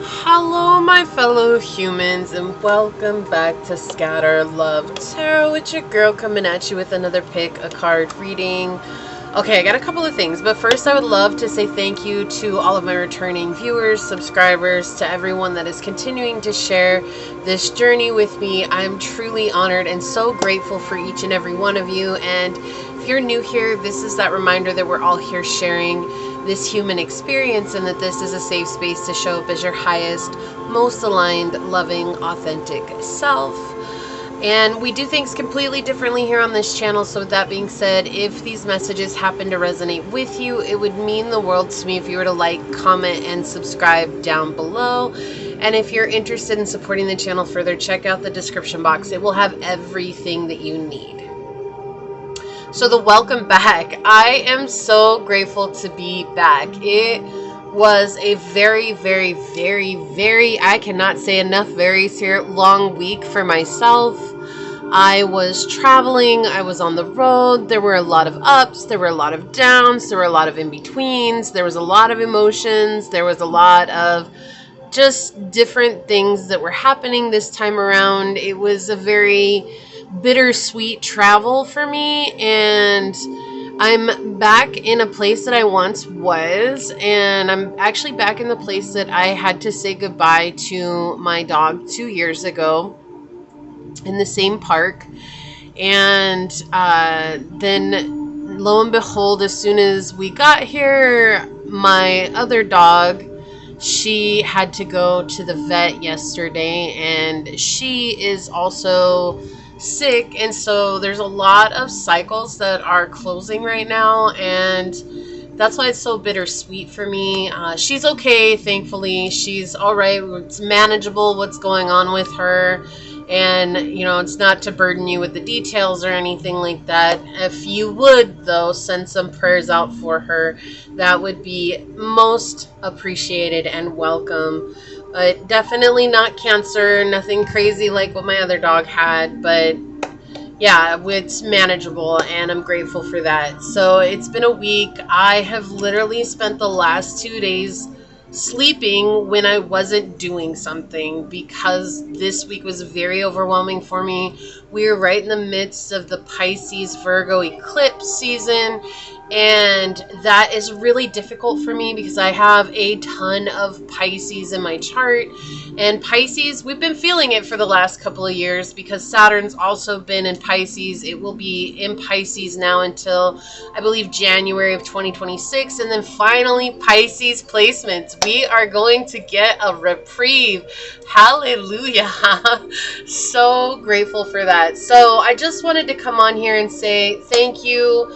Hello, my fellow humans, and welcome back to Scatter Love Tarot. It's your girl coming at you with another pick a card reading. Okay, I got a couple of things, but first I would love to say thank you to all of my returning viewers, subscribers, to everyone that is continuing to share this journey with me. I'm truly honored and so grateful for each and every one of you. And if you're new here, this is that reminder that we're all here sharing this human experience and that this is a safe space to show up as your highest, most aligned, loving, authentic self. And we do things completely differently here on this channel. So with that being said, if these messages happen to resonate with you, it would mean the world to me if you were to like, comment, and subscribe down below. And if you're interested in supporting the channel further, check out the description box. It will have everything that you need. So the welcome back. I am so grateful to be back. It was a very, I cannot say enough, very long week for myself. I was traveling. I was on the road. There were a lot of ups. There were a lot of downs. There were a lot of in-betweens. There was a lot of emotions. There was a lot of just different things that were happening this time around. It was a very bittersweet travel for me, and I'm back in a place that I once was, and I'm actually back in the place that I had to say goodbye to my dog 2 years ago in the same park. And then lo and behold, as soon as we got here, my other dog, she had to go to the vet yesterday, and she is also sick, and so there's a lot of cycles that are closing right now, and that's why it's so bittersweet for me. She's okay, thankfully. She's all right. It's manageable what's going on with her, and you know, it's not to burden you with the details or anything like that. If you would, though, send some prayers out for her, that would be most appreciated and welcome. But definitely not cancer, nothing crazy like what my other dog had, but yeah, it's manageable, and I'm grateful for that. So it's been a week. I have literally spent the last 2 days sleeping when I wasn't doing something, because this week was very overwhelming for me. We were right in the midst of the Pisces Virgo eclipse season, and that is really difficult for me because I have a ton of Pisces in my chart. And Pisces, we've been feeling it for the last couple of years because Saturn's also been in Pisces. It will be in Pisces now until, I believe, January of 2026. And then finally, Pisces placements. We are going to get a reprieve. Hallelujah. So grateful for that. So I just wanted to come on here and say thank you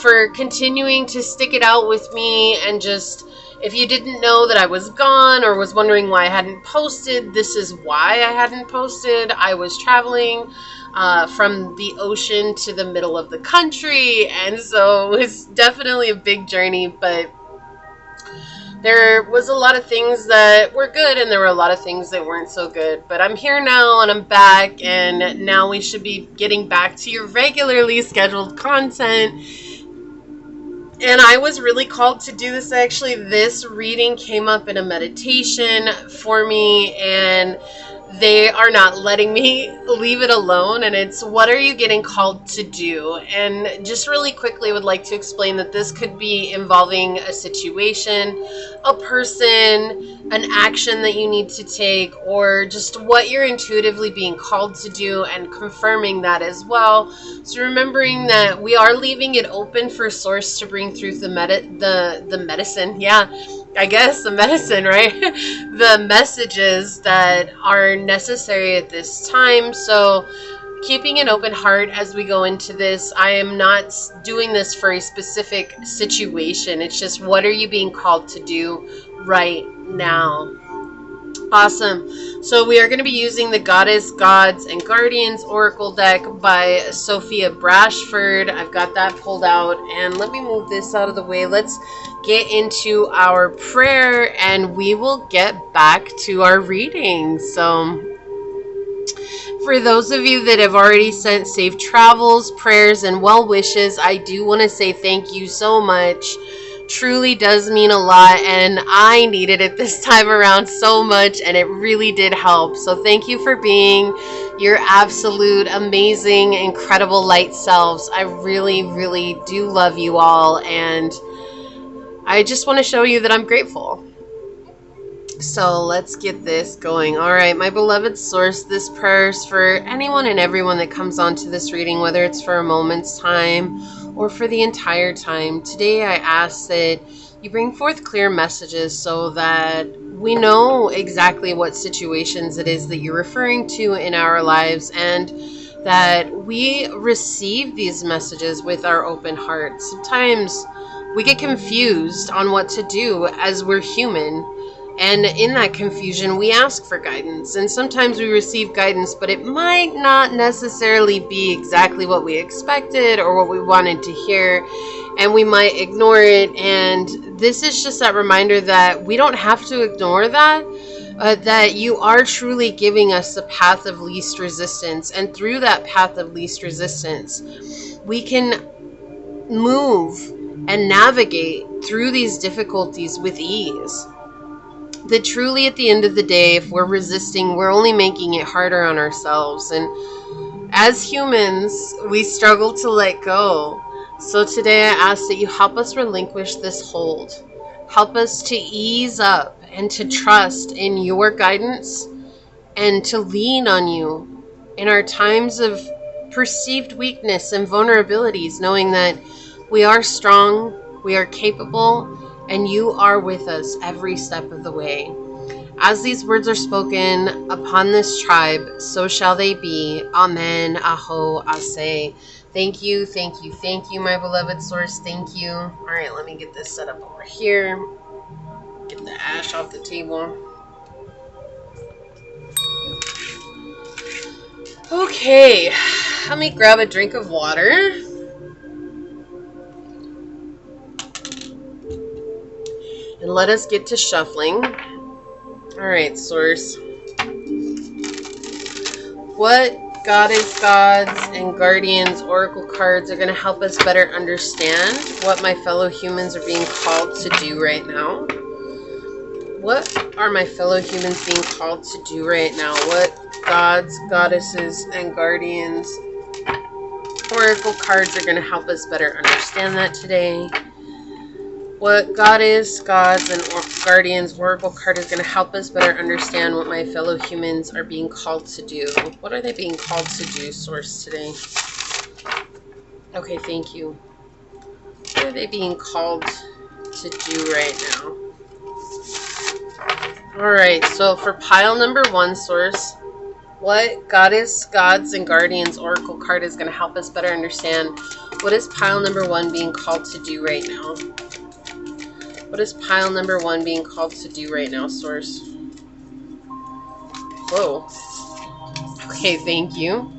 for continuing to stick it out with me. And just, if you didn't know that I was gone or was wondering why I hadn't posted, this is why I hadn't posted. I was traveling from the ocean to the middle of the country, and so it's definitely a big journey, but there was a lot of things that were good, and there were a lot of things that weren't so good. But I'm here now, and I'm back, and now we should be getting back to your regularly scheduled content. And I was really called to do this. Actually, this reading came up in a meditation for me, and they are not letting me leave it alone. And it's, what are you getting called to do? And just really quickly, I would like to explain that this could be involving a situation, a person, an action that you need to take, or just what you're intuitively being called to do, and confirming that as well. So remembering that we are leaving it open for Source to bring through the medicine. Yeah, I guess the medicine, right? The messages that are necessary at this time. So keeping an open heart as we go into this. I am not doing this for a specific situation. It's just, what are you being called to do right now? Awesome. So we are going to be using the Goddess, Gods, and Guardians Oracle deck by Sophia Brashford. I've got that pulled out, and let me move this out of the way. Let's get into our prayer, and we will get back to our reading. So for those of you that have already sent safe travels, prayers, and well wishes, I do want to say thank you so much truly does mean a lot, and I needed it this time around so much, and it really did help. So thank you for being your absolute amazing, incredible light selves. I really, really do love you all, and I just want to show you that I'm grateful. So let's get this going. All right, my beloved source, this prayer is for anyone and everyone that comes onto this reading, whether it's for a moment's time or for the entire time. Today I ask that you bring forth clear messages so that we know exactly what situations it is that you're referring to in our lives, and that we receive these messages with our open hearts. Sometimes we get confused on what to do as we're human. And in that confusion, we ask for guidance. And sometimes we receive guidance, but it might not necessarily be exactly what we expected or what we wanted to hear. And we might ignore it. And this is just that reminder that we don't have to ignore that. That you are truly giving us the path of least resistance. And through that path of least resistance, we can move and navigate through these difficulties with ease. That truly at the end of the day, if we're resisting, we're only making it harder on ourselves. And as humans, we struggle to let go. So today I ask that you help us relinquish this hold. Help us to ease up and to trust in your guidance and to lean on you in our times of perceived weakness and vulnerabilities, knowing that we are strong, we are capable, and you are with us every step of the way. As these words are spoken upon this tribe, so shall they be. Amen. Aho. Ase. Thank you, thank you, thank you, my beloved source. Thank you. All right, let me get this set up over here. Get the ash off the table. Okay, let me grab a drink of water. And let us get to shuffling. All right, source. What goddess, gods, and guardians, oracle cards are going to help us better understand what my fellow humans are being called to do right now? What are my fellow humans being called to do right now? What gods, goddesses, and guardians, oracle cards are going to help us better understand that today? What goddess, gods, and guardians, oracle card is going to help us better understand what my fellow humans are being called to do? What are they being called to do, source, today? Okay, thank you. What are they being called to do right now? Alright, so for pile number one, source, what goddess, gods, and guardians, oracle card is going to help us better understand what is pile number one being called to do right now? What is pile number one being called to do right now, source? Whoa. Okay, thank you.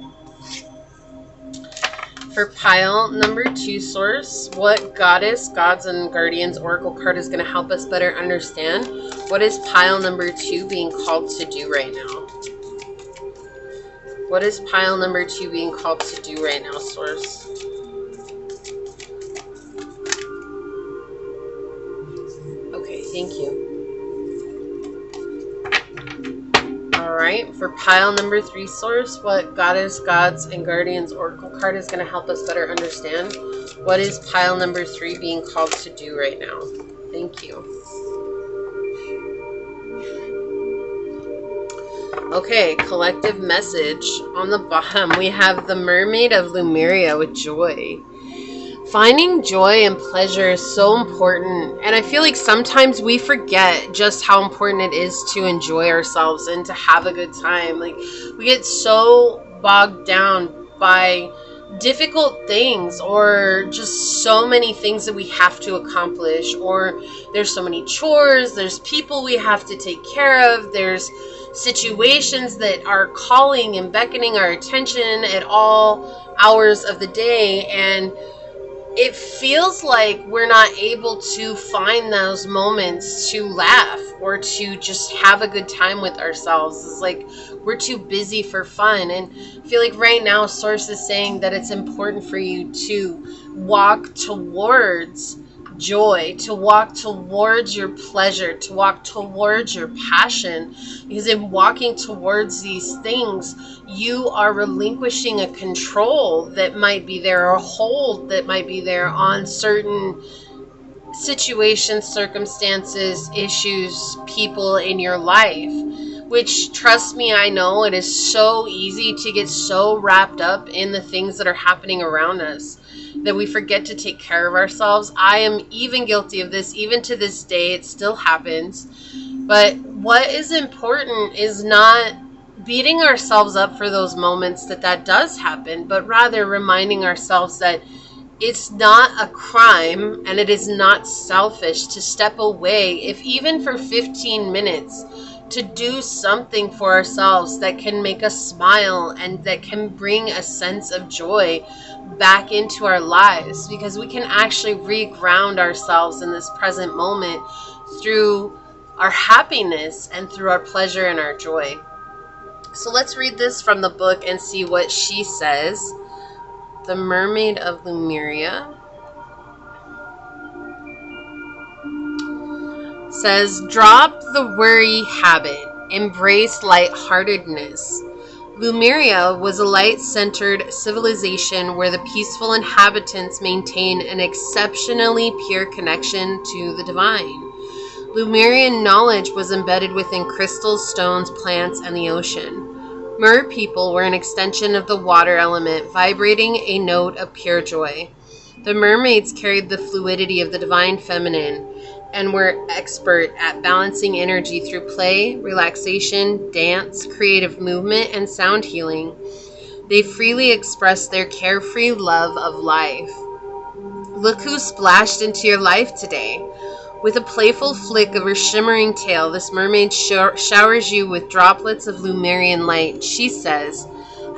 For pile number two, source, what goddess, gods, and guardians, oracle card is going to help us better understand what is pile number two being called to do right now? What is pile number two being called to do right now, source? Thank you. Alright, for pile number three, source, what goddess, gods, and guardians, oracle card is going to help us better understand what is pile number three being called to do right now? Thank you. Okay, collective message. On the bottom, we have the Mermaid of Lemuria with joy. Finding joy and pleasure is so important, and I feel like sometimes we forget just how important it is to enjoy ourselves and to have a good time. Like, we get so bogged down by difficult things, or just so many things that we have to accomplish, or there's so many chores, there's people we have to take care of, there's situations that are calling and beckoning our attention at all hours of the day, and it feels like we're not able to find those moments to laugh or to just have a good time with ourselves. It's like we're too busy for fun. And I feel like right now Source is saying that it's important for you to walk towards joy, to walk towards your pleasure, to walk towards your passion. Because in walking towards these things, you are relinquishing a control that might be there, or a hold that might be there on certain situations, circumstances, issues, people in your life. Which, trust me, I know it is so easy to get so wrapped up in the things that are happening around us that we forget to take care of ourselves. I am even guilty of this, even to this day. It still happens. But what is important is not beating ourselves up for those moments that does happen, but rather reminding ourselves that it's not a crime and it is not selfish to step away, if even for 15 minutes, to do something for ourselves that can make us smile and that can bring a sense of joy back into our lives, because we can actually reground ourselves in this present moment through our happiness and through our pleasure and our joy. So let's read this from the book and see what she says. The Mermaid of Lemuria says, drop the worry habit, embrace lightheartedness. Lemuria was a light-centered civilization where the peaceful inhabitants maintained an exceptionally pure connection to the divine. Lemurian knowledge was embedded within crystals, stones, plants, and the ocean. Mer people were an extension of the water element, vibrating a note of pure joy. The mermaids carried the fluidity of the divine feminine and were expert at balancing energy through play, relaxation, dance, creative movement, and sound healing. They freely expressed their carefree love of life. Look who splashed into your life today. With a playful flick of her shimmering tail, this mermaid showers you with droplets of Lemurian light. She says,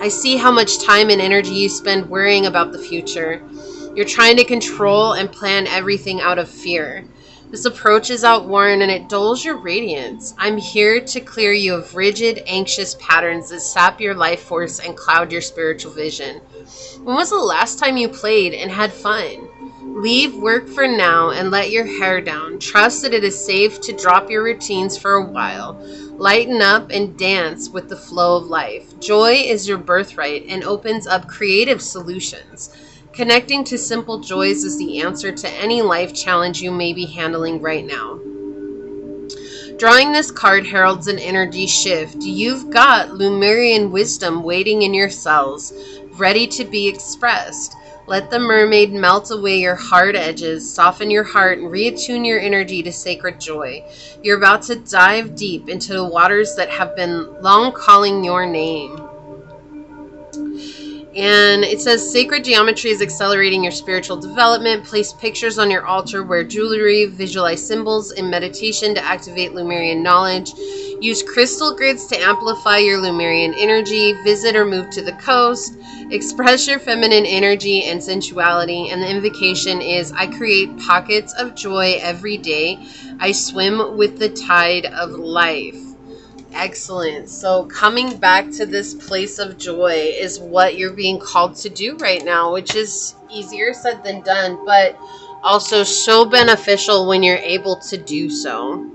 I see how much time and energy you spend worrying about the future. You're trying to control and plan everything out of fear. This approach is outworn and it dulls your radiance. I'm here to clear you of rigid, anxious patterns that sap your life force and cloud your spiritual vision. When was the last time you played and had fun? Leave work for now and let your hair down. Trust that it is safe to drop your routines for a while. Lighten up and dance with the flow of life. Joy is your birthright and opens up creative solutions. Connecting to simple joys is the answer to any life challenge you may be handling right now. Drawing this card heralds an energy shift. You've got Lemurian wisdom waiting in your cells, ready to be expressed. Let the mermaid melt away your hard edges, soften your heart, and reattune your energy to sacred joy. You're about to dive deep into the waters that have been long calling your name. And it says, sacred geometry is accelerating your spiritual development. Place pictures on your altar, wear jewelry, visualize symbols in meditation to activate Lemurian knowledge. Use crystal grids to amplify your Lemurian energy. Visit or move to the coast. Express your feminine energy and sensuality. And the invocation is, I create pockets of joy every day. I swim with the tide of life. Excellent. So coming back to this place of joy is what you're being called to do right now, which is easier said than done, but also so beneficial when you're able to do so.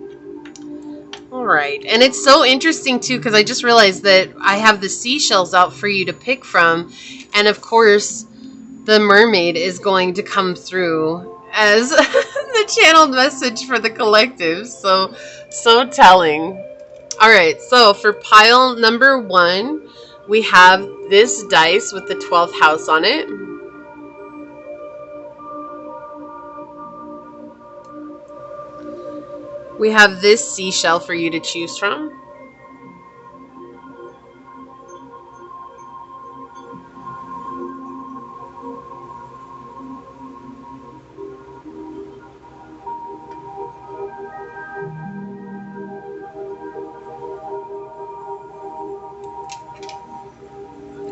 All right. And it's so interesting too, because I just realized that I have the seashells out for you to pick from. And of course, the mermaid is going to come through as the channeled message for the collective. So telling. All right, so for pile number 1, we have this dice with the 12th house on it. We have this seashell for you to choose from.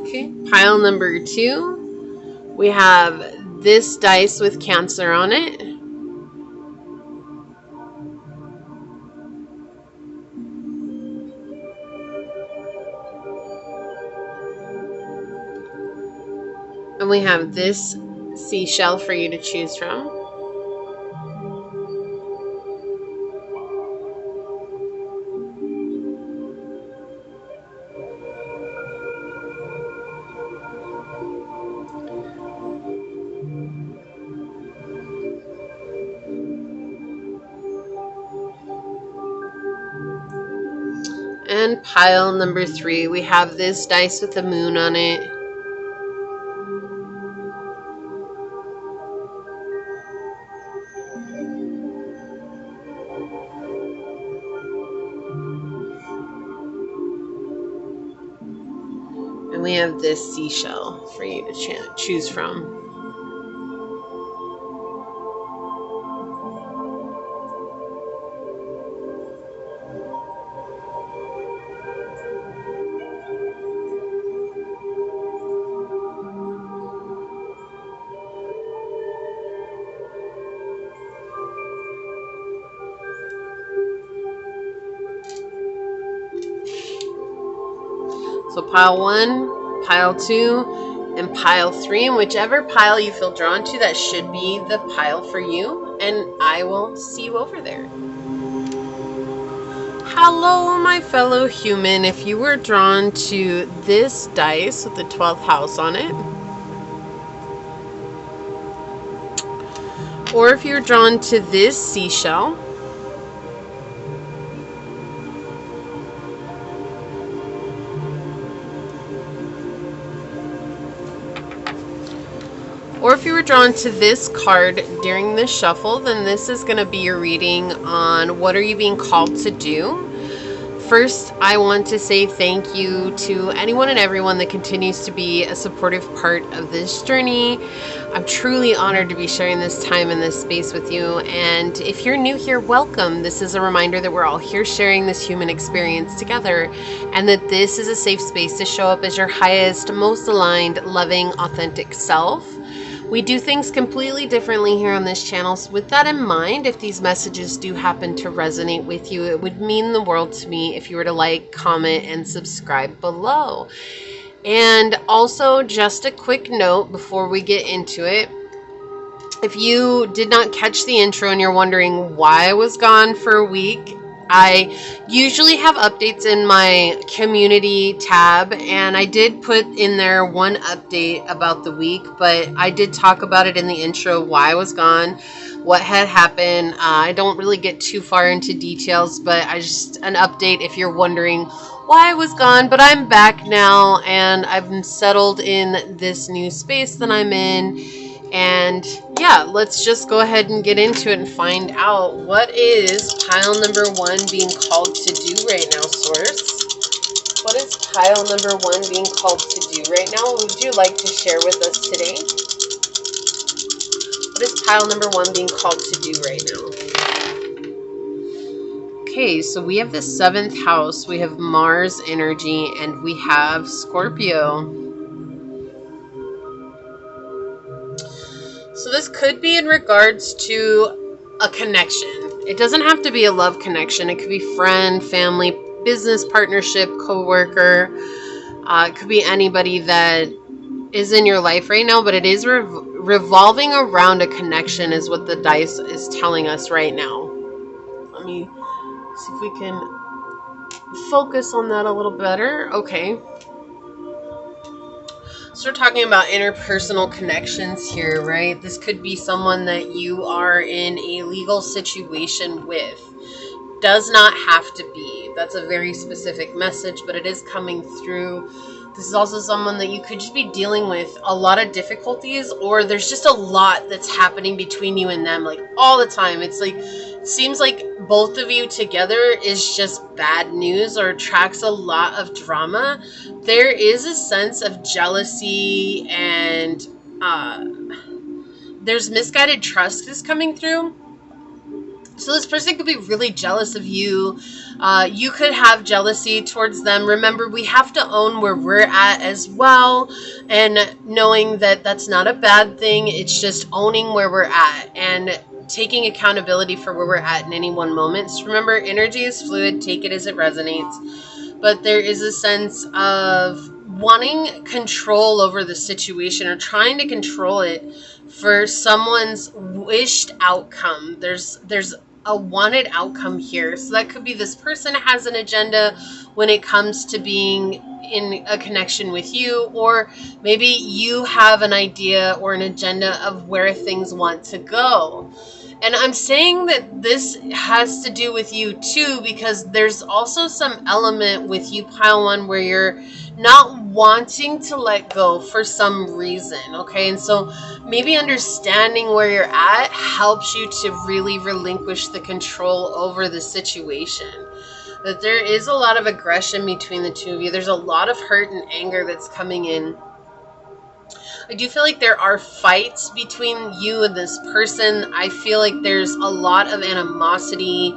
Okay, pile number 2, we have this dice with Cancer on it. And we have this seashell for you to choose from. And pile number 3, we have this dice with the moon on it. And we have this seashell for you to choose from. So pile 1, pile 2, and pile 3. And whichever pile you feel drawn to, that should be the pile for you. And I will see you over there. Hello, my fellow human. If you were drawn to this dice with the 12th house on it, or if you're drawn to this seashell, or if you were drawn to this card during this shuffle, then this is going to be your reading on what are you being called to do. First, I want to say thank you to anyone and everyone that continues to be a supportive part of this journey. I'm truly honored to be sharing this time in this space with you. And if you're new here, welcome. This is a reminder that we're all here sharing this human experience together, and that this is a safe space to show up as your highest, most aligned, loving, authentic self. We do things completely differently here on this channel, so with that in mind, if these messages do happen to resonate with you, it would mean the world to me if you were to like, comment, and subscribe below. And also, just a quick note before we get into it. If you did not catch the intro and you're wondering why I was gone for a week, I usually have updates in my community tab, and I did put in there one update about the week, but I did talk about it in the intro, why I was gone, what had happened. I don't really get too far into details, but I just an update if you're wondering why I was gone. But I'm back now, and I've been settled in this new space that I'm in. And yeah, let's just go ahead and get into it and find out what is pile number 1 being called to do right now, Source. What is pile number 1 being called to do right now? What would you like to share with us today? What is pile number 1 being called to do right now? Okay, so we have the 7th house, we have Mars energy, and we have Scorpio. So this could be in regards to a connection. It doesn't have to be a love connection. It could be friend, family, business partnership, co-worker. It could be anybody that is in your life right now, but it is revolving around a connection is what the dice is telling us right now. Let me see if we can focus on that a little better. Okay. So we're talking about interpersonal connections here, right? This could be someone that you are in a legal situation with. Does not have to be. That's a very specific message, but it is coming through. This is also someone that you could just be dealing with a lot of difficulties, or there's just a lot that's happening between you and them, like all the time. It's like, it seems like both of you together is just bad news or attracts a lot of drama. There is a sense of jealousy, and there's misguided trust is coming through. So this person could be really jealous of you. You could have jealousy towards them. Remember, we have to own where we're at as well, and knowing that that's not a bad thing. It's just owning where we're at and taking accountability for where we're at in any one moment. So remember, energy is fluid. Take it as it resonates. But there is a sense of wanting control over the situation, or trying to control it for someone's wished outcome. There's a wanted outcome here. So that could be this person has an agenda when it comes to being in a connection with you, or maybe you have an idea or an agenda of where things want to go. And I'm saying that this has to do with you too, because there's also some element with you, pile one, where you're not wanting to let go for some reason, okay? And so maybe understanding where you're at helps you to really relinquish the control over the situation. That there is a lot of aggression between the two of you. There's a lot of hurt and anger that's coming in. I do feel like there are fights between you and this person. I feel like there's a lot of animosity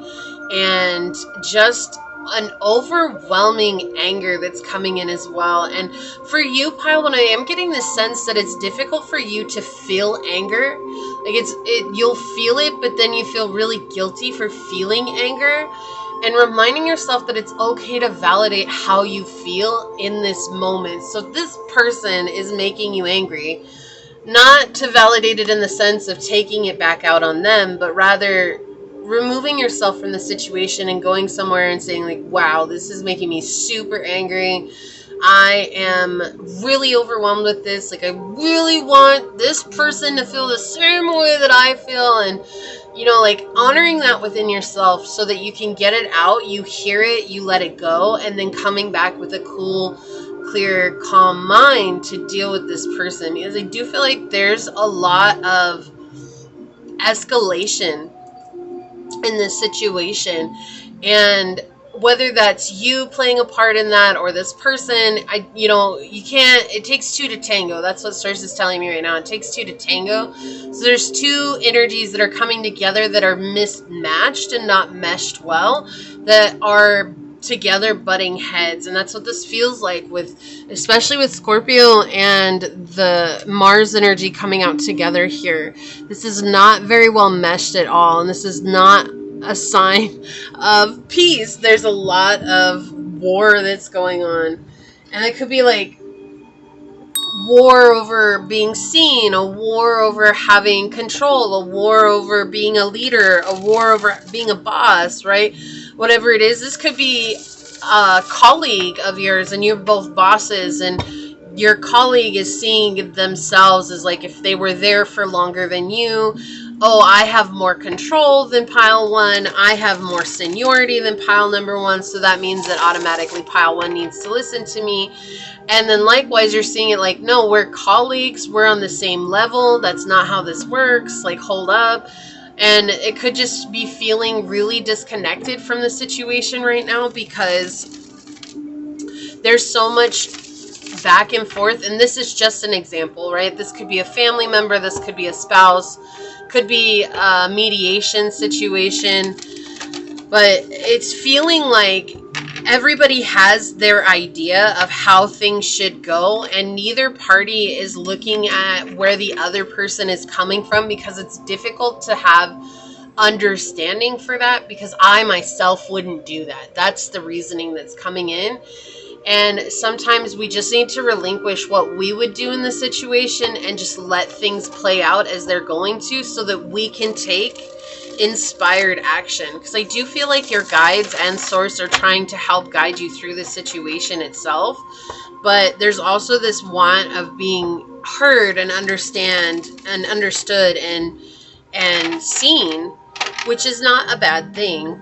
and just an overwhelming anger that's coming in as well. And for you, pile one, I am getting the sense that it's difficult for you to feel anger. Like you'll feel it, but then you feel really guilty for feeling anger. And reminding yourself that it's okay to validate how you feel in this moment. So if this person is making you angry, not to validate it in the sense of taking it back out on them, but rather removing yourself from the situation and going somewhere and saying like, wow, this is making me super angry. I am really overwhelmed with this. Like, I really want this person to feel the same way that I feel. And you know, like honoring that within yourself so that you can get it out, you hear it, you let it go, and then coming back with a cool, clear, calm mind to deal with this person. Because I do feel like there's a lot of escalation in this situation. And whether that's you playing a part in that or this person, you can't, it takes two to tango. That's what Source is telling me right now. It takes two to tango. So there's two energies that are coming together that are mismatched and not meshed well, that are together butting heads. And that's what this feels like especially with Scorpio and the Mars energy coming out together here. This is not very well meshed at all. And this is not a sign of peace. There's a lot of war that's going on. And it could be like war over being seen, a war over having control, a war over being a leader, a war over being a boss, right? Whatever it is, this could be a colleague of yours and you're both bosses, and your colleague is seeing themselves as like if they were there for longer than you. Oh, I have more control than pile one. I have more seniority than pile number one. So that means that automatically pile one needs to listen to me. And then likewise, you're seeing it like, no, we're colleagues. We're on the same level. That's not how this works. Like, hold up. And it could just be feeling really disconnected from the situation right now because there's so much back and forth. And this is just an example, right? This could be a family member. This could be a spouse. Could be a mediation situation. But it's feeling like everybody has their idea of how things should go, and neither party is looking at where the other person is coming from, because it's difficult to have understanding for that, because I myself wouldn't do that. That's the reasoning that's coming in. And sometimes we just need to relinquish what we would do in the situation and just let things play out as they're going to, so that we can take inspired action. Because I do feel like your guides and Source are trying to help guide you through the situation itself. But there's also this want of being heard and understood and seen, which is not a bad thing.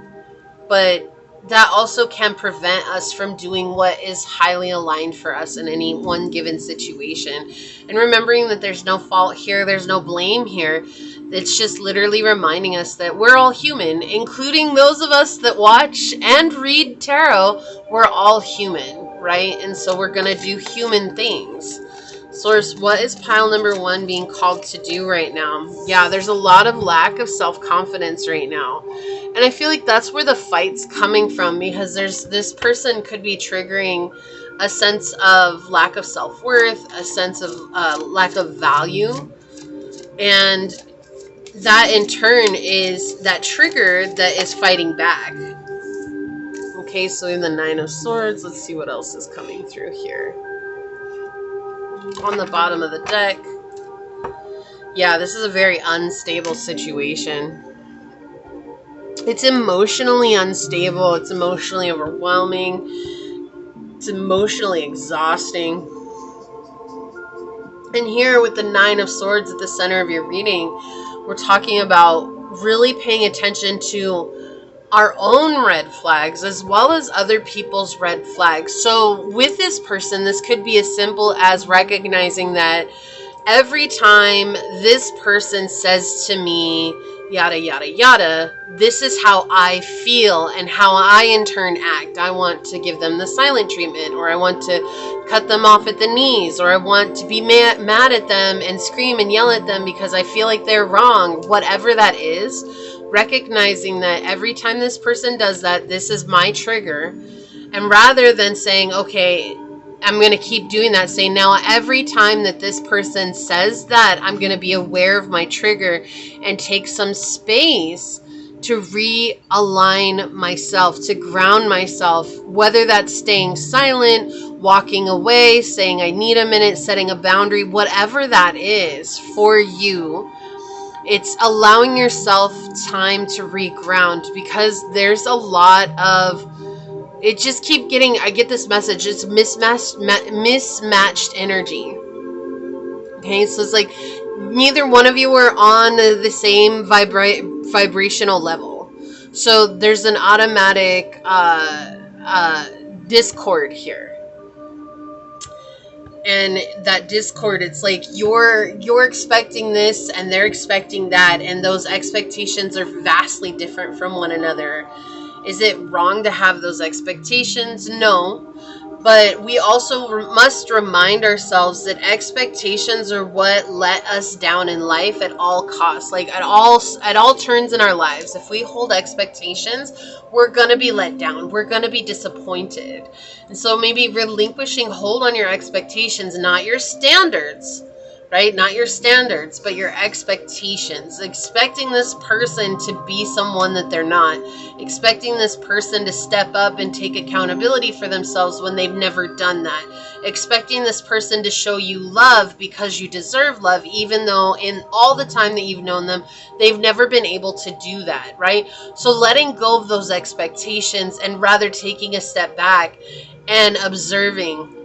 But that also can prevent us from doing what is highly aligned for us in any one given situation. And remembering that there's no fault here, there's no blame here. It's just literally reminding us that we're all human, including those of us that watch and read tarot. We're all human, right? And so we're going to do human things. Source, what is pile number one being called to do right now? Yeah, there's a lot of lack of self-confidence right now. And I feel like that's where the fight's coming from, because this person could be triggering a sense of lack of self-worth, a sense of lack of value. And that in turn is that trigger that is fighting back. Okay, so in the Nine of Swords, let's see what else is coming through here. On the bottom of the deck, yeah, this is a very unstable situation. It's emotionally unstable. It's emotionally overwhelming. It's emotionally exhausting. And here with the Nine of Swords at the center of your reading, we're talking about really paying attention to our own red flags as well as other people's red flags. So with this person, this could be as simple as recognizing that every time this person says to me, yada, yada, yada, this is how I feel and how I in turn act. I want to give them the silent treatment, or I want to cut them off at the knees, or I want to be mad at them and scream and yell at them because I feel like they're wrong. Whatever that is, recognizing that every time this person does that, this is my trigger. And rather than saying, okay, I'm going to keep doing that, say now every time that this person says that, I'm going to be aware of my trigger and take some space to realign myself, to ground myself, whether that's staying silent, walking away, saying I need a minute, setting a boundary, whatever that is for you. It's allowing yourself time to reground, because there's a lot of, it just keep getting, I get this message, it's mismatched energy. Okay, so it's like neither one of you are on the same vibrational level. So there's an automatic discord here. And that discord, it's like you're expecting this and they're expecting that, and those expectations are vastly different from one another. Is it wrong to have those expectations? No. But we also must remind ourselves that expectations are what let us down in life at all costs. Like at all turns in our lives. If we hold expectations, we're going to be let down. We're going to be disappointed. And so maybe relinquishing hold on your expectations, not your standards. Right? Not your standards, but your expectations. Expecting this person to be someone that they're not. Expecting this person to step up and take accountability for themselves when they've never done that. Expecting this person to show you love because you deserve love, even though in all the time that you've known them, they've never been able to do that, right? So letting go of those expectations and rather taking a step back and observing,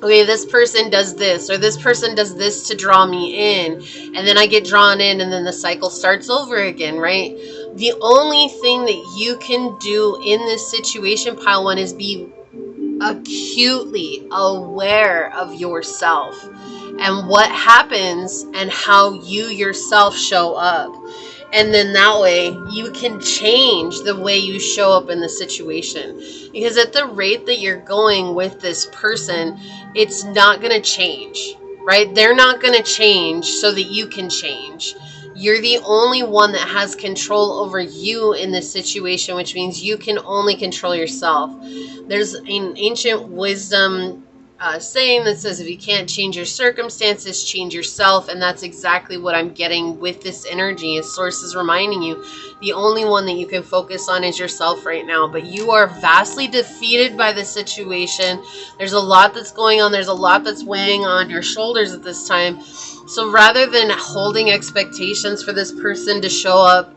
okay, this person does this, or this person does this to draw me in, and then I get drawn in, and then the cycle starts over again, right? The only thing that you can do in this situation, pile one, is be acutely aware of yourself and what happens and how you yourself show up. And then that way you can change the way you show up in the situation. Because at the rate that you're going with this person, it's not going to change, right? They're not going to change so that you can change. You're the only one that has control over you in this situation, which means you can only control yourself. There's an ancient wisdom saying that says, if you can't change your circumstances, change yourself. And that's exactly what I'm getting with this energy. Is Source is reminding you, the only one that you can focus on is yourself right now. But you are vastly defeated by the situation. There's a lot that's going on. There's a lot that's weighing on your shoulders at this time. So rather than holding expectations for this person to show up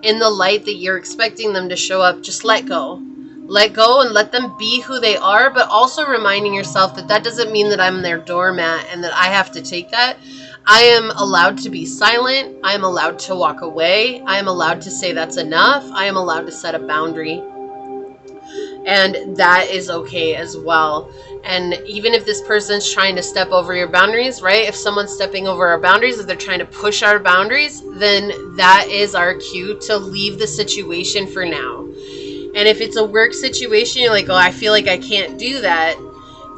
in the light that you're expecting them to show up, just let go. Let go and let them be who they are, but also reminding yourself that that doesn't mean that I'm their doormat and that I have to take that. I am allowed to be silent. I am allowed to walk away. I am allowed to say that's enough. I am allowed to set a boundary. And that is okay as well. And even if this person's trying to step over your boundaries, right? If someone's stepping over our boundaries, if they're trying to push our boundaries, then that is our cue to leave the situation for now. And if it's a work situation, you're like, oh, I feel like I can't do that,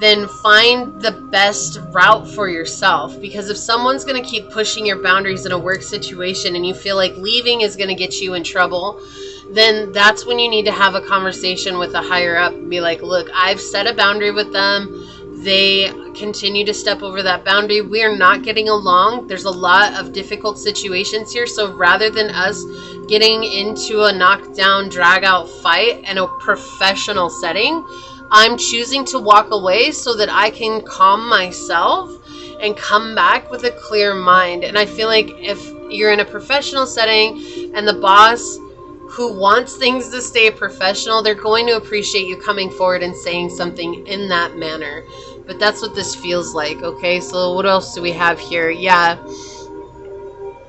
then find the best route for yourself. Because if someone's going to keep pushing your boundaries in a work situation and you feel like leaving is going to get you in trouble, then that's when you need to have a conversation with a higher up and be like, look, I've set a boundary with them. They continue to step over that boundary. We are not getting along. There's a lot of difficult situations here. So rather than us getting into a knockdown, drag out fight in a professional setting, I'm choosing to walk away so that I can calm myself and come back with a clear mind. And I feel like if you're in a professional setting and the boss who wants things to stay professional, they're going to appreciate you coming forward and saying something in that manner. But that's what this feels like, okay? So what else do we have here? Yeah.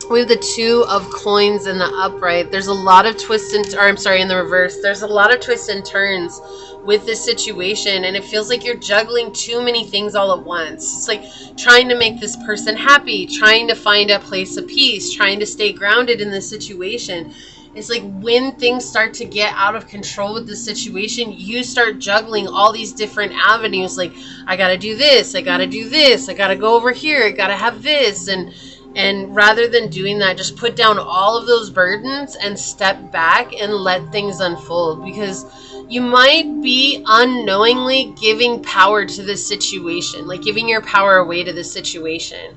We have the Two of Coins in the upright. There's a lot of twists and, or I'm sorry, in the reverse. There's a lot of twists and turns with this situation, and it feels like you're juggling too many things all at once. It's like trying to make this person happy, trying to find a place of peace, trying to stay grounded in this situation. It's like when things start to get out of control with this situation, you start juggling all these different avenues. Like, I gotta do this, I gotta do this, I gotta go over here, I gotta have this, and rather than doing that, just put down all of those burdens and step back and let things unfold, because you might be unknowingly giving power to this situation, like giving your power away to this situation.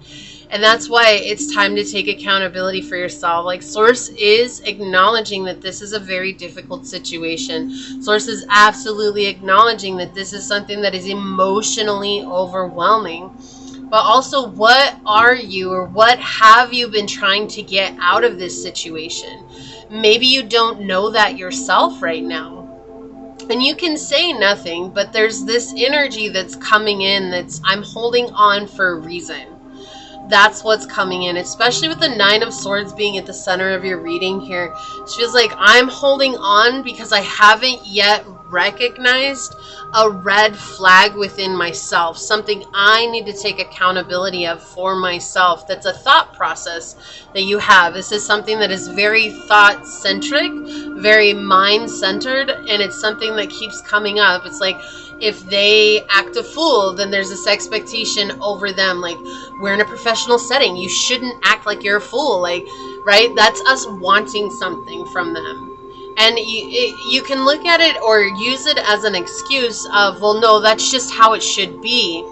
And that's why it's time to take accountability for yourself. Like, Source is acknowledging that this is a very difficult situation. Source is absolutely acknowledging that this is something that is emotionally overwhelming. But also, what are you, or what have you been trying to get out of this situation? Maybe you don't know that yourself right now. And you can say nothing, but there's this energy that's coming in that's, I'm holding on for a reason. That's what's coming in, especially with the Nine of Swords being at the center of your reading here. It feels like I'm holding on because I haven't yet recognized a red flag within myself, something I need to take accountability of for myself. That's a thought process that you have. This is something that is very thought-centric, very mind-centered, and it's something that keeps coming up. It's like, if they act a fool, then there's this expectation over them. Like, we're in a professional setting, you shouldn't act like you're a fool. Like, right? That's us wanting something from them. And you can look at it or use it as an excuse of, well, no, that's just how it should be.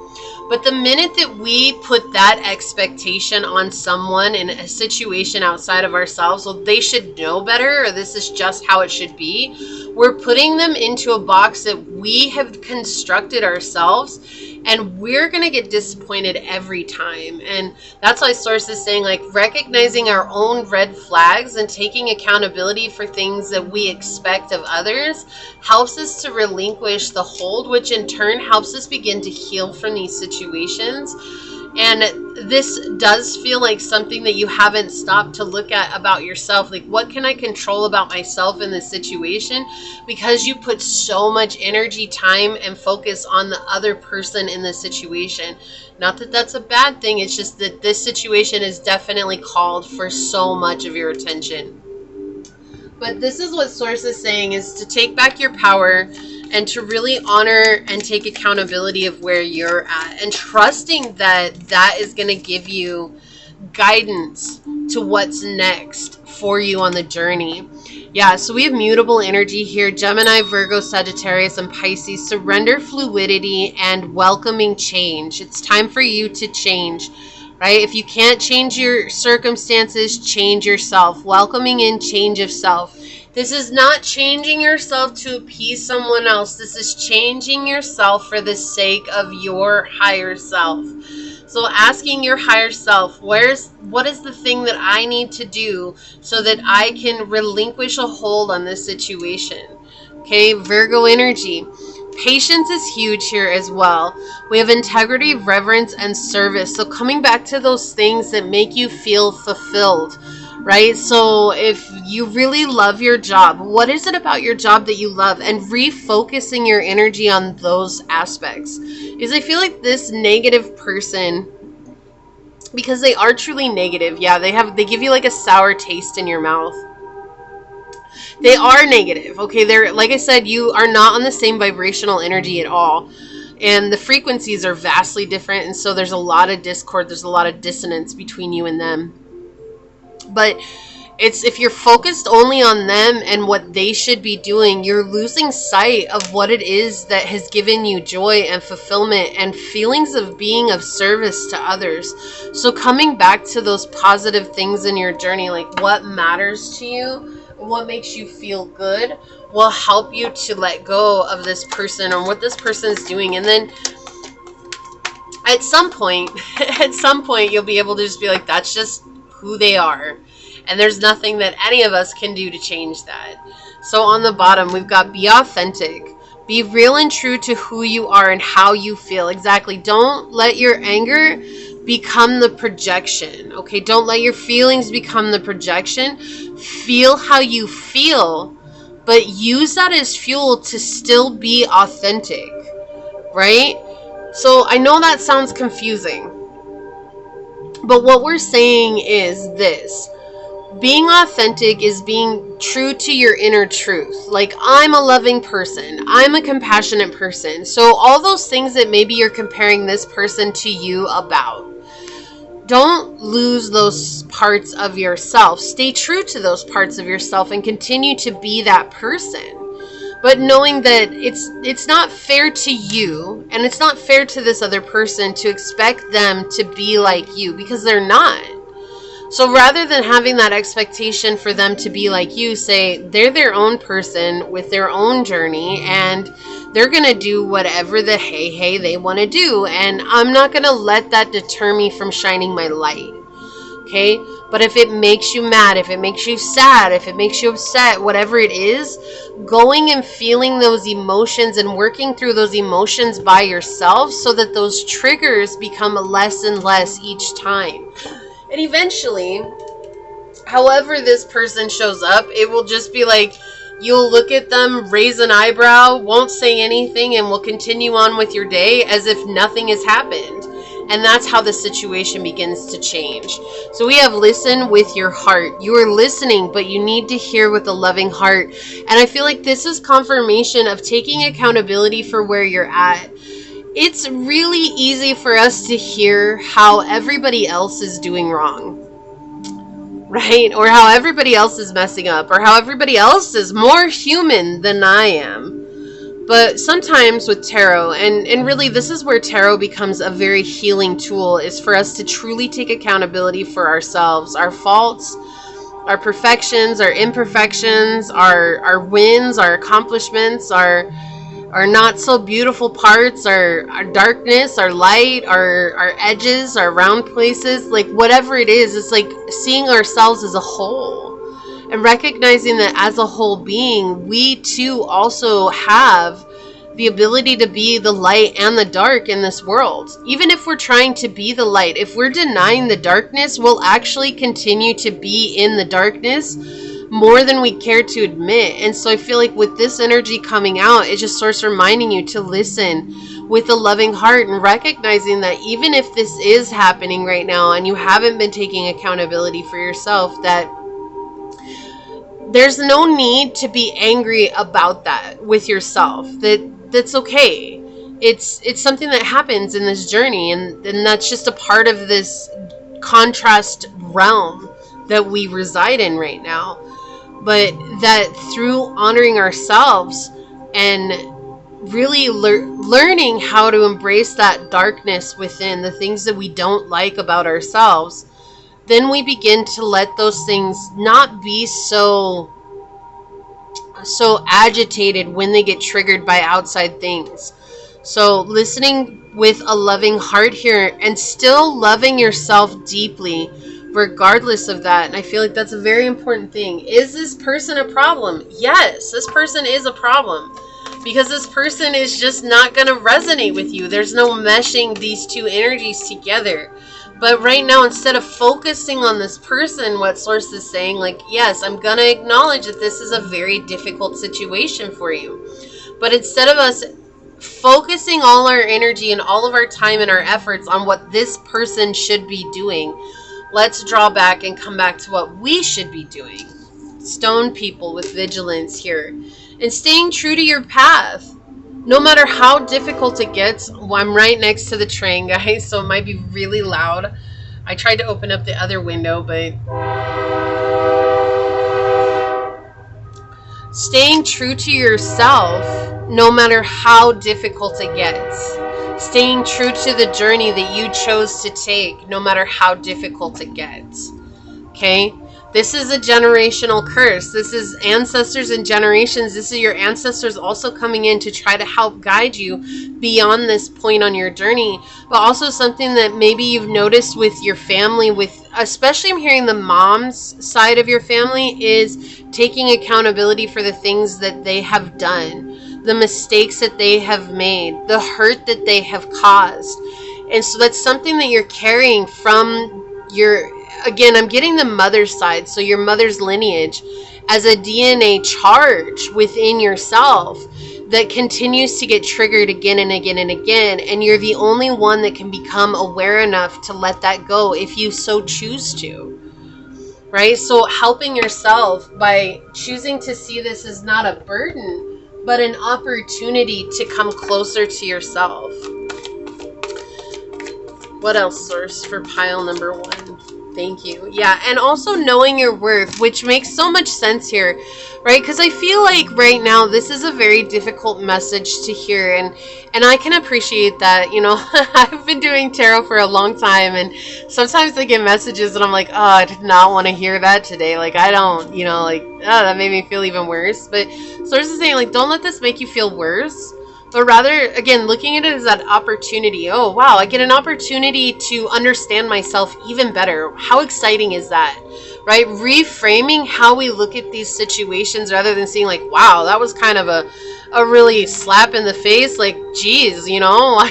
But the minute that we put that expectation on someone in a situation outside of ourselves, well, they should know better, or this is just how it should be, we're putting them into a box that we have constructed ourselves, and we're going to get disappointed every time. And that's why Source is saying, like, recognizing our own red flags and taking accountability for things that we expect of others helps us to relinquish the hold, which in turn helps us begin to heal from these situations. And this does feel like something that you haven't stopped to look at about yourself. Like, what can I control about myself in this situation? Because you put so much energy, time, and focus on the other person in this situation. Not that that's a bad thing. It's just that this situation is definitely called for so much of your attention. But this is what Source is saying, is to take back your power and to really honor and take accountability of where you're at, and trusting that that is going to give you guidance to what's next for you on the journey. Yeah, so we have mutable energy here. Gemini, Virgo, Sagittarius, and Pisces. Surrender fluidity and welcoming change. It's time for you to change. Right? If you can't change your circumstances, change yourself. Welcoming in change of self. This is not changing yourself to appease someone else. This is changing yourself for the sake of your higher self. So asking your higher self, what is the thing that I need to do so that I can relinquish a hold on this situation? Okay, Virgo energy. Patience is huge here as well. We have integrity, reverence, and service. So coming back to those things that make you feel fulfilled, right? So if you really love your job, what is it about your job that you love? And refocusing your energy on those aspects. Because I feel like this negative person, because they are truly negative, yeah, they give you like a sour taste in your mouth. They are negative, okay? They're, like I said, you are not on the same vibrational energy at all. And the frequencies are vastly different, and so there's a lot of discord, there's a lot of dissonance between you and them. But it's, if you're focused only on them and what they should be doing, you're losing sight of what it is that has given you joy and fulfillment and feelings of being of service to others. So coming back to those positive things in your journey, like what matters to you, what makes you feel good, will help you to let go of this person or what this person's doing. And then at some point you'll be able to just be like, that's just who they are, and there's nothing that any of us can do to change that. So on the bottom we've got be authentic, be real and true to who you are and how you feel. Exactly. Don't let your anger become the projection. Okay, don't let your feelings become the projection. Feel how you feel, but use that as fuel to still be authentic, right? So I know that sounds confusing, but what we're saying is this. Being authentic is being true to your inner truth. Like, I'm a loving person. I'm a compassionate person. So all those things that maybe you're comparing this person to you about, don't lose those parts of yourself. Stay true to those parts of yourself and continue to be that person. But knowing that it's not fair to you, and it's not fair to this other person to expect them to be like you, because they're not. So rather than having that expectation for them to be like you, say they're their own person with their own journey, and they're going to do whatever the hey they want to do. And I'm not going to let that deter me from shining my light. Okay? But if it makes you mad, if it makes you sad, if it makes you upset, whatever it is, going and feeling those emotions and working through those emotions by yourself so that those triggers become less and less each time. And eventually, however this person shows up, it will just be like, you'll look at them, raise an eyebrow, won't say anything, and will continue on with your day as if nothing has happened. And that's how the situation begins to change. So we have listen with your heart. You are listening, but you need to hear with a loving heart. And I feel like this is confirmation of taking accountability for where you're at. It's really easy for us to hear how everybody else is doing wrong, right? Or how everybody else is messing up, or how everybody else is more human than I am. But sometimes with tarot, and really this is where tarot becomes a very healing tool, is for us to truly take accountability for ourselves, our faults, our perfections, our imperfections, our wins, our accomplishments, our not so beautiful parts, our darkness, our light, our edges, our round places, like whatever it is, it's like seeing ourselves as a whole and recognizing that as a whole being, we too also have the ability to be the light and the dark in this world. Even if we're trying to be the light, if we're denying the darkness, we'll actually continue to be in the darkness more than we care to admit. And so I feel like with this energy coming out, it just starts reminding you to listen with a loving heart and recognizing that even if this is happening right now and you haven't been taking accountability for yourself, that there's no need to be angry about that with yourself. That's okay. It's something that happens in this journey, and that's just a part of this contrast realm that we reside in right now. But that through honoring ourselves and really learning how to embrace that darkness within, the things that we don't like about ourselves, then we begin to let those things not be so agitated when they get triggered by outside things. So listening with a loving heart here and still loving yourself deeply regardless of that. And I feel like that's a very important thing. Is this person a problem? Yes, this person is a problem, because this person is just not going to resonate with you. There's no meshing these two energies together. But right now, instead of focusing on this person, what Source is saying, like, yes, I'm going to acknowledge that this is a very difficult situation for you. But instead of us focusing all our energy and all of our time and our efforts on what this person should be doing, let's draw back and come back to what we should be doing. Stone people with vigilance here. And staying true to your path. No matter how difficult it gets. Well, I'm right next to the train, guys, so it might be really loud. I tried to open up the other window, but... Staying true to yourself, no matter how difficult it gets. Staying true to the journey that you chose to take, no matter how difficult it gets. Okay? This is a generational curse. This is ancestors and generations. This is your ancestors also coming in to try to help guide you beyond this point on your journey. But also something that maybe you've noticed with your family, with especially I'm hearing the mom's side of your family, is taking accountability for the things that they have done, the mistakes that they have made, the hurt that they have caused. And so that's something that you're carrying from your, again, I'm getting the mother's side, so your mother's lineage, as a DNA charge within yourself that continues to get triggered again and again and again. And you're the only one that can become aware enough to let that go if you so choose to. Right? So helping yourself by choosing to see this as not a burden, but an opportunity to come closer to yourself. What else, source, for pile number 1? Thank you. Yeah, and also knowing your worth, which makes so much sense here, right? Because I feel like right now this is a very difficult message to hear, and I can appreciate that. You know, I've been doing tarot for a long time, and sometimes I get messages and I'm like, oh, I did not want to hear that today. Like, I don't, you know, like, oh, that made me feel even worse. But source is saying, like, don't let this make you feel worse. But rather, again, looking at it as that opportunity. Oh, wow, I get an opportunity to understand myself even better. How exciting is that, right? Reframing how we look at these situations rather than seeing like, wow, that was kind of a really slap in the face. Like, geez, you know,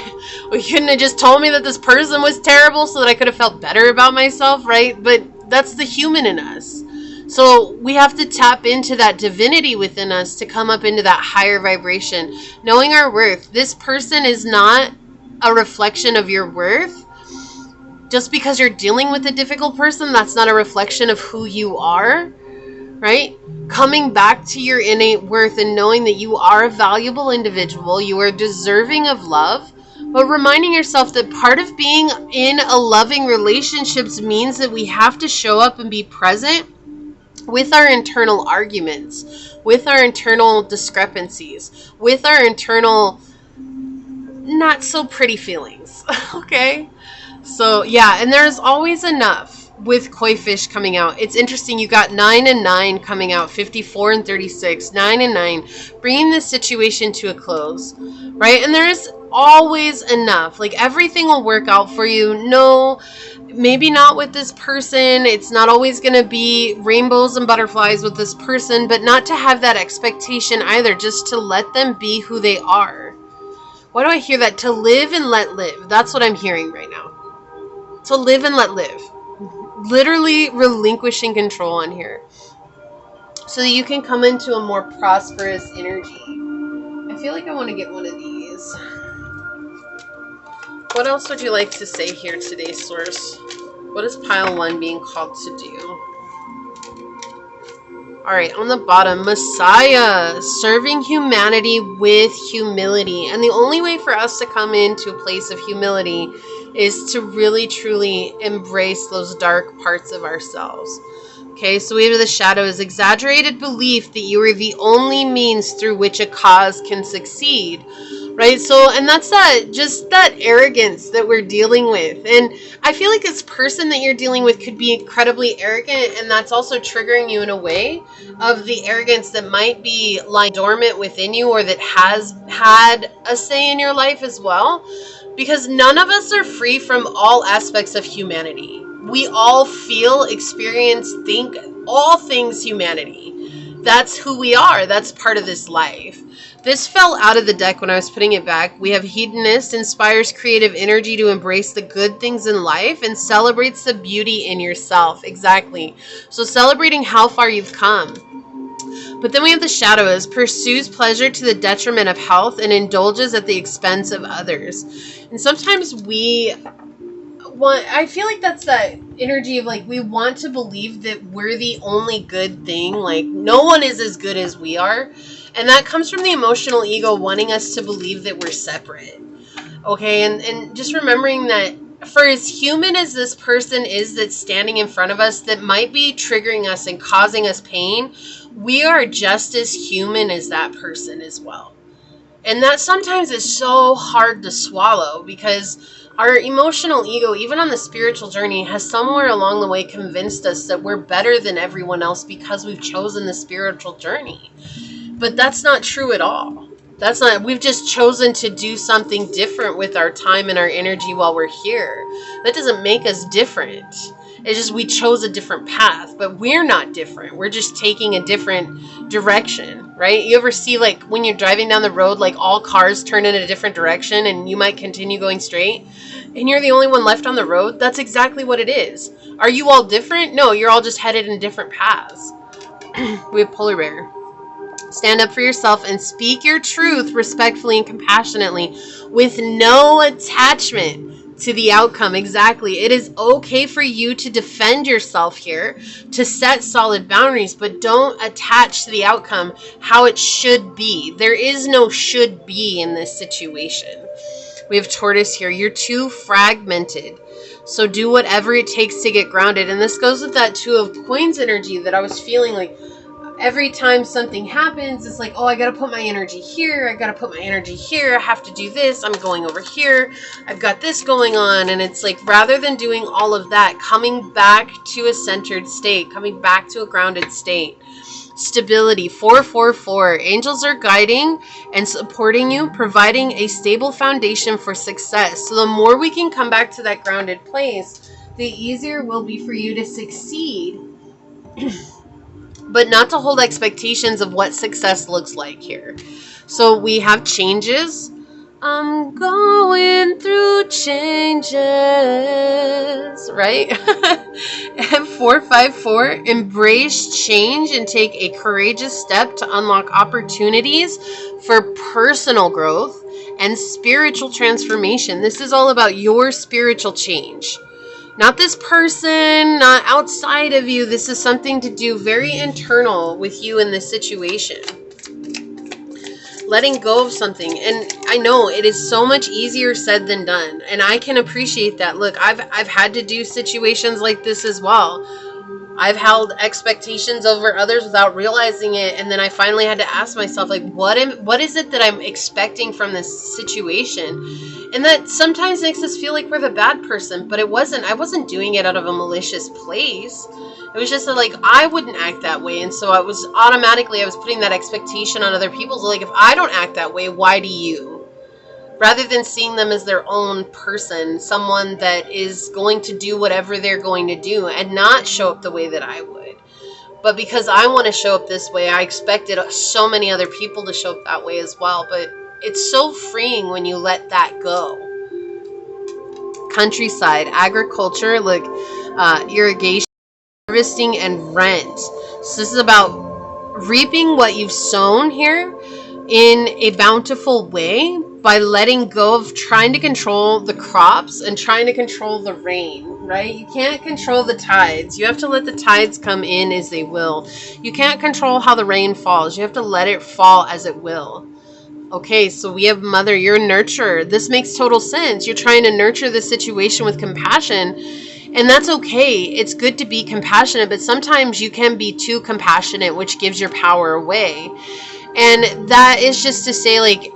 we couldn't have just told me that this person was terrible so that I could have felt better about myself, right? But that's the human in us. So we have to tap into that divinity within us to come up into that higher vibration, knowing our worth. This person is not a reflection of your worth. Just because you're dealing with a difficult person, that's not a reflection of who you are, right? Coming back to your innate worth and knowing that you are a valuable individual, you are deserving of love, but reminding yourself that part of being in a loving relationships means that we have to show up and be present with our internal arguments, with our internal discrepancies, with our internal not so pretty feelings. Okay? So yeah, and there's always enough with koi fish coming out. It's interesting, you got 9 and 9 coming out, 54 and 36, 9 and 9, bringing this situation to a close, right? And there's always enough. Like, everything will work out for you. No, maybe not with this person. It's not always going to be rainbows and butterflies with this person, but not to have that expectation either, just to let them be who they are. Why do I hear that? To live and let live. That's what I'm hearing right now. To live and let live. Literally relinquishing control on here, so that you can come into a more prosperous energy. I feel like I want to get one of these. What else would you like to say here today, source? What is pile 1 being called to do? Alright, on the bottom, Messiah, serving humanity with humility. And the only way for us to come into a place of humility is to really, truly embrace those dark parts of ourselves. Okay, so we have the shadows, exaggerated belief that you are the only means through which a cause can succeed. Right? So, and that's just that arrogance that we're dealing with. And I feel like this person that you're dealing with could be incredibly arrogant, and that's also triggering you in a way of the arrogance that might be lying dormant within you, or that has had a say in your life as well. Because none of us are free from all aspects of humanity. We all feel, experience, think all things humanity. That's who we are. That's part of this life. This fell out of the deck when I was putting it back. We have hedonist, inspires creative energy to embrace the good things in life and celebrates the beauty in yourself. Exactly. So celebrating how far you've come. But then we have the shadows, pursues pleasure to the detriment of health and indulges at the expense of others. And sometimes I feel like that's that energy of like, we want to believe that we're the only good thing. Like, no one is as good as we are. And that comes from the emotional ego wanting us to believe that we're separate. Okay, and just remembering that for as human as this person is that's standing in front of us that might be triggering us and causing us pain, we are just as human as that person as well. And that sometimes is so hard to swallow, because our emotional ego, even on the spiritual journey, has somewhere along the way convinced us that we're better than everyone else because we've chosen the spiritual journey. But that's not true at all. We've just chosen to do something different with our time and our energy while we're here. That doesn't make us different. It's just we chose a different path, but we're not different. We're just taking a different direction, right? You ever see like when you're driving down the road, like all cars turn in a different direction and you might continue going straight and you're the only one left on the road? That's exactly what it is. Are you all different? No, you're all just headed in different paths. We have polar bear. Stand up for yourself and speak your truth respectfully and compassionately with no attachment to the outcome. Exactly. It is okay for you to defend yourself here, to set solid boundaries, but don't attach to the outcome how it should be. There is no should be in this situation. We have tortoise here. You're too fragmented. So do whatever it takes to get grounded. And this goes with that Two of Coins energy that I was feeling like every time something happens, it's like, oh, I got to put my energy here. I got to put my energy here. I have to do this. I'm going over here. I've got this going on. And it's like, rather than doing all of that, coming back to a centered state, coming back to a grounded state. Stability, 444. Angels are guiding and supporting you, providing a stable foundation for success. So the more we can come back to that grounded place, the easier it will be for you to succeed. But not to hold expectations of what success looks like here. So we have changes. I'm going through changes, right? And 454, embrace change and take a courageous step to unlock opportunities for personal growth and spiritual transformation. This is all about your spiritual change. Not this person, not outside of you. This is something to do very internal with you in this situation. Letting go of something. And I know it is so much easier said than done. And I can appreciate that. Look, I've had to do situations like this as well. I've held expectations over others without realizing it. And then I finally had to ask myself, like, what is it that I'm expecting from this situation? And that sometimes makes us feel like we're the bad person, but it wasn't. I wasn't doing it out of a malicious place. It was just that, like, I wouldn't act that way. And so I was putting that expectation on other people. So, like, if I don't act that way, why do you? Rather than seeing them as their own person, someone that is going to do whatever they're going to do and not show up the way that I would. But because I want to show up this way, I expected so many other people to show up that way as well. But it's so freeing when you let that go. Countryside, agriculture, look, irrigation, harvesting, and rent. So this is about reaping what you've sown here in a bountiful way by letting go of trying to control the crops and trying to control the rain, right? You can't control the tides. You have to let the tides come in as they will. You can't control how the rain falls. You have to let it fall as it will. Okay, so we have mother, you're a nurturer. This makes total sense. You're trying to nurture the situation with compassion, and that's okay. It's good to be compassionate, but sometimes you can be too compassionate, which gives your power away. And that is just to say, like,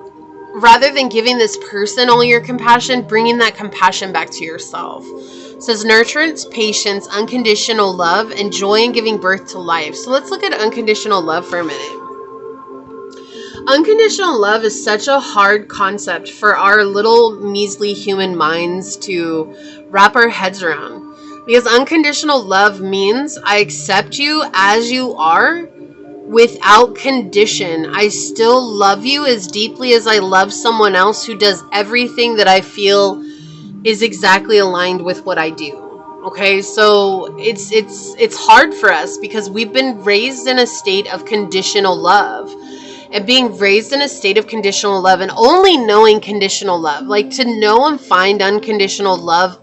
rather than giving this person all your compassion, bringing that compassion back to yourself. It says nurturance, patience, unconditional love, and joy in giving birth to life. So let's look at unconditional love for a minute. Unconditional love is such a hard concept for our little measly human minds to wrap our heads around. Because unconditional love means I accept you as you are without condition. I still love you as deeply as I love someone else who does everything that I feel is exactly aligned with what I do. Okay, so it's hard for us because we've been raised in a state of conditional love. And being raised in a state of conditional love and only knowing conditional love, like to know and find unconditional love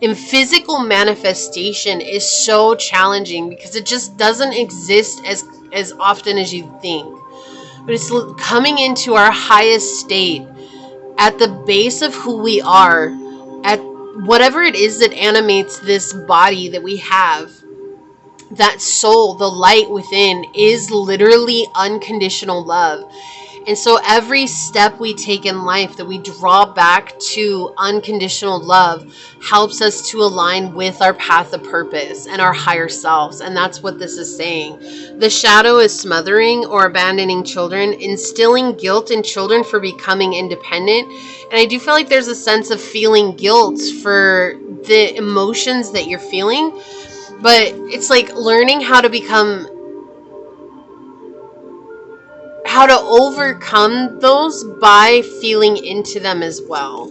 in physical manifestation is so challenging because it just doesn't exist as often as you think. But it's coming into our highest state at the base of who we are, at whatever it is that animates this body that we have. That soul, the light within, is literally unconditional love. And so every step we take in life that we draw back to unconditional love helps us to align with our path of purpose and our higher selves. And that's what this is saying. The shadow is smothering or abandoning children, instilling guilt in children for becoming independent. And I do feel like there's a sense of feeling guilt for the emotions that you're feeling. But it's like learning how to overcome those by feeling into them as well.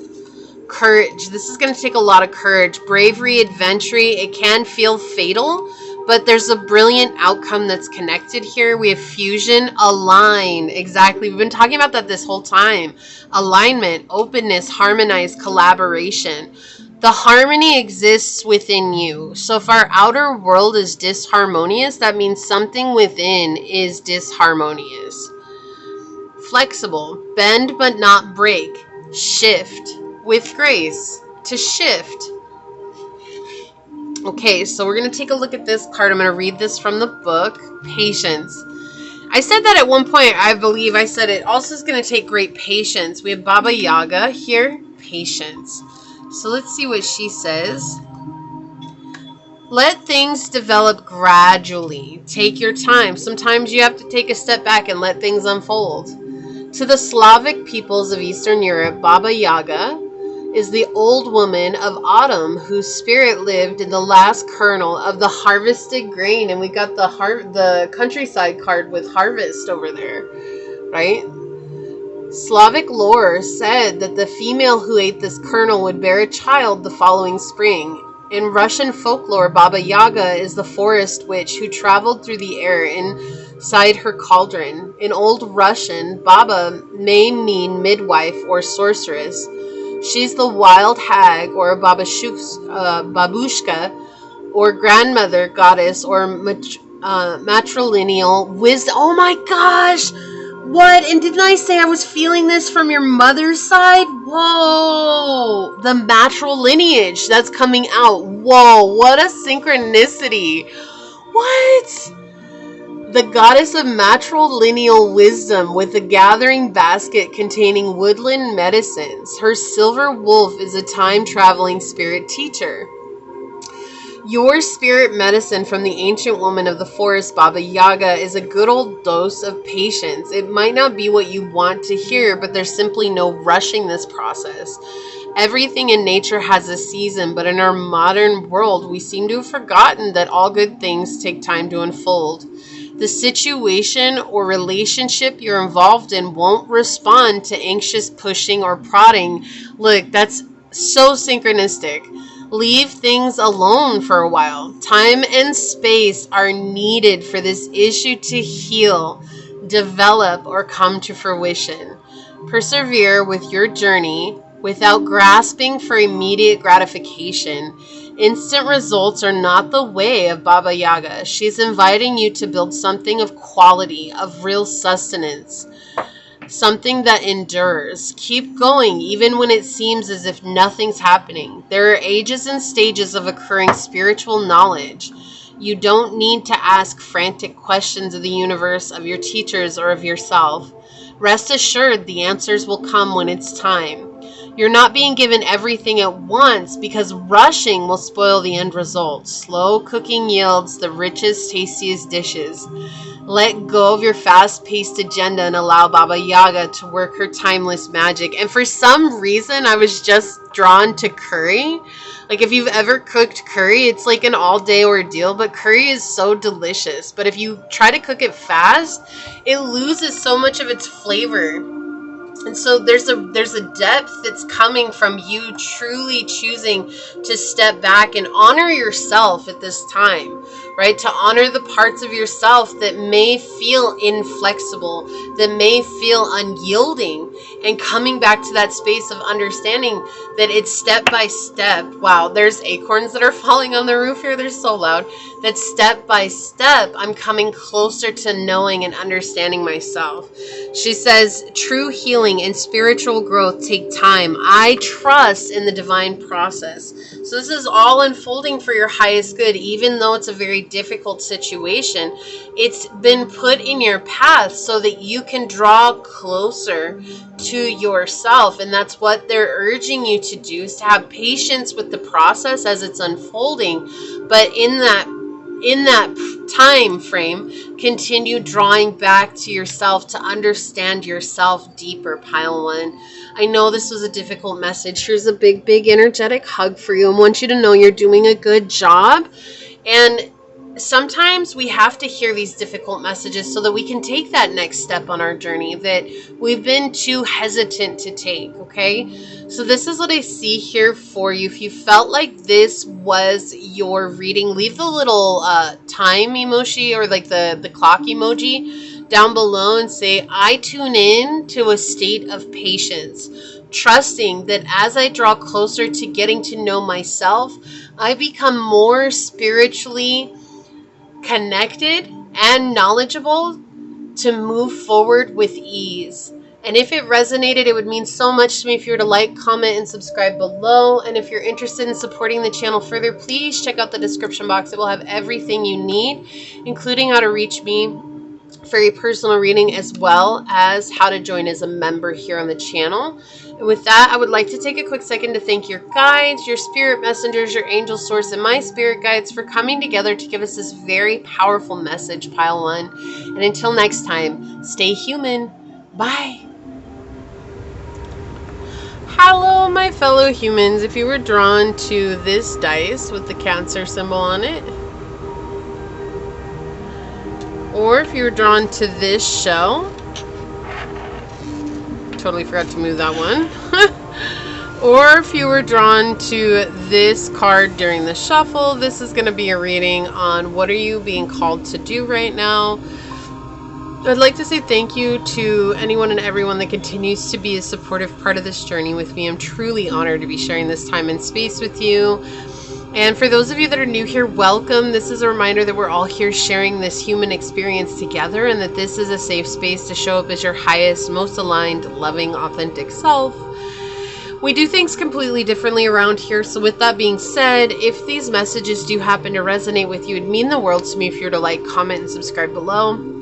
Courage. This is going to take a lot of courage. Bravery, adventure. It can feel fatal, but there's a brilliant outcome that's connected here. We have fusion, align. Exactly. We've been talking about that this whole time. Alignment, openness, harmonize, collaboration. The harmony exists within you. So if our outer world is disharmonious, that means something within is disharmonious. Flexible, bend but not break, shift with grace, to shift. Okay, so we're going to take a look at this card. I'm going to read this from the book, Patience. I said that at one point, I believe I said it also is going to take great patience. We have Baba Yaga here, patience. So let's see what she says. Let things develop gradually. Take your time. Sometimes you have to take a step back and let things unfold. To the Slavic peoples of Eastern Europe, Baba Yaga is the old woman of autumn whose spirit lived in the last kernel of the harvested grain. And we got the countryside card with harvest over there, right? Slavic lore said that the female who ate this kernel would bear a child the following spring. In Russian folklore, Baba Yaga is the forest witch who traveled through the air inside her cauldron. In Old Russian, Baba may mean midwife or sorceress. She's the wild hag or babushka or grandmother goddess or matrilineal wisdom. Oh my gosh! What? And didn't I say I was feeling this from your mother's side? Whoa! The matrilineage that's coming out. Whoa, what a synchronicity. What? The goddess of matrilineal wisdom with a gathering basket containing woodland medicines. Her silver wolf is a time-traveling spirit teacher. Your spirit medicine from the ancient woman of the forest, Baba Yaga, is a good old dose of patience. It might not be what you want to hear, but there's simply no rushing this process. Everything in nature has a season, but in our modern world, we seem to have forgotten that all good things take time to unfold. The situation or relationship you're involved in won't respond to anxious pushing or prodding. Look, that's so synchronistic. Leave things alone for a while. Time and space are needed for this issue to heal, develop, or come to fruition. Persevere with your journey without grasping for immediate gratification. Instant results are not the way of Baba Yaga. She's inviting you to build something of quality, of real sustenance. Something that endures. Keep going even when it seems as if nothing's happening. There are ages and stages of occurring spiritual knowledge. You don't need to ask frantic questions of the universe, of your teachers, or of yourself. Rest assured the answers will come when it's time. You're not being given everything at once because rushing will spoil the end result. Slow cooking yields the richest, tastiest dishes. Let go of your fast-paced agenda and allow Baba Yaga to work her timeless magic. And for some reason, I was just drawn to curry. Like, if you've ever cooked curry, it's like an all-day ordeal, but curry is so delicious. But if you try to cook it fast, it loses so much of its flavor. And so there's a depth that's coming from you truly choosing to step back and honor yourself at this time, right? To honor the parts of yourself that may feel inflexible, that may feel unyielding, and coming back to that space of understanding that it's step by step. Wow, there's acorns that are falling on the roof here. They're so loud. That step by step, I'm coming closer to knowing and understanding myself. She says, true healing and spiritual growth take time. I trust in the divine process. So this is all unfolding for your highest good, even though it's a very difficult situation. It's been put in your path so that you can draw closer to yourself. And that's what they're urging you to do, is to have patience with the process as it's unfolding. But in that time frame, continue drawing back to yourself to understand yourself deeper, pile one. I know this was a difficult message. Here's a big, big energetic hug for you. I want you to know you're doing a good job. And sometimes we have to hear these difficult messages so that we can take that next step on our journey that we've been too hesitant to take, okay? So this is what I see here for you. If you felt like this was your reading, leave the little time emoji or like the clock emoji down below and say, I tune in to a state of patience, trusting that as I draw closer to getting to know myself, I become more spiritually connected and knowledgeable to move forward with ease. And if it resonated, it would mean so much to me if you were to like, comment, and subscribe below. And if you're interested in supporting the channel further, please check out the description box. It will have everything you need, including how to reach me for a personal reading, as well as how to join as a member here on the channel. And with that, I would like to take a quick second to thank your guides, your spirit messengers, your angel source, and my spirit guides for coming together to give us this very powerful message, pile one. And until next time, stay human. Bye. Hello, my fellow humans. If you were drawn to this dice with the Cancer symbol on it, or if you were drawn to this shell, totally forgot to move that one, or if you were drawn to this card during the shuffle, this is going to be a reading on what are you being called to do right now. I'd like to say thank you to anyone and everyone that continues to be a supportive part of this journey with me. I'm truly honored to be sharing this time and space with you. And for those of you that are new here, welcome. This is a reminder that we're all here sharing this human experience together, and that this is a safe space to show up as your highest, most aligned, loving, authentic self. We do things completely differently around here. So with that being said, if these messages do happen to resonate with you, it'd mean the world to me if you were to like, comment, and subscribe below.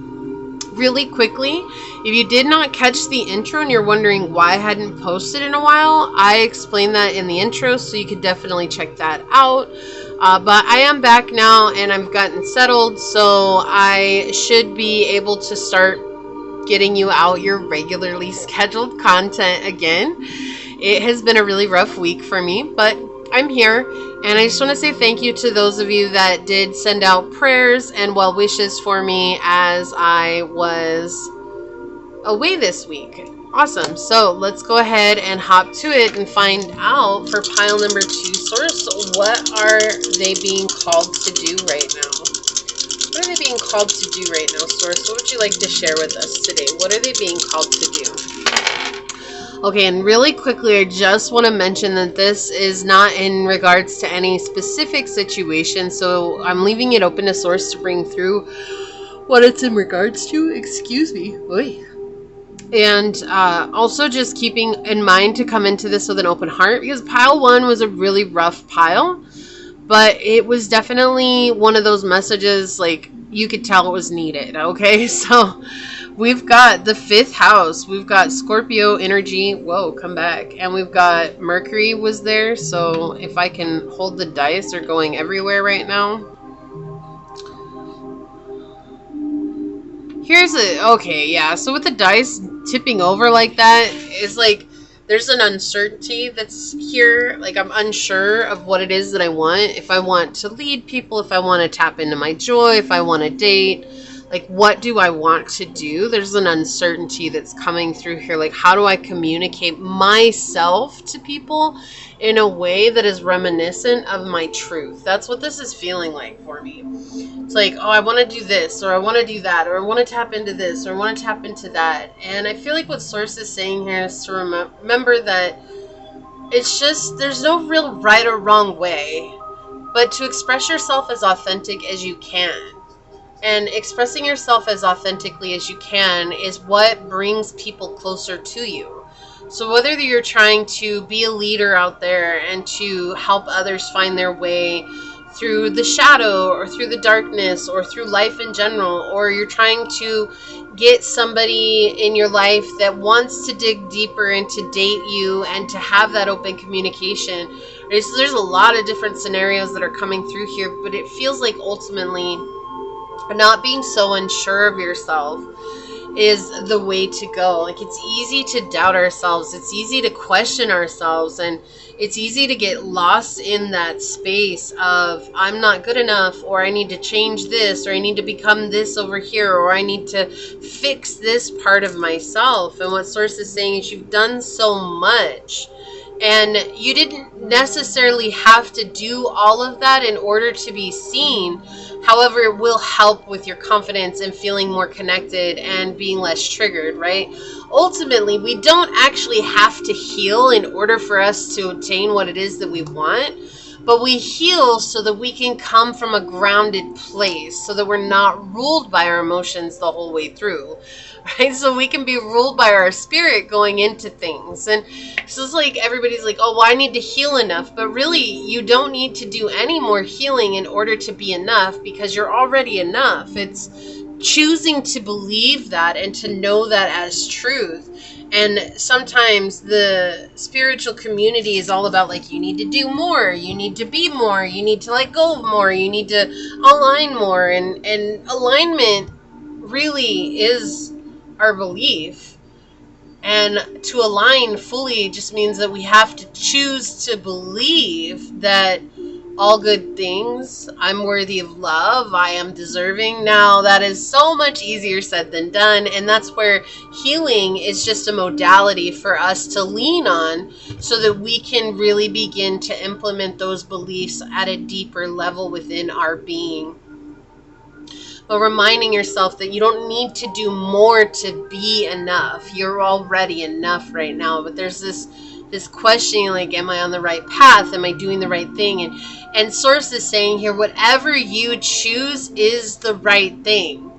Really quickly, if you did not catch the intro and you're wondering why I hadn't posted in a while, I explained that in the intro, so you could definitely check that out. But I am back now and I've gotten settled, so I should be able to start getting you out your regularly scheduled content again. It has been a really rough week for me, but I'm here. And I just want to say thank you to those of you that did send out prayers and well wishes for me as I was away this week. Awesome. So let's go ahead and hop to it and find out for pile number 2 source, what are they being called to do right now? What are they being called to do right now, source? What would you like to share with us today? What are they being called to do? Okay, and really quickly, I just want to mention that this is not in regards to any specific situation, so I'm leaving it open to source to bring through what it's in regards to. Excuse me. Oy. And also just keeping in mind to come into this with an open heart, because pile 1 was a really rough pile, but it was definitely one of those messages, like, you could tell it was needed, okay? So we've got the 5th house. We've got Scorpio energy. Whoa, come back. And we've got Mercury was there. So if I can hold the dice, they're going everywhere right now. Here's a, okay, yeah. So with the dice tipping over like that, it's like there's an uncertainty that's here. Like, I'm unsure of what it is that I want. If I want to lead people, if I want to tap into my joy, if I want to date, like, what do I want to do? There's an uncertainty that's coming through here. Like, how do I communicate myself to people in a way that is reminiscent of my truth? That's what this is feeling like for me. It's like, oh, I want to do this, or I want to do that, or I want to tap into this, or I want to tap into that. And I feel like what Source is saying here is to remember that it's just, there's no real right or wrong way, but to express yourself as authentic as you can. And expressing yourself as authentically as you can is what brings people closer to you. So whether you're trying to be a leader out there and to help others find their way through the shadow or through the darkness or through life in general, or you're trying to get somebody in your life that wants to dig deeper and to date you and to have that open communication. Right? So there's a lot of different scenarios that are coming through here, but it feels like ultimately not being so unsure of yourself is the way to go. Like, it's easy to doubt ourselves. It's easy to question ourselves, and it's easy to get lost in that space of I'm not good enough, or I need to change this, or I need to become this over here, or I need to fix this part of myself. And what Source is saying is you've done so much, and you didn't necessarily have to do all of that in order to be seen. However, it will help with your confidence and feeling more connected and being less triggered, right? Ultimately, we don't actually have to heal in order for us to obtain what it is that we want, but we heal so that we can come from a grounded place, so that we're not ruled by our emotions the whole way through, right? So we can be ruled by our spirit going into things. And so it's like everybody's like, oh, well, I need to heal enough. But really, you don't need to do any more healing in order to be enough, because you're already enough. It's choosing to believe that and to know that as truth. And sometimes the spiritual community is all about like, you need to do more, you need to be more, you need to let go of more, you need to align more. And alignment really is our belief. And to align fully just means that we have to choose to believe that all good things, I'm worthy of love, I am deserving. Now, that is so much easier said than done, and that's where healing is just a modality for us to lean on so that we can really begin to implement those beliefs at a deeper level within our being. But reminding yourself that you don't need to do more to be enough. You're already enough right now. But there's this questioning, like, am I on the right path? Am I doing the right thing? And Source is saying here, whatever you choose is the right thing.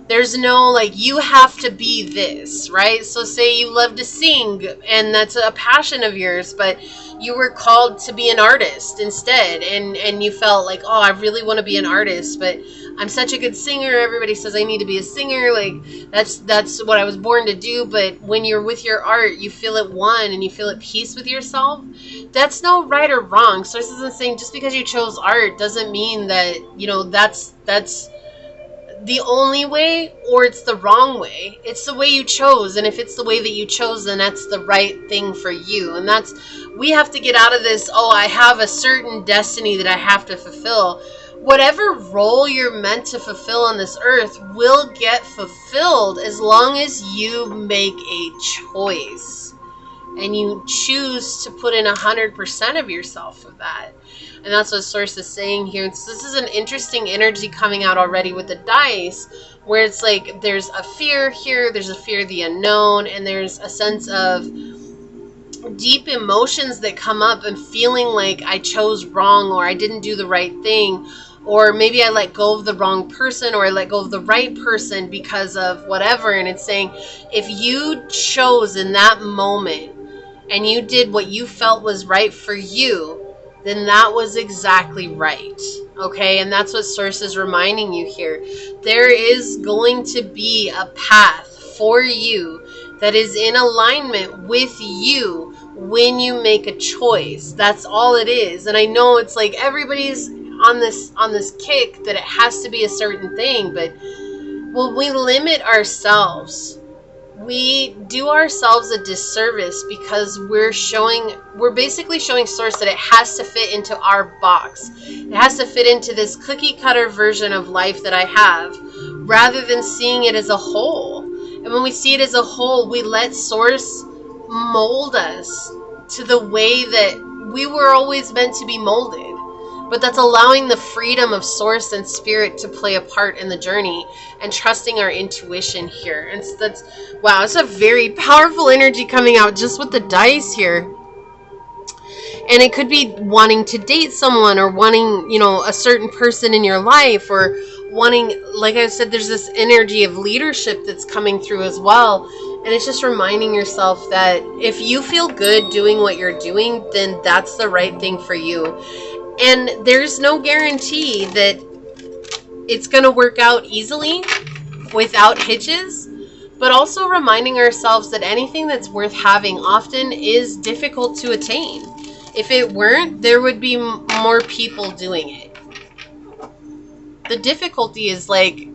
There's no, like, you have to be this, right? So say you love to sing, and that's a passion of yours, but you were called to be an artist instead, and you felt like, oh, I really want to be an artist, but I'm such a good singer. Everybody says I need to be a singer. Like, that's what I was born to do. But when you're with your art, you feel at one and you feel at peace with yourself. That's no right or wrong. So this isn't saying just because you chose art doesn't mean that, you know, that's the only way or it's the wrong way. It's the way you chose. And if it's the way that you chose, then that's the right thing for you. And we have to get out of this, oh, I have a certain destiny that I have to fulfill. Whatever role you're meant to fulfill on this earth will get fulfilled as long as you make a choice and you choose to put in 100% of yourself for that. And that's what Source is saying here. So this is an interesting energy coming out already with the dice, where it's like there's a fear here, there's a fear of the unknown, and there's a sense of deep emotions that come up and feeling like I chose wrong, or I didn't do the right thing, or maybe I let go of the wrong person, or I let go of the right person because of whatever. And it's saying, if you chose in that moment and you did what you felt was right for you, then that was exactly right. Okay, and that's what Source is reminding you here. There is going to be a path for you that is in alignment with you when you make a choice. That's all it is. And I know it's like everybody's on this kick that it has to be a certain thing, but when we limit ourselves, we do ourselves a disservice, because we're basically showing Source that it has to fit into our box. It has to fit into this cookie cutter version of life that I have, rather than seeing it as a whole. And when we see it as a whole, we let Source mold us to the way that we were always meant to be molded. But that's allowing the freedom of Source and Spirit to play a part in the journey and trusting our intuition here. And so wow, it's a very powerful energy coming out just with the dice here. And it could be wanting to date someone, or wanting, you know, a certain person in your life, or wanting, like I said, there's this energy of leadership that's coming through as well. And it's just reminding yourself that if you feel good doing what you're doing, then that's the right thing for you. And there's no guarantee that it's going to work out easily without hitches, but also reminding ourselves that anything that's worth having often is difficult to attain. If it weren't, there would be more people doing it. The difficulty is like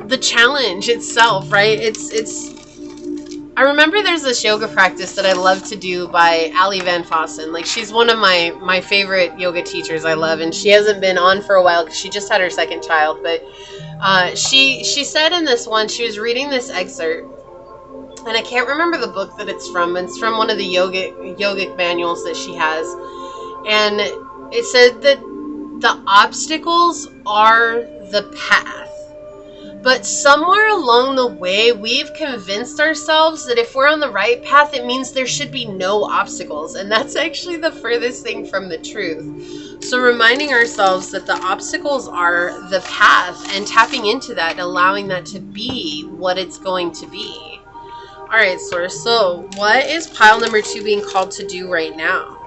the challenge itself, right? I remember there's this yoga practice that I love to do by Ali Van Fossen. Like, she's one of my favorite yoga teachers I love, and she hasn't been on for a while because she just had her second child. But she said in this one, she was reading this excerpt, and I can't remember the book that it's from. It's from one of the yogic manuals that she has, and it said that the obstacles are the path. But somewhere along the way, we've convinced ourselves that if we're on the right path, it means there should be no obstacles. And that's actually the furthest thing from the truth. So reminding ourselves that the obstacles are the path and tapping into that and allowing that to be what it's going to be. All right, Source. So what is pile number 2 being called to do right now?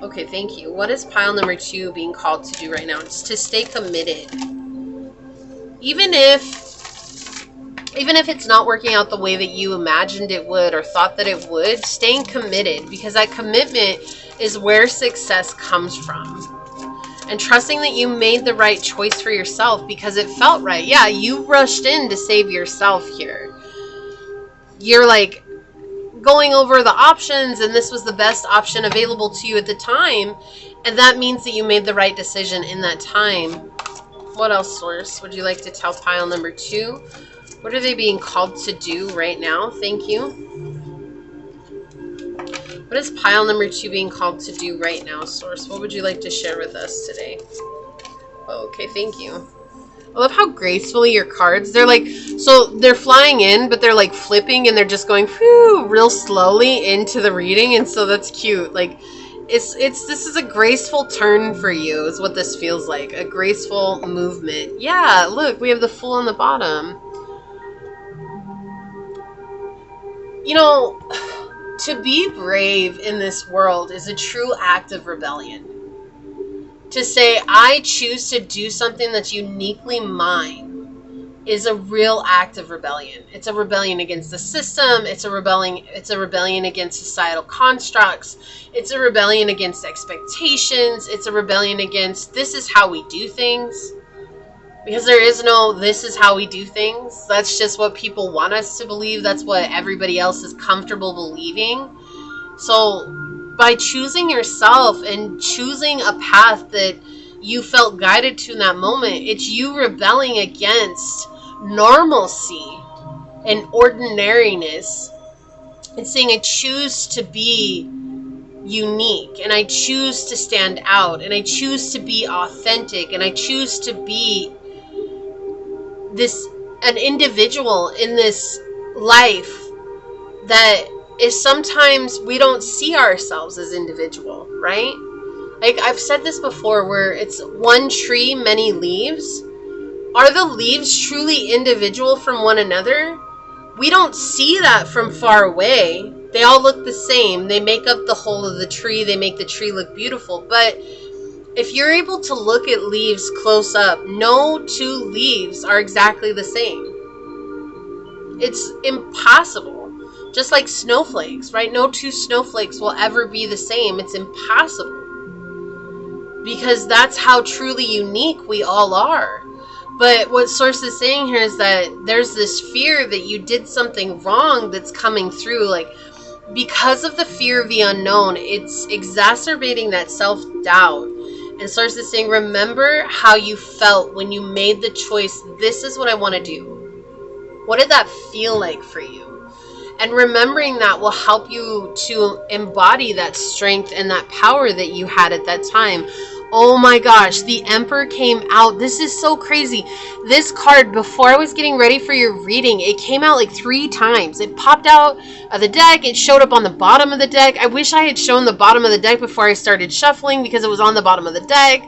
Okay, thank you. What is pile number 2 being called to do right now? It's to stay committed. Even if it's not working out the way that you imagined it would or thought that it would, staying committed, because that commitment is where success comes from. And trusting that you made the right choice for yourself because it felt right. Yeah, you rushed in to save yourself here. You're like going over the options, and this was the best option available to you at the time. And that means that you made the right decision in that time. What else, Source, would you like to tell pile number 2? What are they being called to do right now? Thank you. What is pile number 2 being called to do right now, Source? What would you like to share with us today? Okay, thank you. I love how gracefully your cards, they're like, so they're flying in, but they're like flipping and they're just going whew, real slowly into the reading. And so that's cute. Like, this is a graceful turn for you is what this feels like. A graceful movement. Yeah, look, we have the Fool on the bottom. You know, to be brave in this world is a true act of rebellion. To say, I choose to do something that's uniquely mine is a real act of rebellion. It's a rebellion against the system. It's a rebellion against societal constructs. It's a rebellion against expectations. It's a rebellion against this is how we do things. Because there is no this is how we do things. That's just what people want us to believe. That's what everybody else is comfortable believing. So by choosing yourself and choosing a path that you felt guided to in that moment, it's you rebelling against normalcy and ordinariness and saying, I choose to be unique, and I choose to stand out, and I choose to be authentic, and I choose to be an individual in this life that is sometimes we don't see ourselves as individual, right? Like I've said this before, where it's one tree, many leaves. Are the leaves truly individual from one another? We don't see that from far away. They all look the same. They make up the whole of the tree. They make the tree look beautiful. But if you're able to look at leaves close up, no 2 leaves are exactly the same. It's impossible. Just like snowflakes, right? No 2 snowflakes will ever be the same. It's impossible. Because that's how truly unique we all are. But what Source is saying here is that there's this fear that you did something wrong that's coming through. Like, because of the fear of the unknown, it's exacerbating that self-doubt. And Source is saying, remember how you felt when you made the choice, this is what I want to do. What did that feel like for you? And remembering that will help you to embody that strength and that power that you had at that time. Oh my gosh, the Emperor came out. This is so crazy. This card, before I was getting ready for your reading, it came out like 3 times. It popped out of the deck. It showed up on the bottom of the deck. I wish I had shown the bottom of the deck before I started shuffling because it was on the bottom of the deck.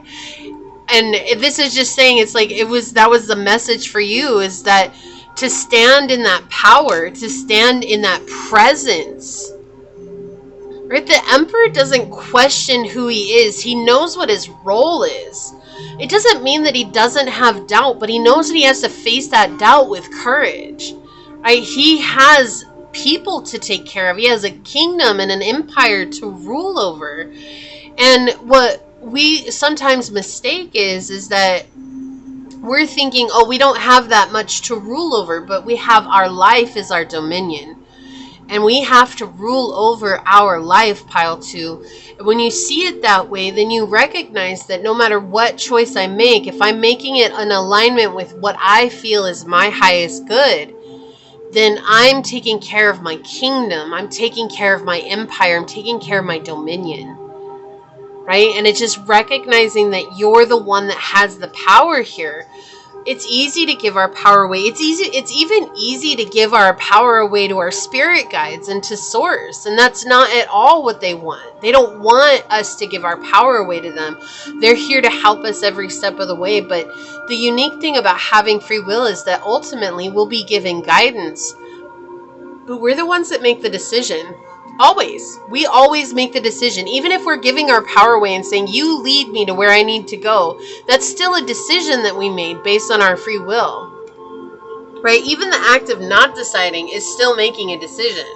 And this is just saying, it's like that was the message for you, is that to stand in that power, to stand in that presence right? The Emperor doesn't question who he is. He knows what his role is. It doesn't mean that he doesn't have doubt, but he knows that he has to face that doubt with courage, right? He has people to take care of. He has a kingdom and an empire to rule over. And what we sometimes mistake is that we're thinking, oh, we don't have that much to rule over, but we have our life as our dominion. And we have to rule over our life, pile 2. When you see it that way, then you recognize that no matter what choice I make, if I'm making it in alignment with what I feel is my highest good, then I'm taking care of my kingdom. I'm taking care of my empire. I'm taking care of my dominion. Right? And it's just recognizing that you're the one that has the power here. It's easy to give our power away. It's even easy to give our power away to our spirit guides and to source. And that's not at all what they want. They don't want us to give our power away to them. They're here to help us every step of the way. But the unique thing about having free will is that ultimately we'll be given guidance. But we're the ones that make the decision. Always. We always make the decision. Even if we're giving our power away and saying, you lead me to where I need to go, that's still a decision that we made based on our free will. Right? Even the act of not deciding is still making a decision.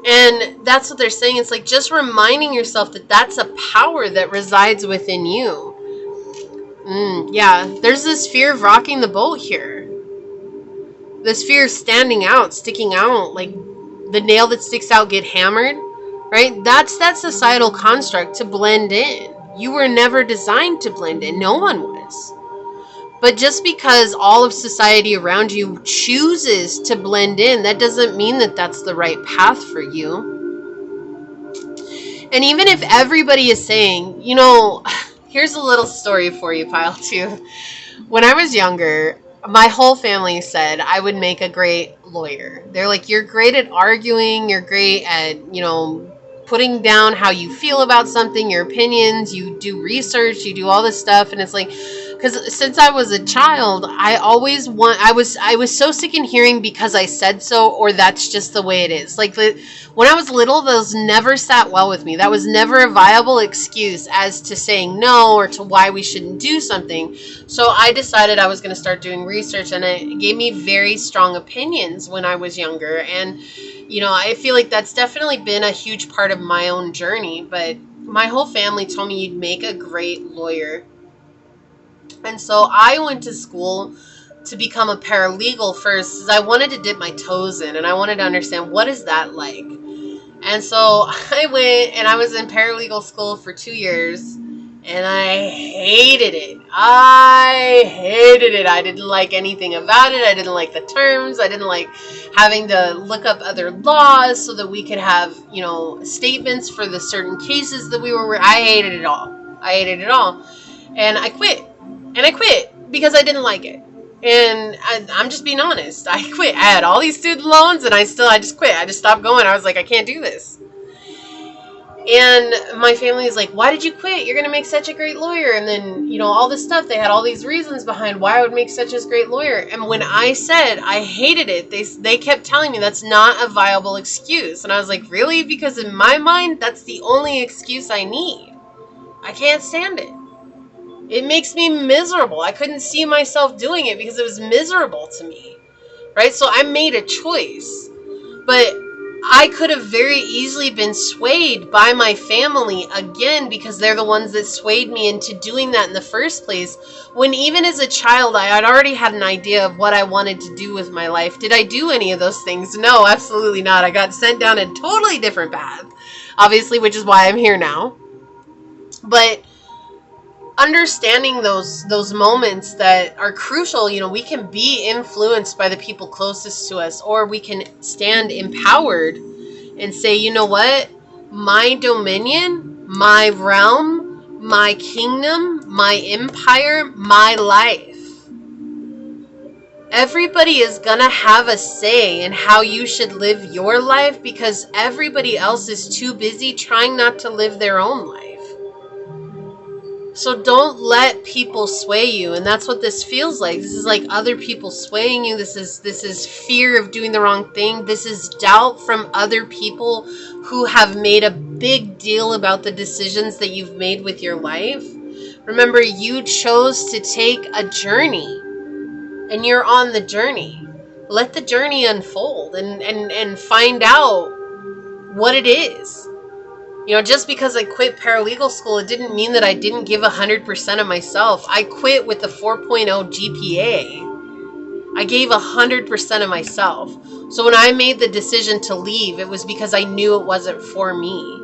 And that's what they're saying. It's like just reminding yourself that that's a power that resides within you. Yeah, there's this fear of rocking the boat here. This fear of standing out, sticking out, like the nail that sticks out get hammered, right? That's that societal construct to blend in. You were never designed to blend in. No one was. But just because all of society around you chooses to blend in, that doesn't mean that that's the right path for you. And even if everybody is saying, you know, here's a little story for you, pile 2. When I was younger, my whole family said I would make a great lawyer. They're like, you're great at arguing, you're great at, you know, putting down how you feel about something, your opinions, you do research, you do all this stuff. And it's like, because since I was a child, I was so sick in hearing because I said so, or that's just the way it is. Like when I was little, those never sat well with me. That was never a viable excuse as to saying no or to why we shouldn't do something. So I decided I was going to start doing research, and it gave me very strong opinions when I was younger. And, you know, I feel like that's definitely been a huge part of my own journey. But my whole family told me you'd make a great lawyer. And so I went to school to become a paralegal first, because I wanted to dip my toes in and I wanted to understand what is that like. And so I went and I was in paralegal school for 2 years, and I hated it. I hated it. I didn't like anything about it. I didn't like the terms. I didn't like having to look up other laws so that we could have, you know, statements for the certain cases that we were. I hated it all. I hated it all. And I quit. And I quit because I didn't like it. And I'm just being honest. I quit. I had all these student loans, and I just quit. I just stopped going. I was like, I can't do this. And my family is like, why did you quit? You're going to make such a great lawyer. And then, you know, all this stuff. They had all these reasons behind why I would make such a great lawyer. And when I said I hated it, they kept telling me that's not a viable excuse. And I was like, really? Because in my mind, that's the only excuse I need. I can't stand it. It makes me miserable. I couldn't see myself doing it because it was miserable to me, right? So I made a choice, but I could have very easily been swayed by my family again, because they're the ones that swayed me into doing that in the first place. When even as a child, I had already had an idea of what I wanted to do with my life. Did I do any of those things? No, absolutely not. I got sent down a totally different path, obviously, which is why I'm here now. But understanding those moments that are crucial, you know, we can be influenced by the people closest to us, or we can stand empowered and say, you know what, my dominion, my realm, my kingdom, my empire, my life. Everybody is gonna have a say in how you should live your life, because everybody else is too busy trying not to live their own life. So don't let people sway you. And that's what this feels like. This is like other people swaying you. This is fear of doing the wrong thing. This is doubt from other people who have made a big deal about the decisions that you've made with your life. Remember, you chose to take a journey, and you're on the journey. Let the journey unfold and find out what it is. You know, just because I quit paralegal school, it didn't mean that I didn't give 100% of myself. I quit with a 4.0 GPA. I gave 100% of myself. So when I made the decision to leave, it was because I knew it wasn't for me.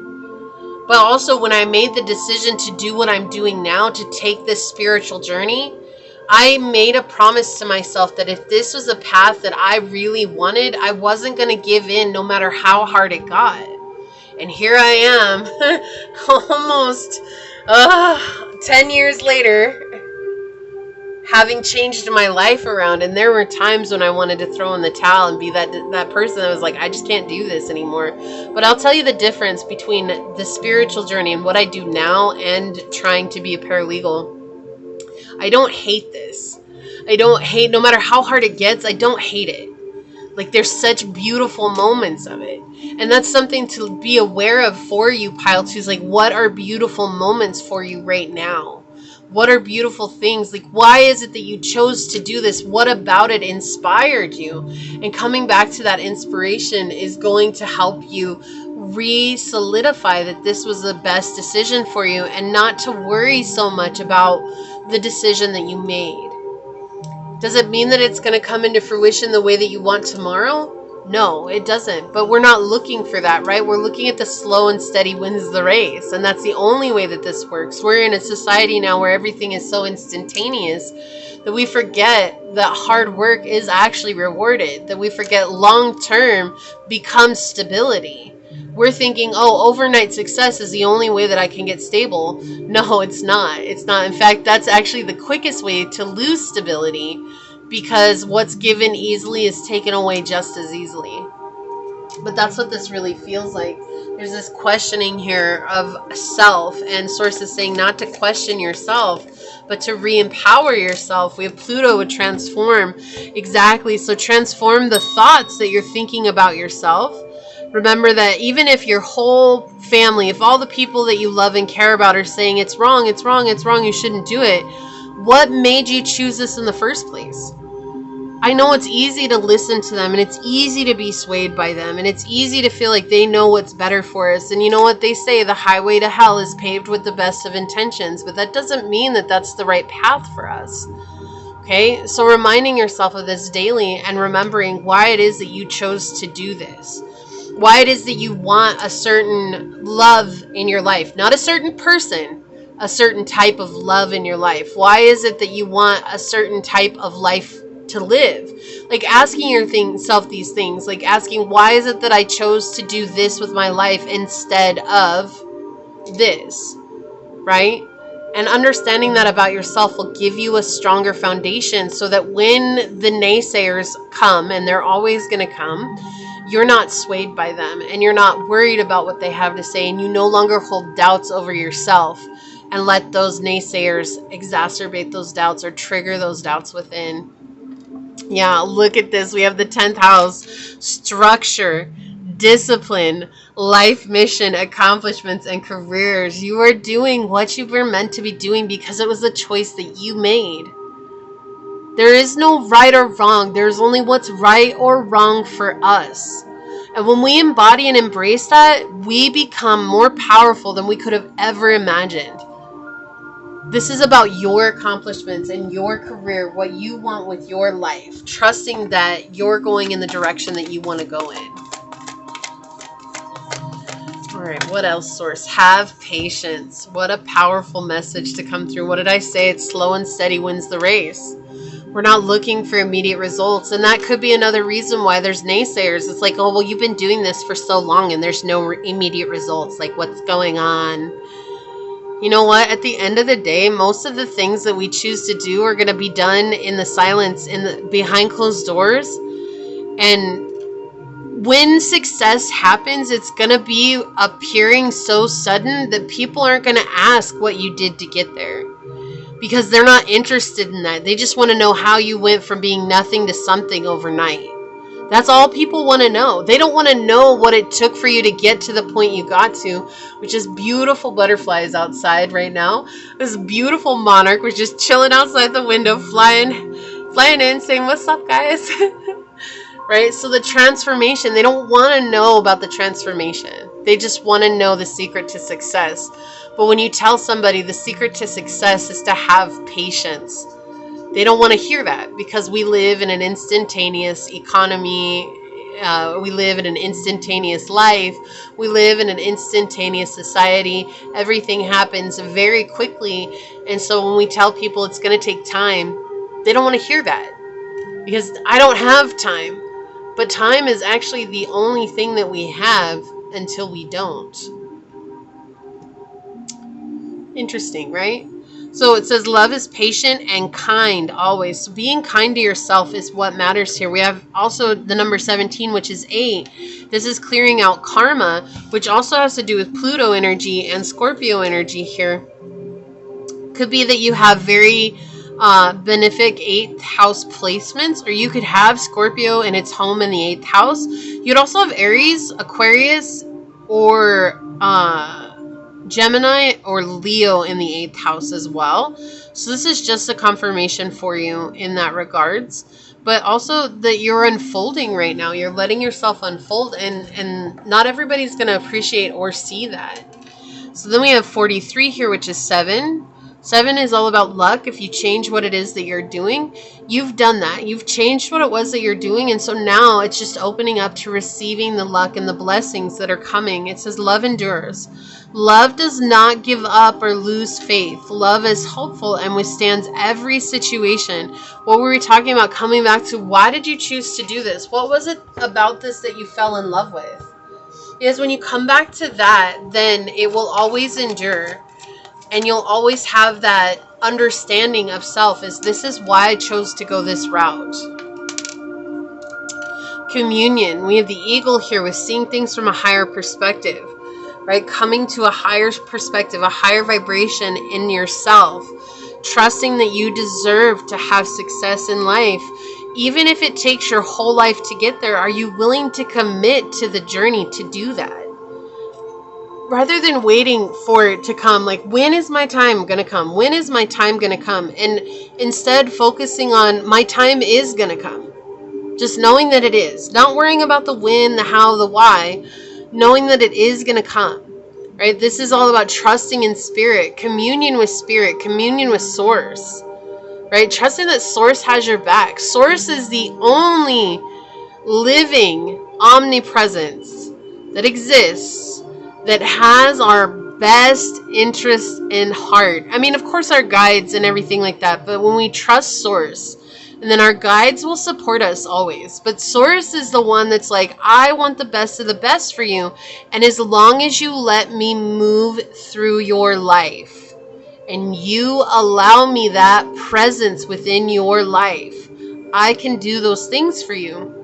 But also when I made the decision to do what I'm doing now, to take this spiritual journey, I made a promise to myself that if this was a path that I really wanted, I wasn't going to give in no matter how hard it got. And here I am, almost 10 years later, having changed my life around. And there were times when I wanted to throw in the towel and be that person that was like, I just can't do this anymore. But I'll tell you the difference between the spiritual journey and what I do now and trying to be a paralegal. I don't hate this. I don't hate, no matter how hard it gets, I don't hate it. Like, there's such beautiful moments of it. And that's something to be aware of for you, Pile 2s. Like, what are beautiful moments for you right now? What are beautiful things? Like, why is it that you chose to do this? What about it inspired you? And coming back to that inspiration is going to help you re-solidify that this was the best decision for you, and not to worry so much about the decision that you made. Does it mean that it's going to come into fruition the way that you want tomorrow? No, it doesn't. But we're not looking for that, right? We're looking at the slow and steady wins the race. And that's the only way that this works. We're in a society now where everything is so instantaneous that we forget that hard work is actually rewarded. That we forget long-term becomes stability. We're thinking, oh, overnight success is the only way that I can get stable. No, it's not. It's not. In fact, that's actually the quickest way to lose stability, because what's given easily is taken away just as easily. But that's what this really feels like. There's this questioning here of self, and Source is saying not to question yourself, but to re-empower yourself. We have Pluto would transform. Exactly. So transform the thoughts that you're thinking about yourself. Remember that even if your whole family, if all the people that you love and care about are saying it's wrong, it's wrong, it's wrong, you shouldn't do it, what made you choose this in the first place? I know it's easy to listen to them, and it's easy to be swayed by them, and it's easy to feel like they know what's better for us. And you know what they say, the highway to hell is paved with the best of intentions, but that doesn't mean that that's the right path for us. Okay, so reminding yourself of this daily and remembering why it is that you chose to do this. Why it is that you want a certain love in your life, not a certain person, a certain type of love in your life. Why is it that you want a certain type of life to live? Like asking yourself these things, like asking, why is it that I chose to do this with my life instead of this, right? And understanding that about yourself will give you a stronger foundation, so that when the naysayers come, and they're always going to come, you're not swayed by them, and you're not worried about what they have to say, and you no longer hold doubts over yourself and let those naysayers exacerbate those doubts or trigger those doubts within. Yeah, look at this. We have the 10th house, structure, discipline, life mission, accomplishments, and careers. You are doing what you were meant to be doing because it was a choice that you made. There is no right or wrong. There's only what's right or wrong for us. And when we embody and embrace that, we become more powerful than we could have ever imagined. This is about your accomplishments and your career, what you want with your life, trusting that you're going in the direction that you want to go in. All right, what else, Source? Have patience. What a powerful message to come through. What did I say? It's slow and steady wins the race. We're not looking for immediate results. And that could be another reason why there's naysayers. It's like, oh, well, you've been doing this for so long and there's no immediate results. Like, what's going on? You know what? At the end of the day, most of the things that we choose to do are going to be done in the silence, behind closed doors. And when success happens, it's going to be appearing so sudden that people aren't going to ask what you did to get there, because they're not interested in that. They just want to know how you went from being nothing to something overnight. That's all people want to know. They don't want to know what it took for you to get to the point you got to, which is beautiful butterflies outside right now. This beautiful monarch was just chilling outside the window, flying in, saying, "What's up, guys?" Right? So the transformation, they don't want to know about the transformation. They just want to know the secret to success. But when you tell somebody the secret to success is to have patience, they don't want to hear that, because we live in an instantaneous economy. We live in an instantaneous life. We live in an instantaneous society. Everything happens very quickly. And so when we tell people it's going to take time, they don't want to hear that, because I don't have time. But time is actually the only thing that we have until we don't. Interesting, right? So it says love is patient and kind always. So being kind to yourself is what matters here. We have also the number 17, which is 8. This is clearing out karma, which also has to do with Pluto energy and Scorpio energy here. Could be that you have very benefic 8th house placements, or you could have Scorpio in its home in the 8th house. You'd also have Aries, Aquarius, or Gemini or Leo in the 8th house as well. So this is just a confirmation for you in that regards, but also that you're unfolding right now. You're letting yourself unfold, and not everybody's going to appreciate or see that. So then we have 43 here, which is 7. 7 is all about luck. If you change what it is that you're doing, you've done that. You've changed what it was that you're doing. And so now it's just opening up to receiving the luck and the blessings that are coming. It says love endures. Love does not give up or lose faith. Love is hopeful and withstands every situation. What were we talking about? Coming back to, why did you choose to do this? What was it about this that you fell in love with? Because when you come back to that, then it will always endure. And you'll always have that understanding of self, is this is why I chose to go this route. Communion. We have the eagle here with seeing things from a higher perspective, right? Coming to a higher perspective, a higher vibration in yourself. Trusting that you deserve to have success in life. Even if it takes your whole life to get there, are you willing to commit to the journey to do that? Rather than waiting for it to come, like, when is my time going to come? When is my time going to come? And instead focusing on, my time is going to come. Just knowing that it is. Not worrying about the when, the how, the why. Knowing that it is going to come. Right? This is all about trusting in spirit. Communion with spirit. Communion with source. Right? Trusting that source has your back. Source is the only living omnipresence that exists, that has our best interest in heart. I mean, of course, our guides and everything like that, but when we trust source, and then our guides will support us always. But source is the one that's like, I want the best of the best for you. And as long as you let me move through your life, and you allow me that presence within your life, I can do those things for you.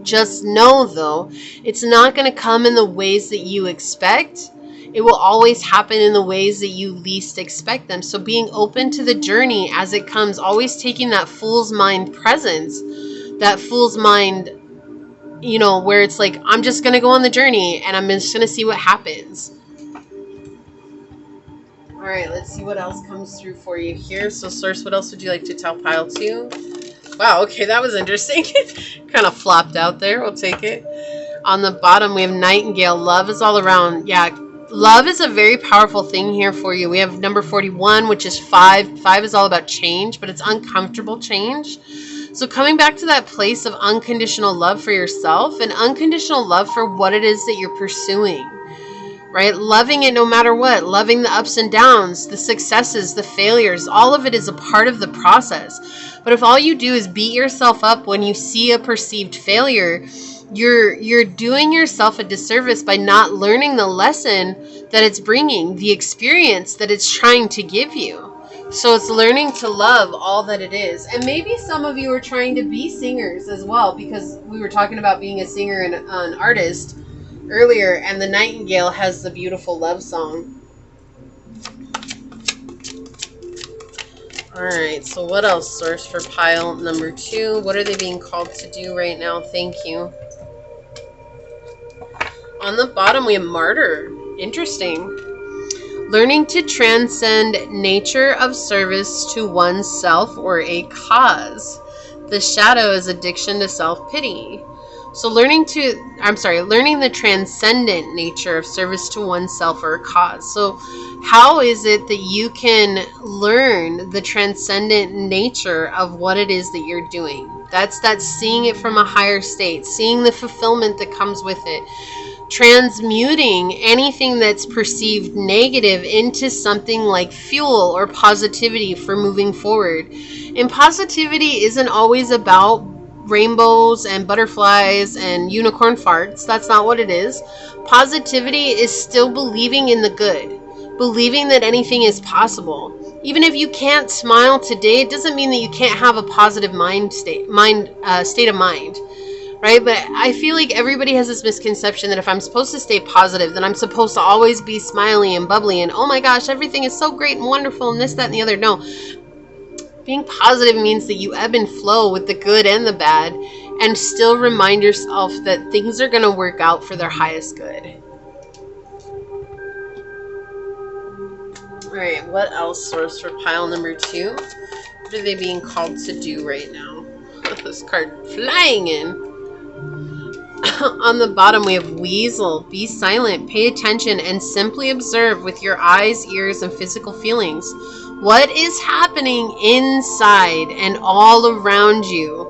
Just know, though, it's not going to come in the ways that you expect. It will always happen in the ways that you least expect them. So being open to the journey as it comes, always taking that fool's mind presence, that fool's mind, you know, where it's like, I'm just going to go on the journey and I'm just going to see what happens. All right, let's see what else comes through for you here. So, Source, what else would you like to tell Pile 2? Wow, okay, that was interesting. Kind of flopped out there. We'll take it. On the bottom, we have Nightingale. Love is all around. Yeah, love is a very powerful thing here for you. We have number 41, which is 5. 5 is all about change, but it's uncomfortable change. So coming back to that place of unconditional love for yourself and unconditional love for what it is that you're pursuing. Right? Loving it no matter what. Loving the ups and downs, the successes, the failures. All of it is a part of the process. But if all you do is beat yourself up when you see a perceived failure, you're doing yourself a disservice by not learning the lesson that it's bringing, the experience that it's trying to give you. So it's learning to love all that it is. And maybe some of you are trying to be singers as well, because we were talking about being a singer and an artist earlier, and the Nightingale has the beautiful love song. Alright, so what else, source, for pile number 2? What are they being called to do right now? Thank you. On the bottom, we have martyr. Interesting. Learning to transcend nature of service to oneself or a cause. The shadow is addiction to self-pity. So learning the transcendent nature of service to oneself or a cause. So how is it that you can learn the transcendent nature of what it is that you're doing? That's seeing it from a higher state, seeing the fulfillment that comes with it. Transmuting anything that's perceived negative into something like fuel or positivity for moving forward. And positivity isn't always about rainbows and butterflies and unicorn farts. That's not what it is. Positivity is still believing in the good, believing that anything is possible. Even if you can't smile today, it doesn't mean that you can't have a positive state of mind. Right? But I feel like everybody has this misconception that if I'm supposed to stay positive, then I'm supposed to always be smiley and bubbly and, oh my gosh, everything is so great and wonderful and this, that, and the other. No. Being positive means that you ebb and flow with the good and the bad, and still remind yourself that things are going to work out for their highest good. Alright, what else, source, for pile number 2? What are they being called to do right now? This card flying in. On the bottom, we have weasel. Be silent, pay attention, and simply observe with your eyes, ears, and physical feelings. What is happening inside and all around you?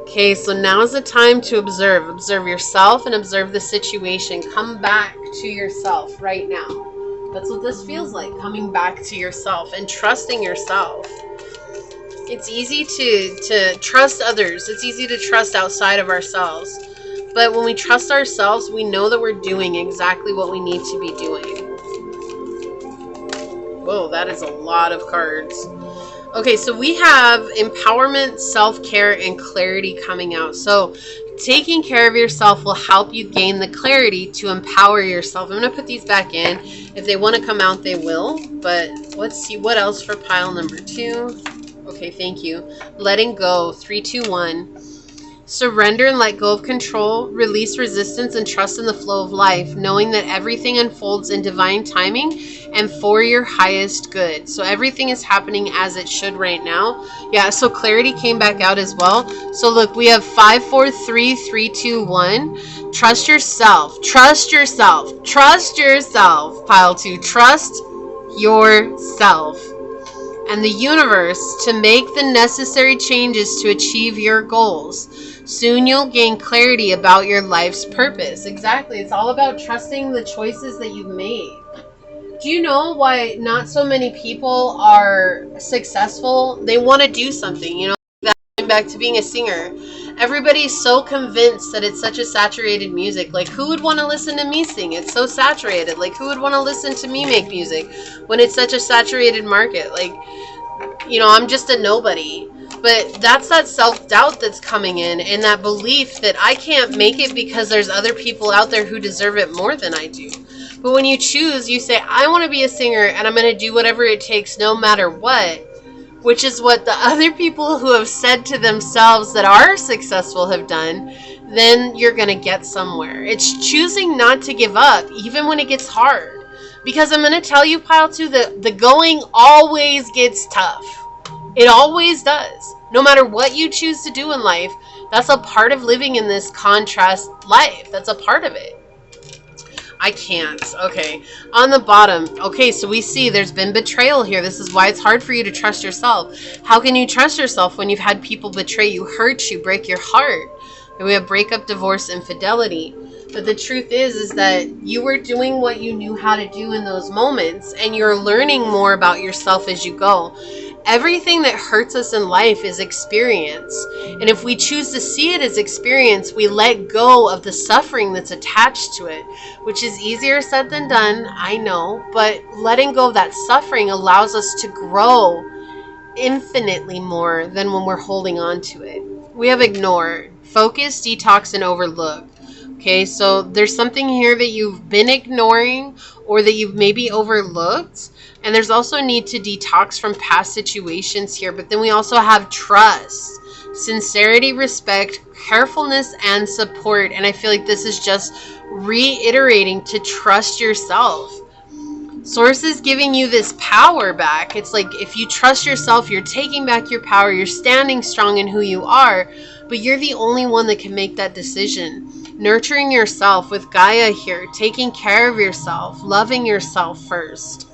Okay, so now is the time to observe. Observe yourself and observe the situation. Come back to yourself right now. That's what this feels like, coming back to yourself and trusting yourself. It's easy to trust others. It's easy to trust outside of ourselves. But when we trust ourselves, we know that we're doing exactly what we need to be doing. Whoa, that is a lot of cards. Okay, so we have empowerment, self-care, and clarity coming out. So taking care of yourself will help you gain the clarity to empower yourself. I'm going to put these back in. If they want to come out, they will. But let's see what else for pile number 2. Okay, thank you. Letting go. 3, 2, 1. Surrender and let go of control. Release resistance and trust in the flow of life, knowing that everything unfolds in divine timing and for your highest good. So everything is happening as it should right now. Yeah, so clarity came back out as well. So look, we have 5, 4, 3, 3, 2, 1. Trust yourself. Trust yourself. Trust yourself. Pile 2. Trust yourself and the universe to make the necessary changes to achieve your goals. Soon you'll gain clarity about your life's purpose. Exactly. It's all about trusting the choices that you've made. Do you know why not so many people are successful? They want to do something, you know, going back to being a singer. Everybody's so convinced that it's such a saturated music. Like, who would want to listen to me sing? It's so saturated. Like, who would want to listen to me make music when it's such a saturated market? Like, you know, I'm just a nobody. But that's that self-doubt that's coming in, and that belief that I can't make it because there's other people out there who deserve it more than I do. But when you choose, you say, I want to be a singer, and I'm going to do whatever it takes no matter what, which is what the other people who have said to themselves that are successful have done, then you're going to get somewhere. It's choosing not to give up, even when it gets hard. Because I'm going to tell you, Pile 2, that the going always gets tough. It always does. No matter what you choose to do in life, that's a part of living in this contrast life. That's a part of it. I can't. Okay. On the bottom. Okay, so we see there's been betrayal here. This is why it's hard for you to trust yourself. How can you trust yourself when you've had people betray you, hurt you, break your heart? And we have breakup, divorce, infidelity. But the truth is that you were doing what you knew how to do in those moments, and you're learning more about yourself as you go. Everything that hurts us in life is experience. And if we choose to see it as experience, we let go of the suffering that's attached to it, which is easier said than done, I know. But letting go of that suffering allows us to grow infinitely more than when we're holding on to it. We have ignore, focus, detox, and overlook. Okay, so there's something here that you've been ignoring or that you've maybe overlooked. And there's also a need to detox from past situations here. But then we also have trust, sincerity, respect, carefulness, and support. And I feel like this is just reiterating to trust yourself. Source is giving you this power back. It's like if you trust yourself, you're taking back your power. You're standing strong in who you are. But you're the only one that can make that decision. Nurturing yourself with Gaia here. Taking care of yourself. Loving yourself first.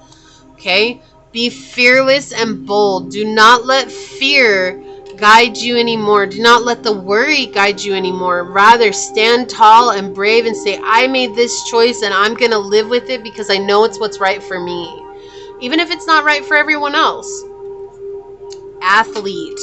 Okay? Be fearless and bold. Do not let fear guide you anymore. Do not let the worry guide you anymore. Rather, stand tall and brave and say, I made this choice and I'm going to live with it because I know it's what's right for me. Even if it's not right for everyone else. Athlete.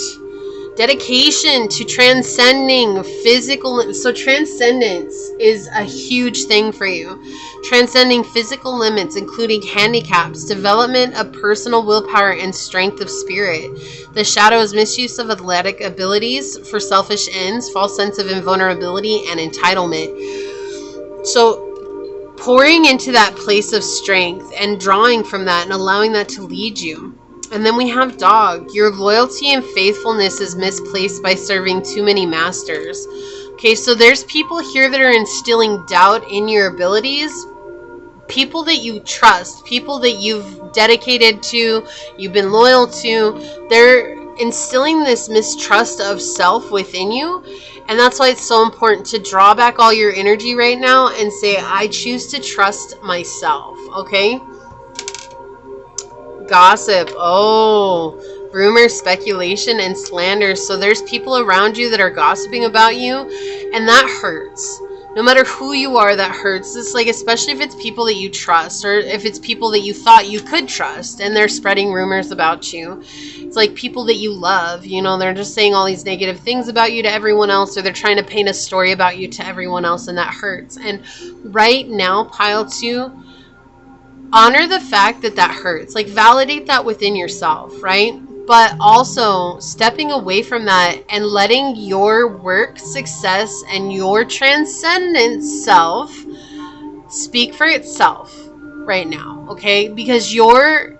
Dedication to transcending physical. So transcendence is a huge thing for you. Transcending physical limits, including handicaps, development of personal willpower, and strength of spirit. The shadow is misuse of athletic abilities for selfish ends, false sense of invulnerability, and entitlement. So pouring into that place of strength and drawing from that and allowing that to lead you. And then we have dog. Your loyalty and faithfulness is misplaced by serving too many masters. Okay, so there's people here that are instilling doubt in your abilities. People that you trust, people that you've dedicated to, you've been loyal to, they're instilling this mistrust of self within you. And that's why it's so important to draw back all your energy right now and say, I choose to trust myself, okay? Gossip. Oh, rumors, speculation, and slander. So there's people around you that are gossiping about you, and that hurts. No matter who you are, that hurts. It's like, especially if it's people that you trust, or if it's people that you thought you could trust, and they're spreading rumors about you. It's like people that you love, you know, they're just saying all these negative things about you to everyone else, or they're trying to paint a story about you to everyone else, and that hurts. And right now, pile 2, honor the fact that that hurts. Like, validate that within yourself, right? But also stepping away from that and letting your work, success, and your transcendent self speak for itself right now, okay? Because you're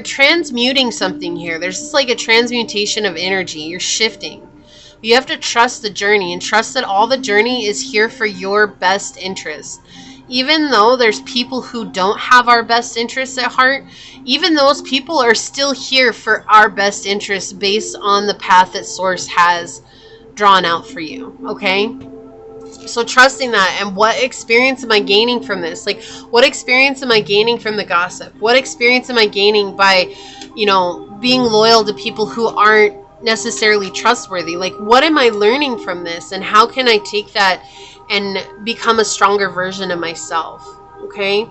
transmuting something here. There's just like a transmutation of energy. You're shifting. You have to trust the journey and trust that all the journey is here for your best interest. Even though there's people who don't have our best interests at heart, even those people are still here for our best interests based on the path that Source has drawn out for you, okay? So trusting that, and what experience am I gaining from this? Like, what experience am I gaining from the gossip? What experience am I gaining by, you know, being loyal to people who aren't necessarily trustworthy? Like, what am I learning from this, and how can I take that and become a stronger version of myself? Okay,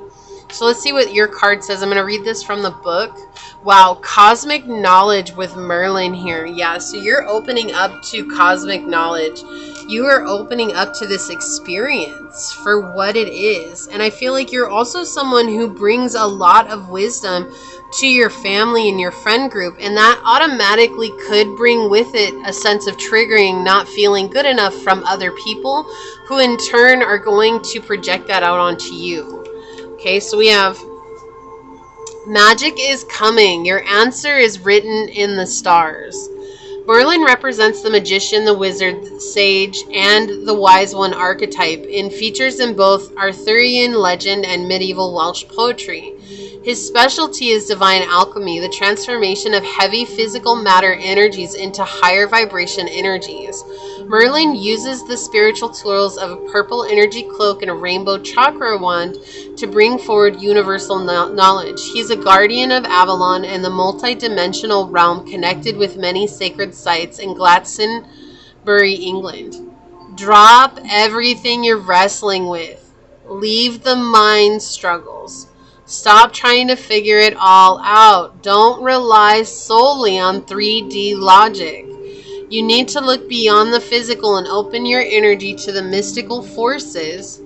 so let's see what your card says. I'm going to read this from the book. Wow, cosmic knowledge with Merlin here. Yeah, so you're opening up to cosmic knowledge. You are opening up to this experience for what it is. And I feel like you're also someone who brings a lot of wisdom to your family and your friend group, and that automatically could bring with it a sense of triggering, not feeling good enough from other people, who in turn are going to project that out onto you. Okay, so we have magic is coming. Your answer is written in the stars. Merlin represents the magician, the wizard, the sage, and the wise one archetype, and features in both Arthurian legend and medieval Welsh poetry. His specialty is divine alchemy, the transformation of heavy physical matter energies into higher vibration energies. Merlin uses the spiritual tools of a purple energy cloak and a rainbow chakra wand to bring forward universal knowledge. He's a guardian of Avalon and the multi-dimensional realm, connected with many sacred sites in Glastonbury, England. Drop everything you're wrestling with. Leave the mind struggles. Stop trying to figure it all out. Don't rely solely on 3D logic. You need to look beyond the physical and open your energy to the mystical forces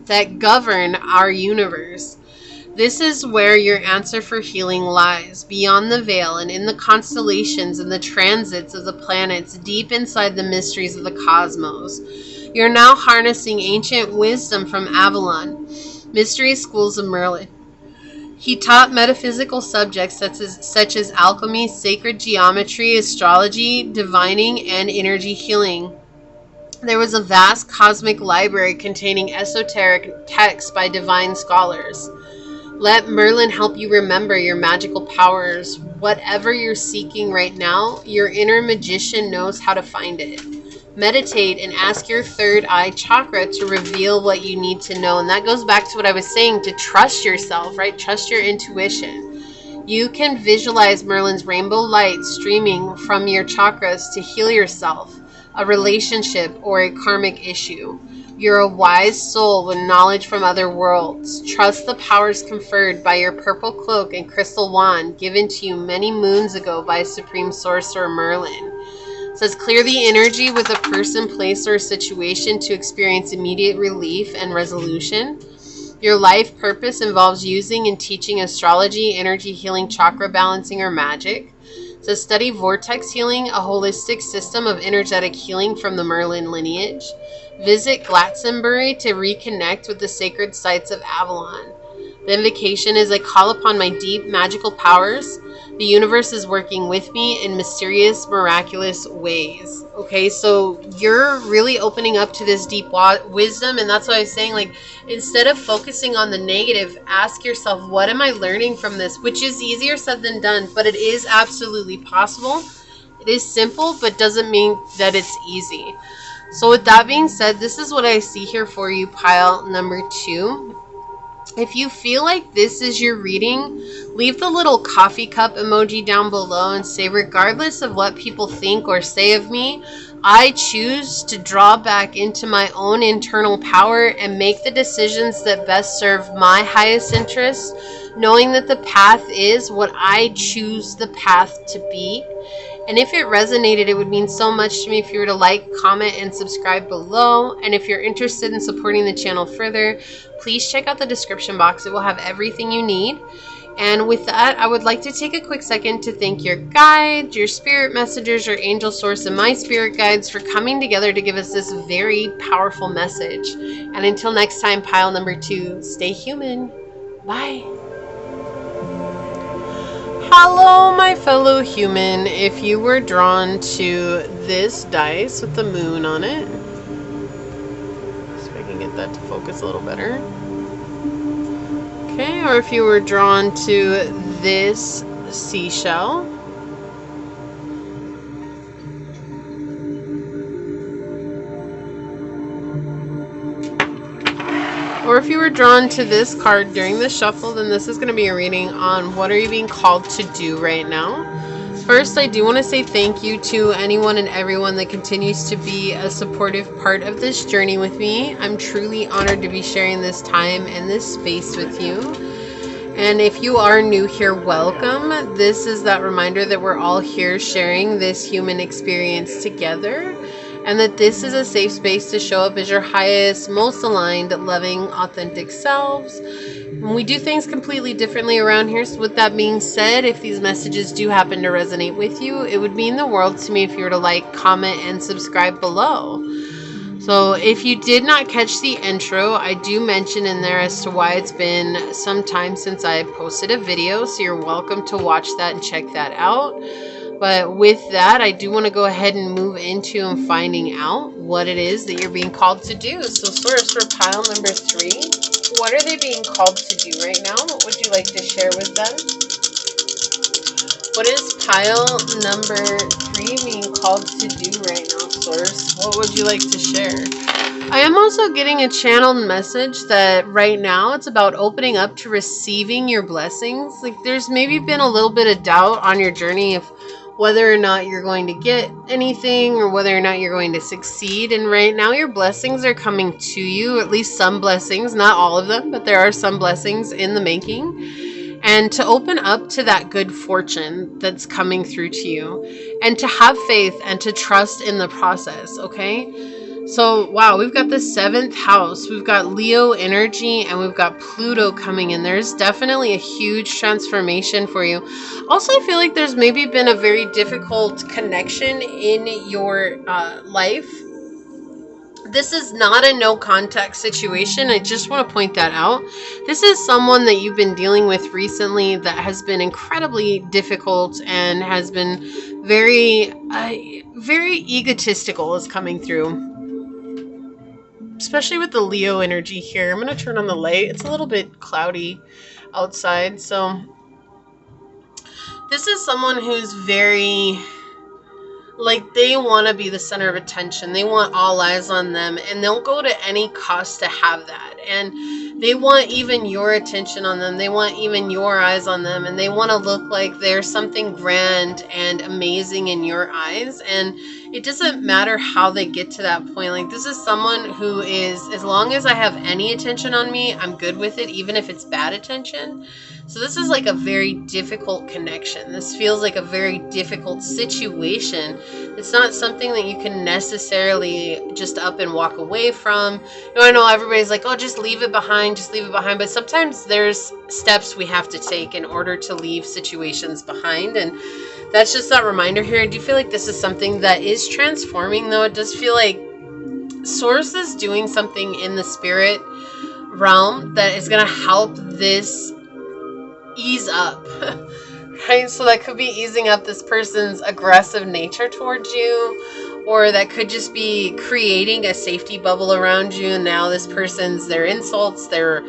that govern our universe. This is where your answer for healing lies, beyond the veil and in the constellations and the transits of the planets, deep inside the mysteries of the cosmos. You're now harnessing ancient wisdom from Avalon, mystery schools of Merlin. He taught metaphysical subjects such as alchemy, sacred geometry, astrology, divining, and energy healing. There was a vast cosmic library containing esoteric texts by divine scholars. Let Merlin help you remember your magical powers. Whatever you're seeking right now, your inner magician knows how to find it. Meditate and ask your third eye chakra to reveal what you need to know. And that goes back to what I was saying, to trust yourself, right? Trust your intuition. You can visualize Merlin's rainbow light streaming from your chakras to heal yourself, a relationship, or a karmic issue. You're a wise soul with knowledge from other worlds. Trust the powers conferred by your purple cloak and crystal wand given to you many moons ago by Supreme Sorcerer Merlin. It says clear the energy with a person, place, or situation to experience immediate relief and resolution. Your life purpose involves using and teaching astrology, energy healing, chakra balancing, or magic. It says study vortex healing, a holistic system of energetic healing from the Merlin lineage. Visit Glastonbury to reconnect with the sacred sites of Avalon. The invocation is I call upon my deep magical powers. The universe is working with me in mysterious, miraculous ways. Okay, so you're really opening up to this deep wisdom, and that's what I was saying. Like, instead of focusing on the negative, ask yourself, what am I learning from this? Which is easier said than done, but it is absolutely possible. It is simple, but doesn't mean that it's easy. So with that being said, this is what I see here for you, pile number 2. If you feel like this is your reading, leave the little coffee cup emoji down below and say, regardless of what people think or say of me, I choose to draw back into my own internal power and make the decisions that best serve my highest interests, knowing that the path is what I choose the path to be. And if it resonated, it would mean so much to me if you were to like, comment, and subscribe below. And if you're interested in supporting the channel further, please check out the description box. It will have everything you need. And with that, I would like to take a quick second to thank your guides, your spirit messengers, your angel source, and my spirit guides for coming together to give us this very powerful message. And until next time, pile number 2, stay human. Bye. Hello, my fellow human. If you were drawn to this dice with the moon on it, see if I can get that to focus a little better. Okay, or if you were drawn to this seashell, or if you were drawn to this card during the shuffle, then this is going to be a reading on what are you being called to do right now. First, I do want to say thank you to anyone and everyone that continues to be a supportive part of this journey with me. I'm truly honored to be sharing this time and this space with you. And if you are new here, welcome. This is that reminder that we're all here sharing this human experience together, and that this is a safe space to show up as your highest, most aligned, loving, authentic selves. And we do things completely differently around here. So with that being said, if these messages do happen to resonate with you, it would mean the world to me if you were to like, comment, and subscribe below. So if you did not catch the intro, I do mention in there as to why it's been some time since I posted a video. So you're welcome to watch that and check that out. But with that, I do want to go ahead and move into and finding out what it is that you're being called to do. So source for pile number 3, what are they being called to do right now? What would you like to share with them? What is pile number 3 being called to do right now, source? What would you like to share? I am also getting a channeled message that right now it's about opening up to receiving your blessings. Like there's maybe been a little bit of doubt on your journey of whether or not you're going to get anything or whether or not you're going to succeed. And right now your blessings are coming to you, at least some blessings, not all of them, but there are some blessings in the making. And to open up to that good fortune that's coming through to you, and to have faith and to trust in the process, okay? So, wow, we've got the 7th house. We've got Leo energy and we've got Pluto coming in. There's definitely a huge transformation for you. Also, I feel like there's maybe been a very difficult connection in your life. This is not a no contact situation. I just want to point that out. This is someone that you've been dealing with recently that has been incredibly difficult and has been very, very egotistical is coming through. Especially with the Leo energy here. I'm going to turn on the light. It's a little bit cloudy outside. So this is someone who's very, like, they want to be the center of attention. They want all eyes on them, and they'll go to any cost to have that. And they want even your attention on them. They want even your eyes on them, and they want to look like they're something grand and amazing in your eyes. And it doesn't matter how they get to that point. Like, this is someone who is, as long as I have any attention on me, I'm good with it, even if it's bad attention. So this is like a very difficult connection. This feels like a very difficult situation. It's not something that you can necessarily just up and walk away from. You know, I know everybody's like, oh, just leave it behind, just leave it behind. But sometimes there's steps we have to take in order to leave situations behind. And that's just that reminder here. I do feel like this is something that is transforming, though. It does feel like Source is doing something in the spirit realm that is going to help this ease up. Right? So that could be easing up this person's aggressive nature towards you, or that could just be creating a safety bubble around you. And now this person's, their insults, their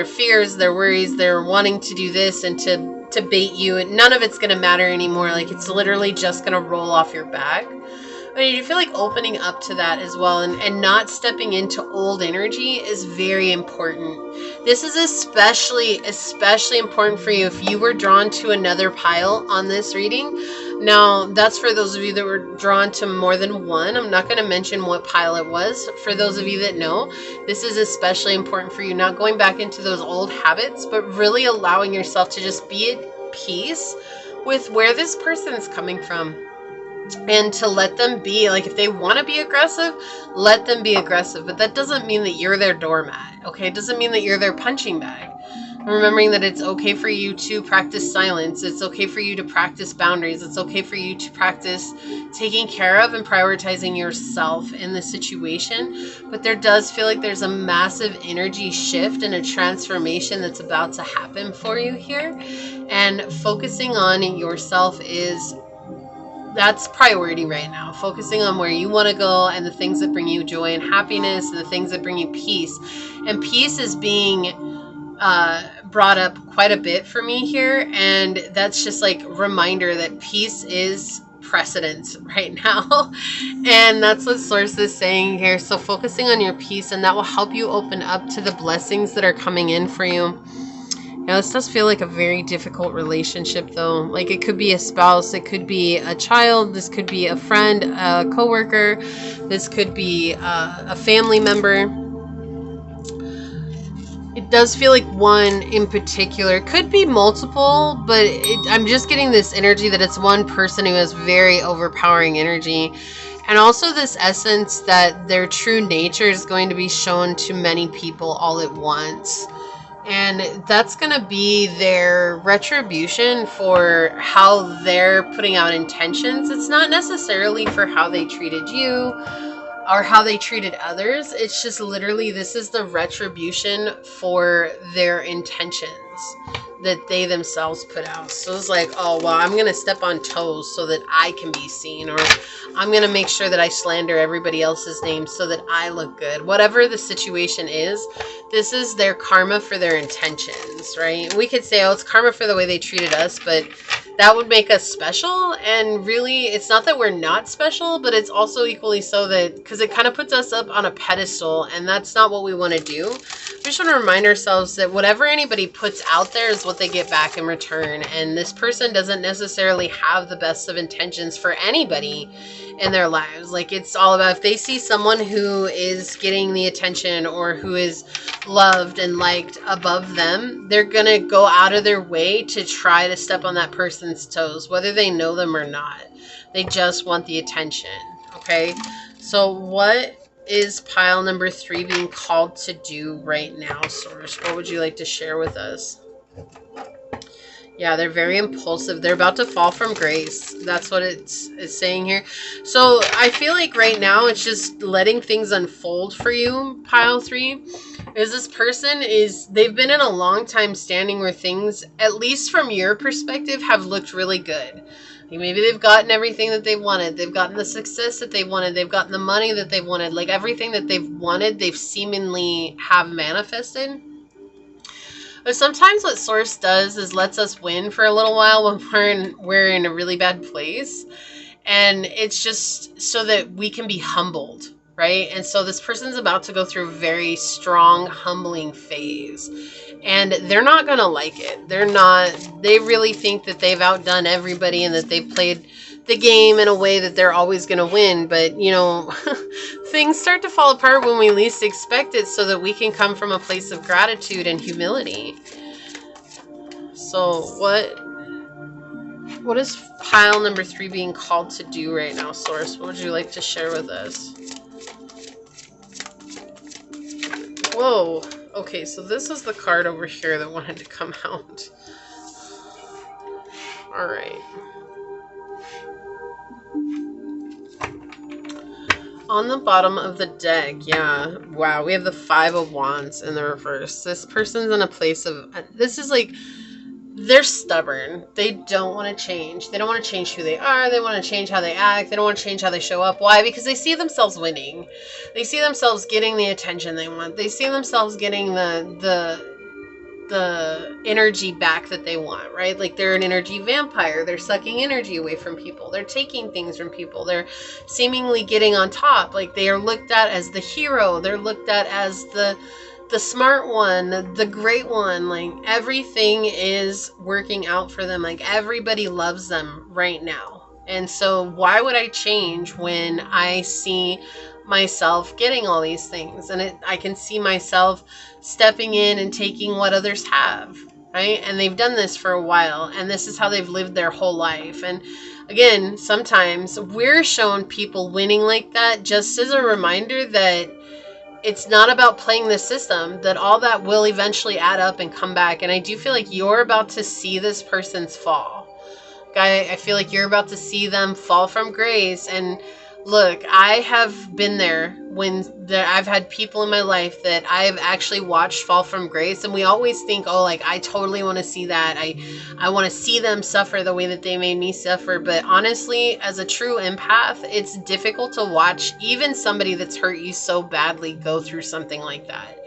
fears, their worries, they're wanting to do this and to bait you, and none of it's going to matter anymore. Like, it's literally just going to roll off your back. I mean, you feel like opening up to that as well, and not stepping into old energy is very important. This is especially important for you if you were drawn to another pile on this reading. Now, that's for those of you that were drawn to more than one. I'm not going to mention what pile it was. For those of you that know, this is especially important for you, not going back into those old habits, but really allowing yourself to just be at peace with where this person is coming from. And to let them be, like, if they want to be aggressive, let them be aggressive. But that doesn't mean that you're their doormat, okay? It doesn't mean that you're their punching bag. Remembering that it's okay for you to practice silence. It's okay for you to practice boundaries. It's okay for you to practice taking care of and prioritizing yourself in the situation. But there does feel like there's a massive energy shift and a transformation that's about to happen for you here. And focusing on yourself that's priority right now. Focusing on where you want to go and the things that bring you joy and happiness and the things that bring you peace. And peace is being brought up quite a bit for me here. And that's just like reminder that peace is precedence right now. And that's what Source is saying here. So focusing on your peace, and that will help you open up to the blessings that are coming in for you. Now, this does feel like a very difficult relationship, though. Like, it could be a spouse, it could be a child, this could be a friend, a coworker, this could be a family member. It does feel like one in particular. It could be multiple, but I'm just getting this energy that it's one person who has very overpowering energy. And also this essence that their true nature is going to be shown to many people all at once. And that's going to be their retribution for how they're putting out intentions. It's not necessarily for how they treated you or how they treated others. It's just literally, this is the retribution for their intentions that they themselves put out. So it's like, oh, well, I'm going to step on toes so that I can be seen, or I'm going to make sure that I slander everybody else's name so that I look good. Whatever the situation is, this is their karma for their intentions, right? We could say, oh, it's karma for the way they treated us, but that would make us special. And really, it's not that we're not special, but it's also equally so that, because it kind of puts us up on a pedestal, and that's not what we want to do. We just want to remind ourselves that whatever anybody puts out there is what they get back in return. And this person doesn't necessarily have the best of intentions for anybody in their lives. Like, it's all about, if they see someone who is getting the attention or who is loved and liked above them, they're gonna go out of their way to try to step on that person's toes, whether they know them or not. They just want the attention. Okay, so what is pile number 3 being called to do right now, Source? What would you like to share with us? Yeah, they're very impulsive. They're about to fall from grace. That's what it's saying here. So I feel like right now it's just letting things unfold for you, pile 3. Is this person they've been in a long time standing where things, at least from your perspective, have looked really good. Like maybe they've gotten everything that they wanted. They've gotten the success that they wanted. They've gotten the money that they wanted. Like everything that they've wanted, they've seemingly have manifested. But sometimes what Source does is lets us win for a little while when we're in a really bad place. And it's just so that we can be humbled, right? And so this person's about to go through a very strong, humbling phase. And they're not going to like it. They really think that they've outdone everybody and that they've played the game in a way that they're always going to win. But, you know, things start to fall apart when we least expect it, so that we can come from a place of gratitude and humility. So what is pile number 3 being called to do right now, Source? What would you like to share with us? Whoa. Okay, so this is the card over here that wanted to come out. All right. On the bottom of the deck, yeah. Wow, we have the 5 of Wands in the reverse. This person's in a place of... This is like... They're stubborn. They don't want to change. They don't want to change who they are. They want to change how they act. They don't want to change how they show up. Why? Because they see themselves winning. They see themselves getting the attention they want. They see themselves getting the energy back that they want, right? Like they're an energy vampire. They're sucking energy away from people. They're taking things from people. They're seemingly getting on top. Like they are looked at as the hero. They're looked at as the smart one, the great one. Like everything is working out for them. Like everybody loves them right now. And so why would I change when I see myself getting all these things? And I can see myself stepping in and taking what others have, right? And they've done this for a while, and this is how they've lived their whole life. And again, sometimes we're shown people winning like that just as a reminder that it's not about playing the system, that all that will eventually add up and come back. And I do feel like you're about to see this person's fall. Guy, I feel like you're about to see them fall from grace. And look, I have been there when I've had people in my life that I have actually watched fall from grace. And we always think, oh, like, I totally want to see that. I want to see them suffer the way that they made me suffer. But honestly, as a true empath, it's difficult to watch even somebody that's hurt you so badly go through something like that.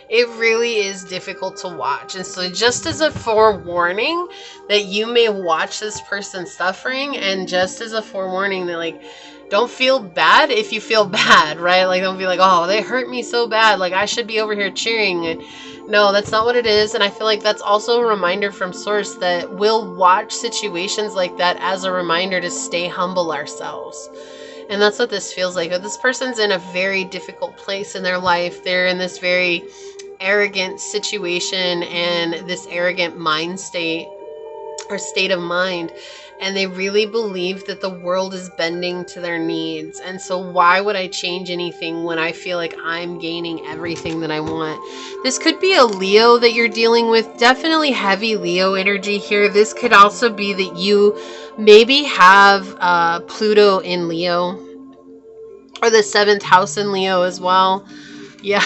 It really is difficult to watch. And so just as a forewarning that you may watch this person suffering, and just as a forewarning that, like, don't feel bad if you feel bad, right? Like, don't be like, oh, they hurt me so bad. Like, I should be over here cheering. No, that's not what it is. And I feel like that's also a reminder from Source that we'll watch situations like that as a reminder to stay humble ourselves. And that's what this feels like. This person's in a very difficult place in their life. They're in this very arrogant situation and this arrogant mind state or state of mind. And they really believe that the world is bending to their needs. And so why would I change anything when I feel like I'm gaining everything that I want? This could be a Leo that you're dealing with. Definitely heavy Leo energy here. This could also be that you maybe have Pluto in Leo, or the 7th house in Leo as well. Yeah.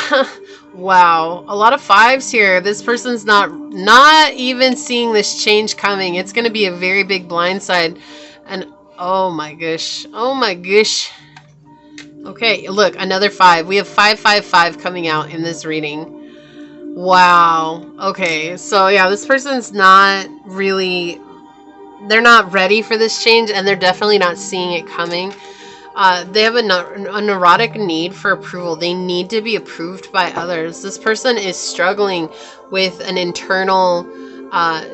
Wow, a lot of 5s here. This person's not even seeing this change coming. It's going to be a very big blindside. And oh my gosh. Oh my gosh. Okay, look, another 5. We have 555 coming out in this reading. Wow. Okay, so yeah, this person's not really, they're not ready for this change, and they're definitely not seeing it coming. They have a neurotic need for approval. They need to be approved by others. This person is struggling with an internal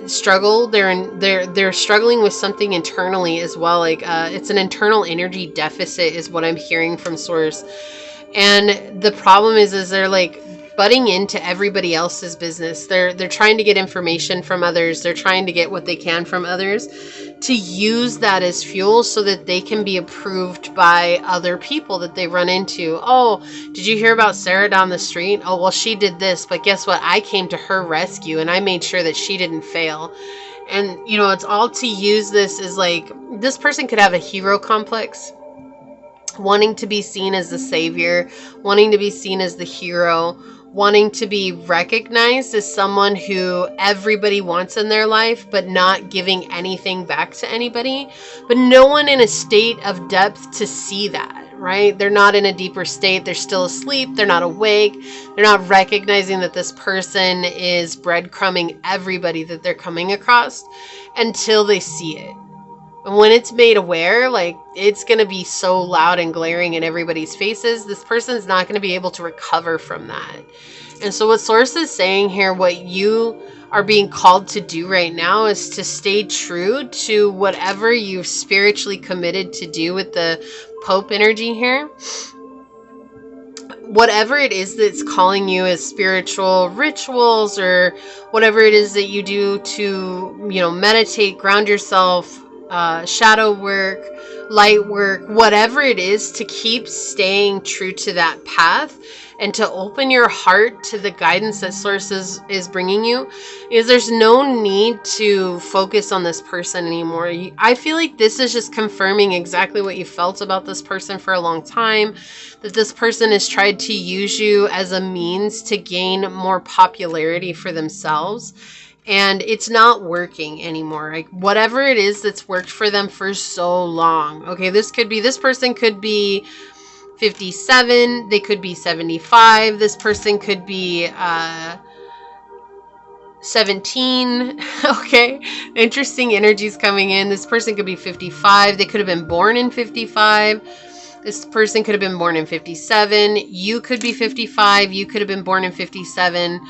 struggle. They're struggling with something internally as well. Like it's an internal energy deficit is what I'm hearing from Source. And the problem is they're like butting into everybody else's business. They're trying to get information from others. They're trying to get what they can from others to use that as fuel so that they can be approved by other people that they run into. Oh, did you hear about Sarah down the street? Oh, well, she did this, but guess what? I came to her rescue and I made sure that she didn't fail. And, you know, it's all to use this as like, this person could have a hero complex, wanting to be seen as the savior, wanting to be seen as the hero, wanting to be recognized as someone who everybody wants in their life, but not giving anything back to anybody. But no one in a state of depth to see that, right? They're not in a deeper state. They're still asleep. They're not awake. They're not recognizing that this person is breadcrumbing everybody that they're coming across until they see it. And when it's made aware, like, it's going to be so loud and glaring in everybody's faces, this person's not going to be able to recover from that. And so what Source is saying here, what you are being called to do right now is to stay true to whatever you've spiritually committed to do with the Pope energy here. Whatever it is that's calling you as spiritual rituals or whatever it is that you do to, you know, meditate, ground yourself, shadow work, light work, whatever it is, to keep staying true to that path and to open your heart to the guidance that Source is bringing you, is there's no need to focus on this person anymore. I feel like this is just confirming exactly what you felt about this person for a long time, that this person has tried to use you as a means to gain more popularity for themselves. And it's not working anymore. Like, whatever it is that's worked for them for so long. Okay, this person could be 57. They could be 75. This person could be 17. Okay, interesting energies coming in. This person could be 55. They could have been born in 55. This person could have been born in 57. You could be 55. You could have been born in 57.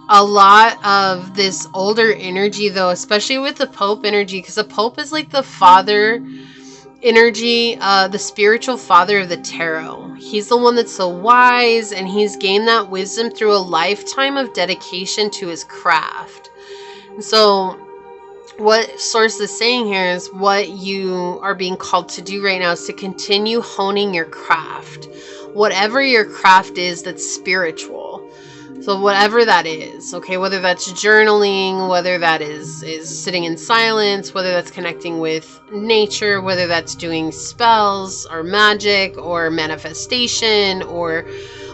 A lot of this older energy, though, especially with the Pope energy, because the Pope is like the father energy, the spiritual father of the tarot. He's the one that's so wise, and he's gained that wisdom through a lifetime of dedication to his craft. And so what Source is saying here is what you are being called to do right now is to continue honing your craft. Whatever your craft is that's spiritual. So whatever that is, okay, whether that's journaling, whether that is sitting in silence, whether that's connecting with nature, whether that's doing spells or magic or manifestation, or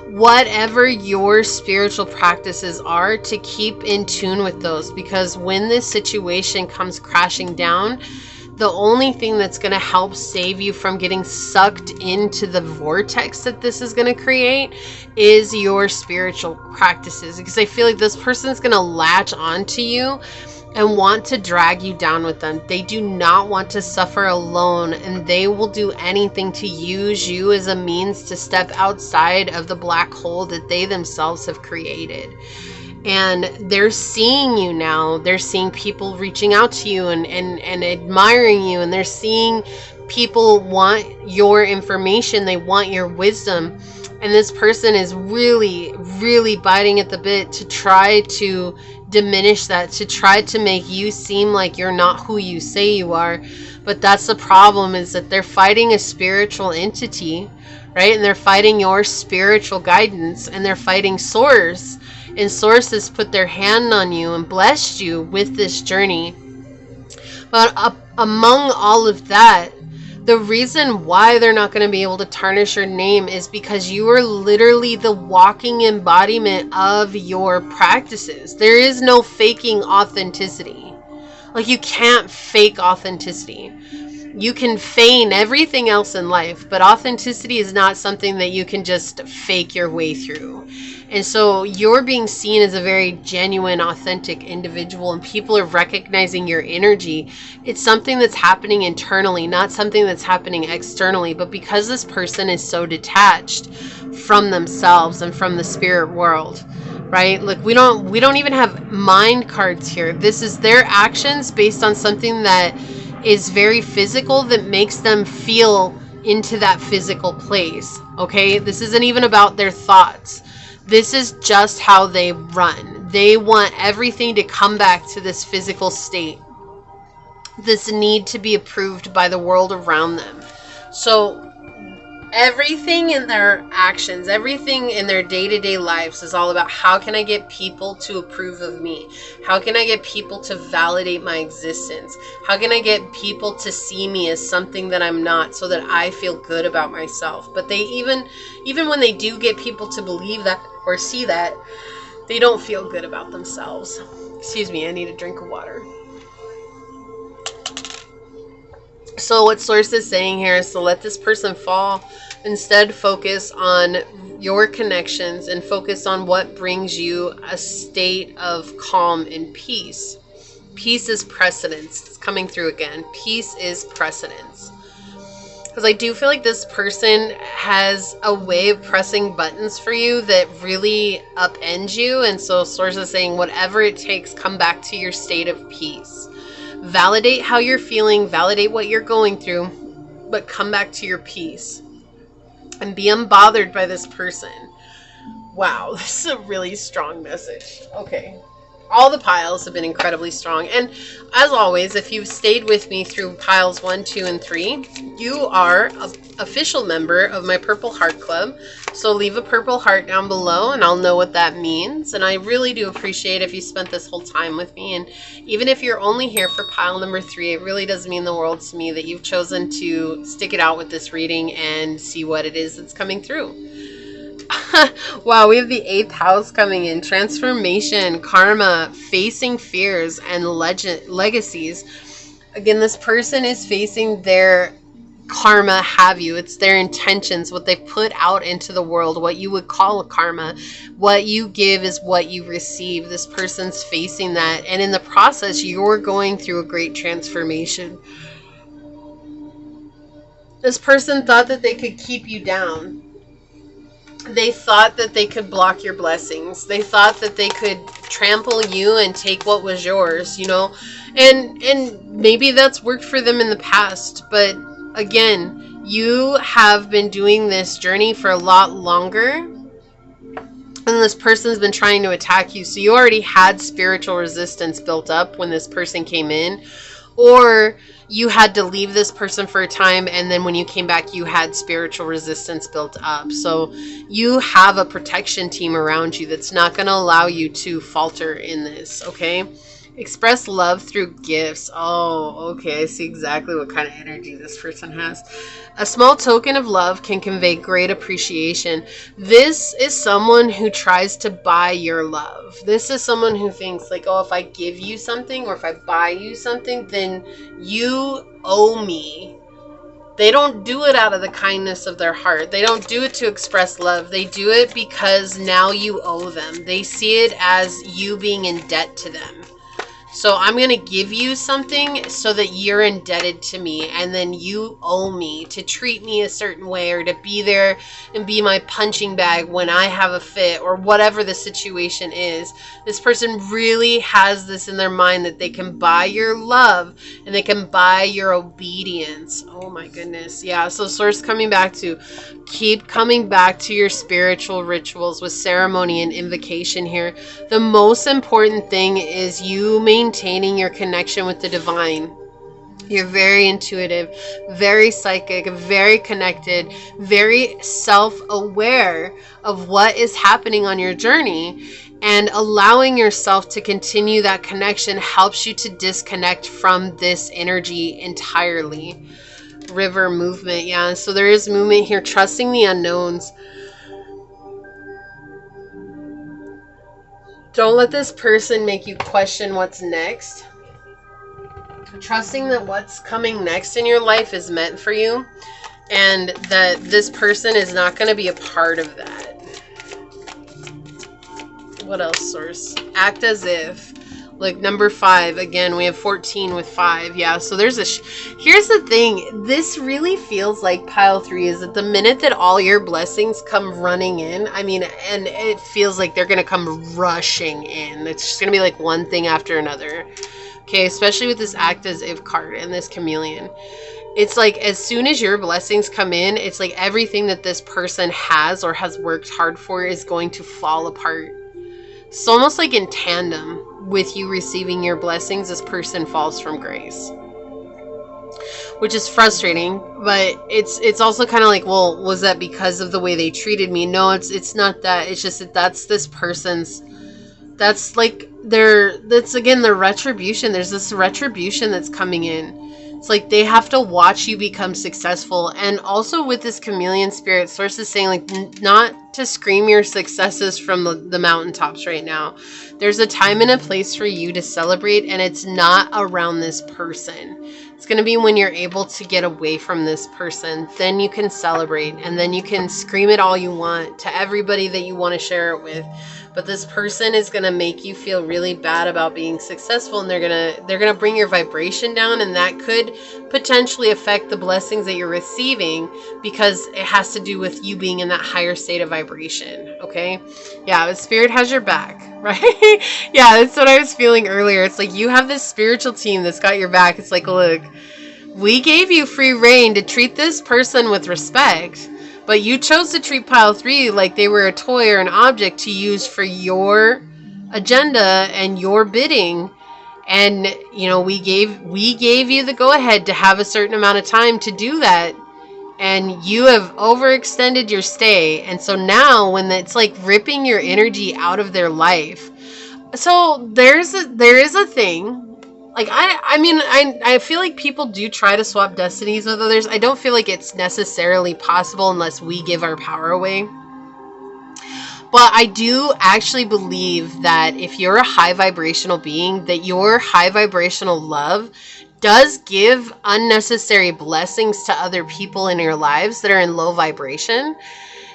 whatever your spiritual practices are, to keep in tune with those. Because when this situation comes crashing down, the only thing that's going to help save you from getting sucked into the vortex that this is going to create is your spiritual practices. Because I feel like this person's going to latch onto you and want to drag you down with them. They do not want to suffer alone, and they will do anything to use you as a means to step outside of the black hole that they themselves have created. And they're seeing you now. They're seeing people reaching out to you and admiring you. And they're seeing people want your information. They want your wisdom. And this person is really, really biting at the bit to try to diminish that, to try to make you seem like you're not who you say you are. But that's the problem, is that they're fighting a spiritual entity, right? And they're fighting your spiritual guidance, and they're fighting Source. And Source has put their hand on you and blessed you with this journey. But among all of that, the reason why they're not going to be able to tarnish your name is because you are literally the walking embodiment of your practices. There is no faking authenticity. Like, you can't fake authenticity. You can feign everything else in life, but authenticity is not something that you can just fake your way through. And so you're being seen as a very genuine, authentic individual, and people are recognizing your energy. It's something that's happening internally, not something that's happening externally. But because this person is so detached from themselves and from the spirit world, right? Like, we don't even have mind cards here. This is their actions based on something that is very physical, that makes them feel into that physical place. Okay, this isn't even about their thoughts. This is just how they run. They want everything to come back to this physical state. This need to be approved by the world around them. So everything in their actions, everything in their day-to-day lives is all about, how can I get people to approve of me? How can I get people to validate my existence? How can I get people to see me as something that I'm not, so that I feel good about myself? But they even when they do get people to believe that or see that, they don't feel good about themselves. Excuse me, I need a drink of water. So what Source is saying here is to let this person fall. Instead, focus on your connections and focus on what brings you a state of calm and peace. Peace is precedence. It's coming through again. Peace is precedence. Because I do feel like this person has a way of pressing buttons for you that really upend you. And so Source is saying, whatever it takes, come back to your state of peace. Validate how you're feeling, validate what you're going through, but come back to your peace. And be unbothered by this person. Wow, this is a really strong message. Okay. All the piles have been incredibly strong. And as always, if you've stayed with me through piles 1, 2, and 3, you are an official member of my Purple Heart Club. So leave a purple heart down below and I'll know what that means. And I really do appreciate if you spent this whole time with me. And even if you're only here for pile number 3, it really does mean the world to me that you've chosen to stick it out with this reading and see what it is that's coming through. Wow, we have the 8th house coming in. Transformation, karma, facing fears, and legacies. Again, this person is facing their karma, it's their intentions, what they put out into the world, what you would call a karma. What you give is what you receive. This person's facing that, and in the process, you're going through a great transformation. This person thought that they could keep you down. They thought that they could block your blessings. They thought that they could trample you and take what was yours, you know? And maybe that's worked for them in the past, but again, you have been doing this journey for a lot longer, and this person's been trying to attack you. So you already had spiritual resistance built up when this person came in, or you had to leave this person for a time, and then when you came back, you had spiritual resistance built up. So you have a protection team around you that's not going to allow you to falter in this, okay? Express love through gifts. Oh, okay. I see exactly what kind of energy this person has. A small token of love can convey great appreciation. This is someone who tries to buy your love. This is someone who thinks like, oh, if I give you something or if I buy you something, then you owe me. They don't do it out of the kindness of their heart. They don't do it to express love. They do it because now you owe them. They see it as you being in debt to them. So I'm going to give you something so that you're indebted to me, and then you owe me to treat me a certain way, or to be there and be my punching bag when I have a fit, or whatever the situation is. This person really has this in their mind that they can buy your love and they can buy your obedience. Oh my goodness. Yeah, so Source coming back to, keep coming back to your spiritual rituals with ceremony and invocation here. The most important thing is you maintaining your connection with the divine. You're very intuitive, very psychic, very connected, very self-aware of what is happening on your journey, and allowing yourself to continue that connection helps you to disconnect from this energy entirely. River movement, yeah, so there is movement here. Trusting the unknowns. Don't let this person make you question what's next. Trusting that what's coming next in your life is meant for you, and that this person is not going to be a part of that. What else, Source? Act as if. Like number 5, again, we have 14 with 5. Yeah, so there's here's the thing. This really feels like pile 3 is that the minute that all your blessings come running in, I mean, and it feels like they're going to come rushing in. It's just going to be like one thing after another. Okay, especially with this act as if card and this chameleon. it's like as soon as your blessings come in, it's like everything that this person has or has worked hard for is going to fall apart. It's almost like in tandem with you receiving your blessings, this person falls from grace, which is frustrating. But it's also kind of like, well, was that because of the way they treated me? No, it's not that. It's just that that's this person's, that's like that's again their retribution. There's this retribution that's coming in. It's like they have to watch you become successful. And also with this chameleon spirit, Source is saying like not to scream your successes from the mountaintops right now. There's a time and a place for you to celebrate, and it's not around this person. It's going to be when you're able to get away from this person. Then you can celebrate, and then you can scream it all you want to everybody that you want to share it with. But this person is going to make you feel really bad about being successful, and they're going to bring your vibration down, and that could potentially affect the blessings that you're receiving, because it has to do with you being in that higher state of vibration. Okay? Yeah, the spirit has your back, right? Yeah, that's what I was feeling earlier. It's like you have this spiritual team that's got your back. It's like, look, we gave you free reign to treat this person with respect, but you chose to treat pile 3 like they were a toy or an object to use for your agenda and your bidding. And, you know, we gave you the go-ahead to have a certain amount of time to do that. And you have overextended your stay. And so now when it's like ripping your energy out of their life. So there is a thing. Like, I feel like people do try to swap destinies with others. I don't feel like it's necessarily possible unless we give our power away. But I do actually believe that if you're a high vibrational being, that your high vibrational love does give unnecessary blessings to other people in your lives that are in low vibration,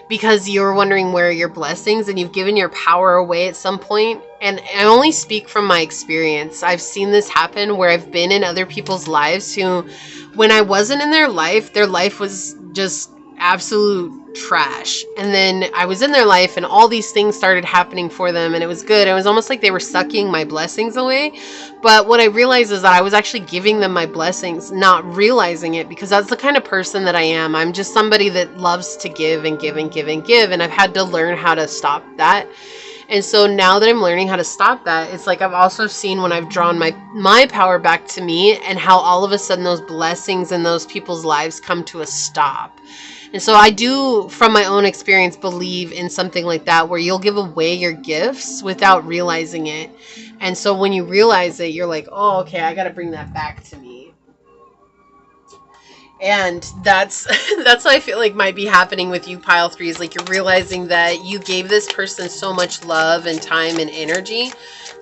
because you're wondering where are your blessings and you've given your power away at some point. And I only speak from my experience. I've seen this happen where I've been in other people's lives who, when I wasn't in their life was just absolute trash. And then I was in their life and all these things started happening for them and it was good. It was almost like they were sucking my blessings away. But what I realized is that I was actually giving them my blessings, not realizing it, because that's the kind of person that I am. I'm just somebody that loves to give and give and give and give. And I've had to learn how to stop that. And so now that I'm learning how to stop that, it's like I've also seen when I've drawn my power back to me and how all of a sudden those blessings in those people's lives come to a stop. And so I do, from my own experience, believe in something like that, where you'll give away your gifts without realizing it. And so when you realize it, you're like, oh, okay, I got to bring that back to me. And that's what I feel like might be happening with you, pile 3, is like you're realizing that you gave this person so much love and time and energy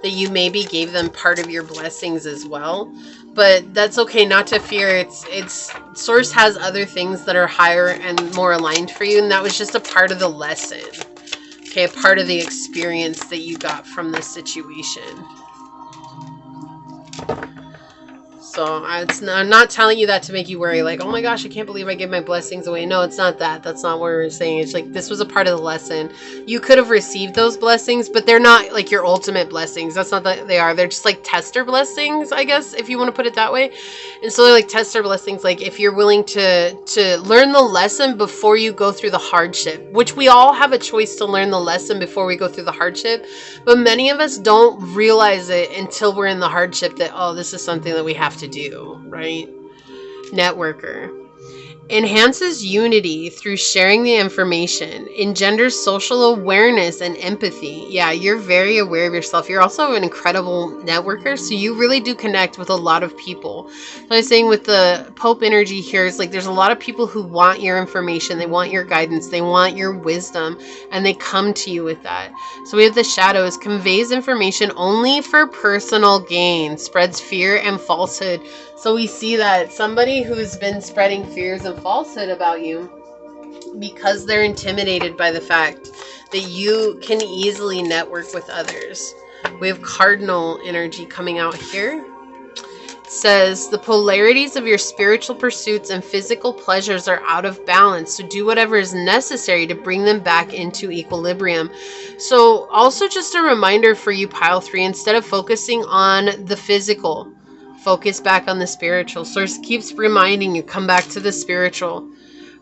that you maybe gave them part of your blessings as well. But that's okay, not to fear. It's Source has other things that are higher and more aligned for you, and that was just a part of the lesson. Okay, a part of the experience that you got from this situation. So I'm not telling you that to make you worry, like, oh my gosh, I can't believe I gave my blessings away. No, it's not that. That's not what we're saying. It's like, this was a part of the lesson. You could have received those blessings, but they're not like your ultimate blessings. That's not that they are. They're just like tester blessings, I guess, if you want to put it that way. And so they're like tester blessings, like if you're willing to learn the lesson before you go through the hardship, which we all have a choice to learn the lesson before we go through the hardship. But many of us don't realize it until we're in the hardship that, oh, this is something that we have to do, right? Networker. Enhances unity through sharing the information. Engenders social awareness and empathy. Yeah, you're very aware of yourself. You're also an incredible networker, so you really do connect with a lot of people. So I was saying with the Pope energy here, it's like there's a lot of people who want your information, they want your guidance, they want your wisdom, and they come to you with that. So we have the Shadows. Conveys information only for personal gain. Spreads fear and falsehood. So we see that somebody who's been spreading fears and falsehood about you because they're intimidated by the fact that you can easily network with others. We have Cardinal energy coming out here. It says, the polarities of your spiritual pursuits and physical pleasures are out of balance, so do whatever is necessary to bring them back into equilibrium. So also just a reminder for you, pile 3, instead of focusing on the physical, Focus back on the spiritual. Source keeps reminding you, come back to the spiritual,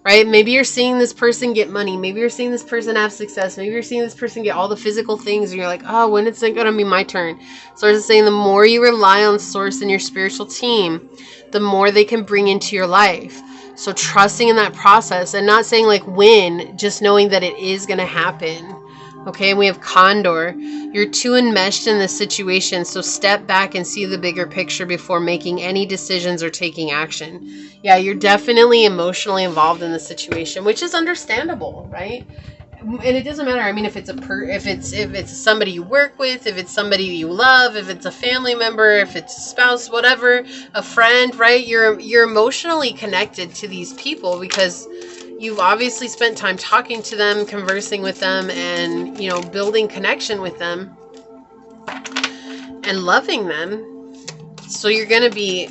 right? Maybe you're seeing this person get money. Maybe you're seeing this person have success. Maybe you're seeing this person get all the physical things. And you're like, oh, when is it going to be my turn? Source is saying the more you rely on Source and your spiritual team, the more they can bring into your life. So trusting in that process and not saying like when, just knowing that it is going to happen. Okay, and we have Condor. You're too enmeshed in this situation, so step back and see the bigger picture before making any decisions or taking action. Yeah, you're definitely emotionally involved in the situation, which is understandable, right? And it doesn't matter. I mean, if it's if it's somebody you work with, if it's somebody you love, if it's a family member, if it's a spouse, whatever, a friend, right? You're emotionally connected to these people because you've obviously spent time talking to them, conversing with them, and, you know, building connection with them and loving them. So you're going to be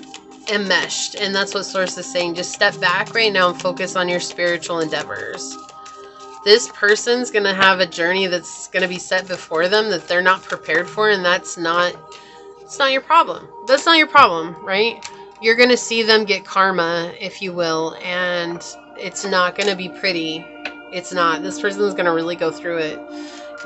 enmeshed. And that's what Source is saying. Just step back right now and focus on your spiritual endeavors. This person's going to have a journey that's going to be set before them that they're not prepared for. And it's not your problem. That's not your problem, right? You're going to see them get karma, if you will. And it's not going to be pretty. It's not. This person's going to really go through it.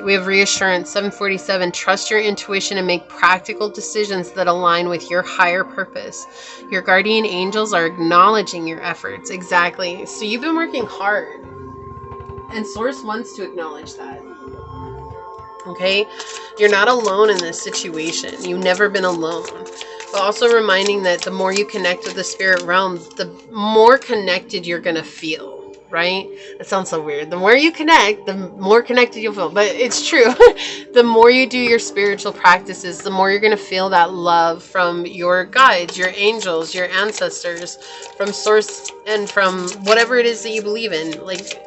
We have reassurance, 747. Trust your intuition and make practical decisions that align with your higher purpose. Your guardian angels are acknowledging your efforts. Exactly. So you've been working hard. And Source wants to acknowledge that. Okay? You're not alone in this situation. You've never been alone. But also reminding that the more you connect with the spirit realm, the more connected you're going to feel, right? That sounds so weird. The more you connect, the more connected you'll feel. But it's true. The more you do your spiritual practices, the more you're going to feel that love from your guides, your angels, your ancestors, from Source, and from whatever it is that you believe in. Like,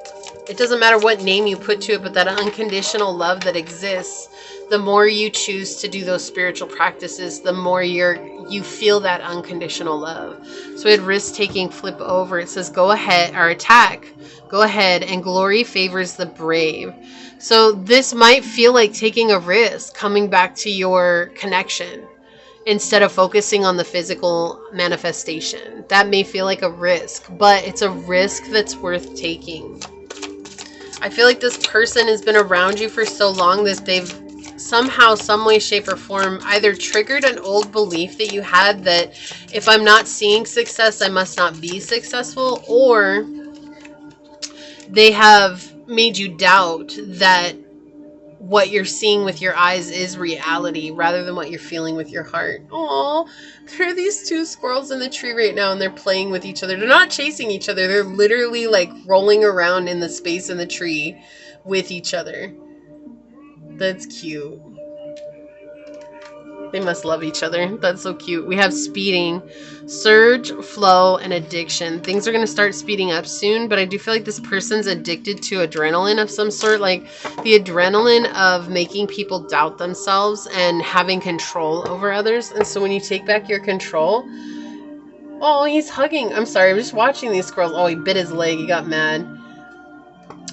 it doesn't matter what name you put to it, but that unconditional love that exists, the more you choose to do those spiritual practices, the more you feel that unconditional love. So we had risk-taking flip over. It says, go ahead, or attack. Go ahead, and glory favors the brave. So this might feel like taking a risk, coming back to your connection, instead of focusing on the physical manifestation. That may feel like a risk, but it's a risk that's worth taking. I feel like this person has been around you for so long that they've somehow, some way, shape, or form either triggered an old belief that you had that if I'm not seeing success, I must not be successful, or they have made you doubt that what you're seeing with your eyes is reality rather than what you're feeling with your heart. Oh, there are these two squirrels in the tree right now and they're playing with each other. They're not chasing each other. They're literally like rolling around in the space in the tree with each other. That's cute. They must love each other. That's so cute. We have speeding, surge, flow, and addiction. Things are going to start speeding up soon, but I do feel like this person's addicted to adrenaline of some sort, like the adrenaline of making people doubt themselves and having control over others. And so when you take back your control, oh, he's hugging. I'm sorry. I'm just watching these squirrels. Oh, he bit his leg. He got mad.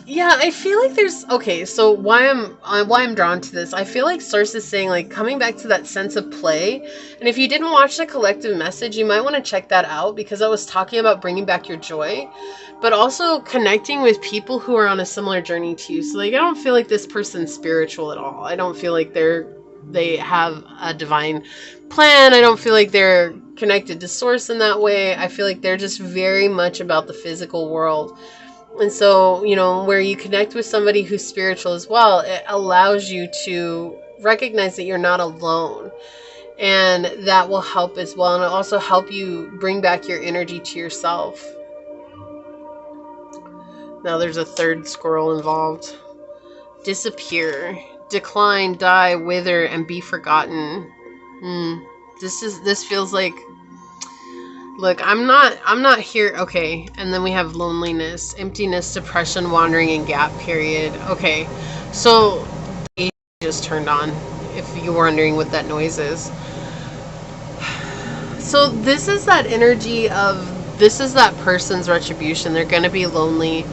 Yeah, I feel like there's, okay, so why I'm drawn to this, I feel like Source is saying, like, coming back to that sense of play. And if you didn't watch the collective message, you might want to check that out, because I was talking about bringing back your joy, but also connecting with people who are on a similar journey to you. So, like, I don't feel like this person's spiritual at all. I don't feel like they have a divine plan. I don't feel like they're connected to Source in that way. I feel like they're just very much about the physical world. And so, you know, where you connect with somebody who's spiritual as well, it allows you to recognize that you're not alone. And that will help as well. And it'll also help you bring back your energy to yourself. Now there's a third squirrel involved. Disappear, decline, die, wither, and be forgotten. This feels like, look, I'm not here. Okay. And then we have loneliness, emptiness, depression, wandering, and gap period. Okay. So it just turned on, if you were wondering what that noise is. So this is that energy of, this is that person's retribution. They're going to be lonely.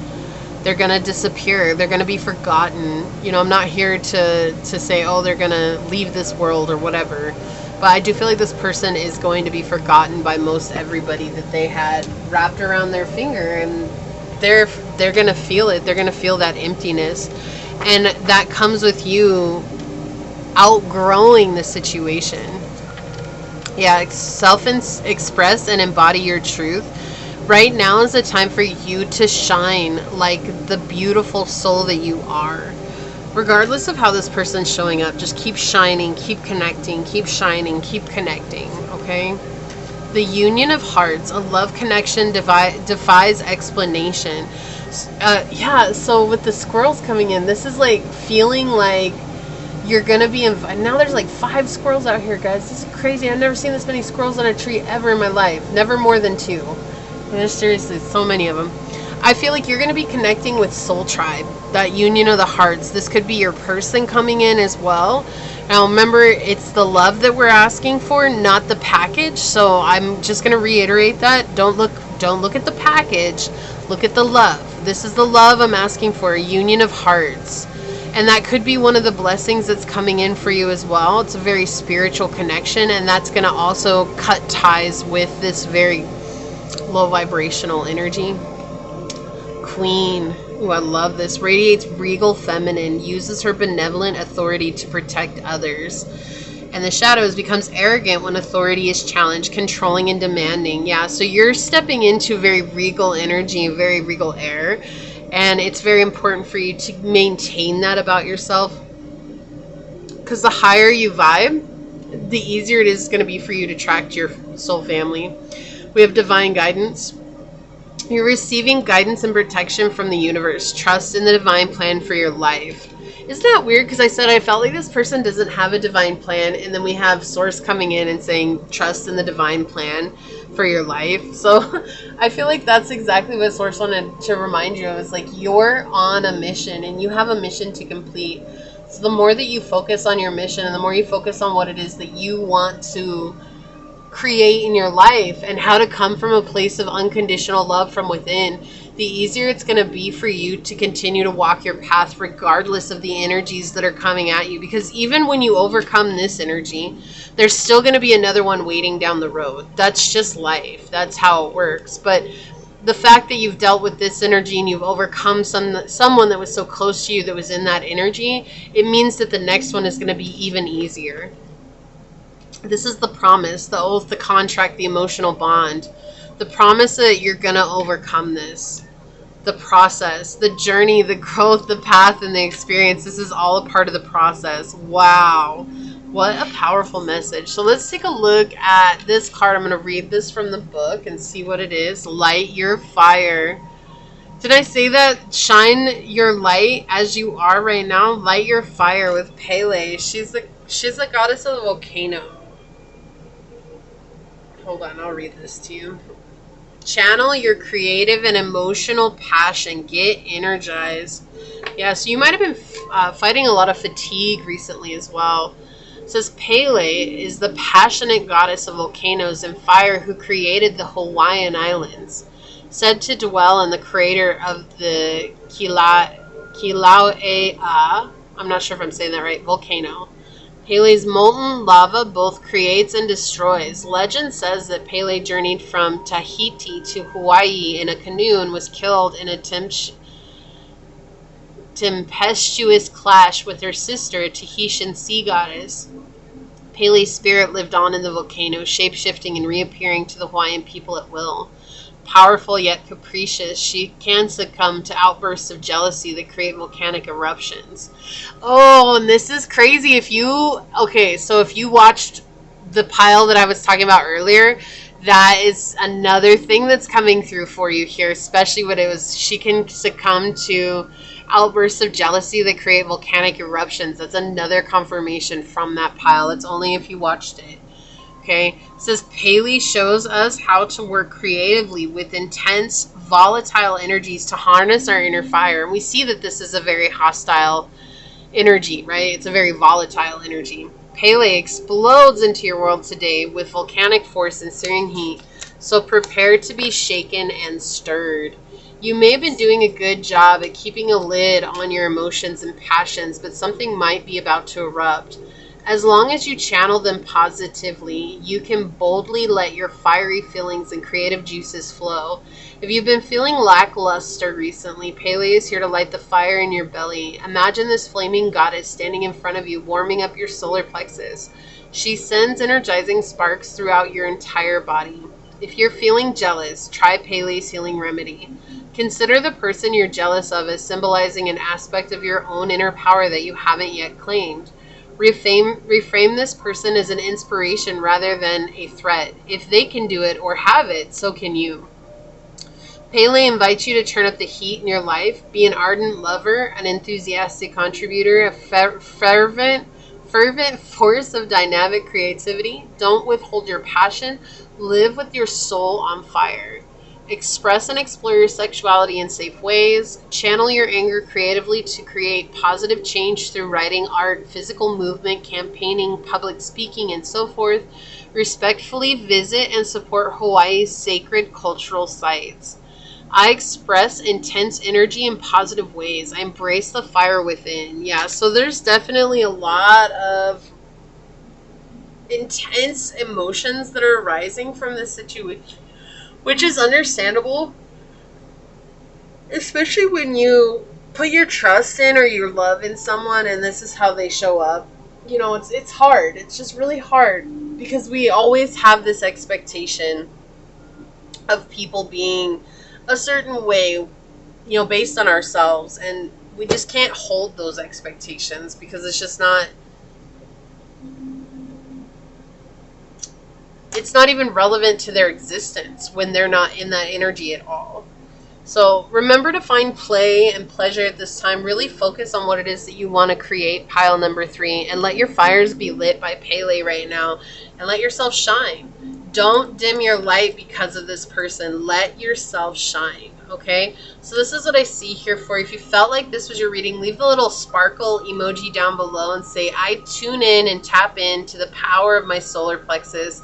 They're going to disappear. They're going to be forgotten. You know, I'm not here to say, oh, they're going to leave this world or whatever. But I do feel like this person is going to be forgotten by most everybody that they had wrapped around their finger. And they're going to feel it. They're going to feel that emptiness. And that comes with you outgrowing the situation. Yeah, self-express and embody your truth. Right now is the time for you to shine like the beautiful soul that you are. Regardless of how this person's showing up, just keep shining, keep connecting, keep shining, keep connecting, okay? The union of hearts, a love connection defies explanation. Yeah, so with the squirrels coming in, this is like feeling like you're going to be invited. Now there's like 5 squirrels out here, guys. This is crazy. I've never seen this many squirrels on a tree ever in my life. Never more than 2. There's seriously so many of them. I feel like you're going to be connecting with soul tribe, that union of the hearts. This could be your person coming in as well. Now remember, it's the love that we're asking for, not the package. So I'm just going to reiterate that. Don't look at the package. Look at the love. This is the love I'm asking for, a union of hearts. And that could be one of the blessings that's coming in for you as well. It's a very spiritual connection, and that's going to also cut ties with this very low vibrational energy. Queen. Ooh, I love this. Radiates regal feminine. Uses her benevolent authority to protect others. And the shadows becomes arrogant when authority is challenged, controlling and demanding. Yeah, so you're stepping into very regal energy, very regal air. And it's very important for you to maintain that about yourself. Because the higher you vibe, the easier it is going to be for you to attract your soul family. We have divine guidance. You're receiving guidance and protection from the universe. Trust in the divine plan for your life. Isn't that weird? Because I said I felt like this person doesn't have a divine plan. And then we have Source coming in and saying, trust in the divine plan for your life. So I feel like that's exactly what Source wanted to remind you of. It's like you're on a mission and you have a mission to complete. So the more that you focus on your mission and the more you focus on what it is that you want to create in your life and how to come from a place of unconditional love from within, the easier it's going to be for you to continue to walk your path regardless of the energies that are coming at you. Because even when you overcome this energy, there's still going to be another one waiting down the road. That's just life. That's how it works. But the fact that you've dealt with this energy and you've overcome someone that was so close to you that was in that energy, it means that the next one is going to be even easier. This is the promise, the oath, the contract, the emotional bond. The promise that you're going to overcome this. The process, the journey, the growth, the path, and the experience. This is all a part of the process. Wow. What a powerful message. So let's take a look at this card. I'm going to read this from the book and see what it is. Light your fire. Did I say that? Shine your light as you are right now. Light your fire with Pele. She's the goddess of the volcano. Hold on, I'll read this to you. Channel your creative and emotional passion. Get energized. Yeah, so you might have been fighting a lot of fatigue recently as well. It says Pele is the passionate goddess of volcanoes and fire who created the Hawaiian Islands. Said to dwell in the crater of the Kilauea, I'm not sure if I'm saying that right, volcano. Pele's molten lava both creates and destroys. Legend says that Pele journeyed from Tahiti to Hawaii in a canoe and was killed in a tempestuous clash with her sister, a Tahitian sea goddess. Pele's spirit lived on in the volcano, shape-shifting and reappearing to the Hawaiian people at will. Powerful yet capricious, she can succumb to outbursts of jealousy that create volcanic eruptions. Oh, and this is crazy. If you watched the pile that I was talking about earlier, that is another thing that's coming through for you here, especially what it was. She can succumb to outbursts of jealousy that create volcanic eruptions. That's another confirmation from that pile. It's only if you watched it. Okay, it says Pele shows us how to work creatively with intense, volatile energies to harness our inner fire. And we see that this is a very hostile energy, right? It's a very volatile energy. Pele explodes into your world today with volcanic force and searing heat. So prepare to be shaken and stirred. You may have been doing a good job at keeping a lid on your emotions and passions, but something might be about to erupt. As long as you channel them positively, you can boldly let your fiery feelings and creative juices flow. If you've been feeling lackluster recently, Pele is here to light the fire in your belly. Imagine this flaming goddess standing in front of you, warming up your solar plexus. She sends energizing sparks throughout your entire body. If you're feeling jealous, try Pele's healing remedy. Consider the person you're jealous of as symbolizing an aspect of your own inner power that you haven't yet claimed. Reframe this person as an inspiration rather than a threat. If they can do it or have it, so can you. Pele invites you to turn up the heat in your life. Be an ardent lover, an enthusiastic contributor, a fervent force of dynamic creativity. Don't withhold your passion. Live with your soul on fire. Express and explore your sexuality in safe ways. Channel your anger creatively to create positive change through writing, art, physical movement, campaigning, public speaking, and so forth. Respectfully visit and support Hawaii's sacred cultural sites. I express intense energy in positive ways. I embrace the fire within. Yeah, so there's definitely a lot of intense emotions that are arising from this situation, which is understandable, especially when you put your trust in or your love in someone and this is how they show up. You know, it's hard. It's just really hard because we always have this expectation of people being a certain way, you know, based on ourselves, and we just can't hold those expectations because it's just not, it's not even relevant to their existence when they're not in that energy at all. So remember to find play and pleasure at this time. Really focus on what it is that you want to create, pile number 3, and let your fires be lit by Pele right now and let yourself shine. Don't dim your light because of this person. Let yourself shine, okay? So this is what I see here for you. If you felt like this was your reading, leave the little sparkle emoji down below and say, I tune in and tap into the power of my solar plexus,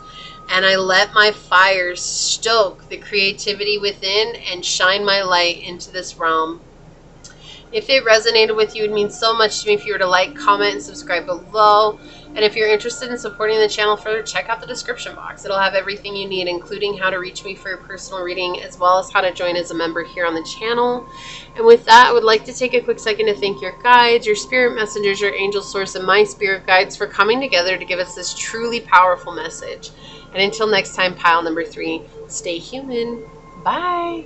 and I let my fire stoke the creativity within and shine my light into this realm. If it resonated with you, it would mean so much to me if you were to like, comment, and subscribe below. And if you're interested in supporting the channel further, check out the description box. It'll have everything you need, including how to reach me for your personal reading, as well as how to join as a member here on the channel. And with that, I would like to take a quick second to thank your guides, your spirit messengers, your angel source, and my spirit guides for coming together to give us this truly powerful message. And until next time, pile number 3, stay human. Bye.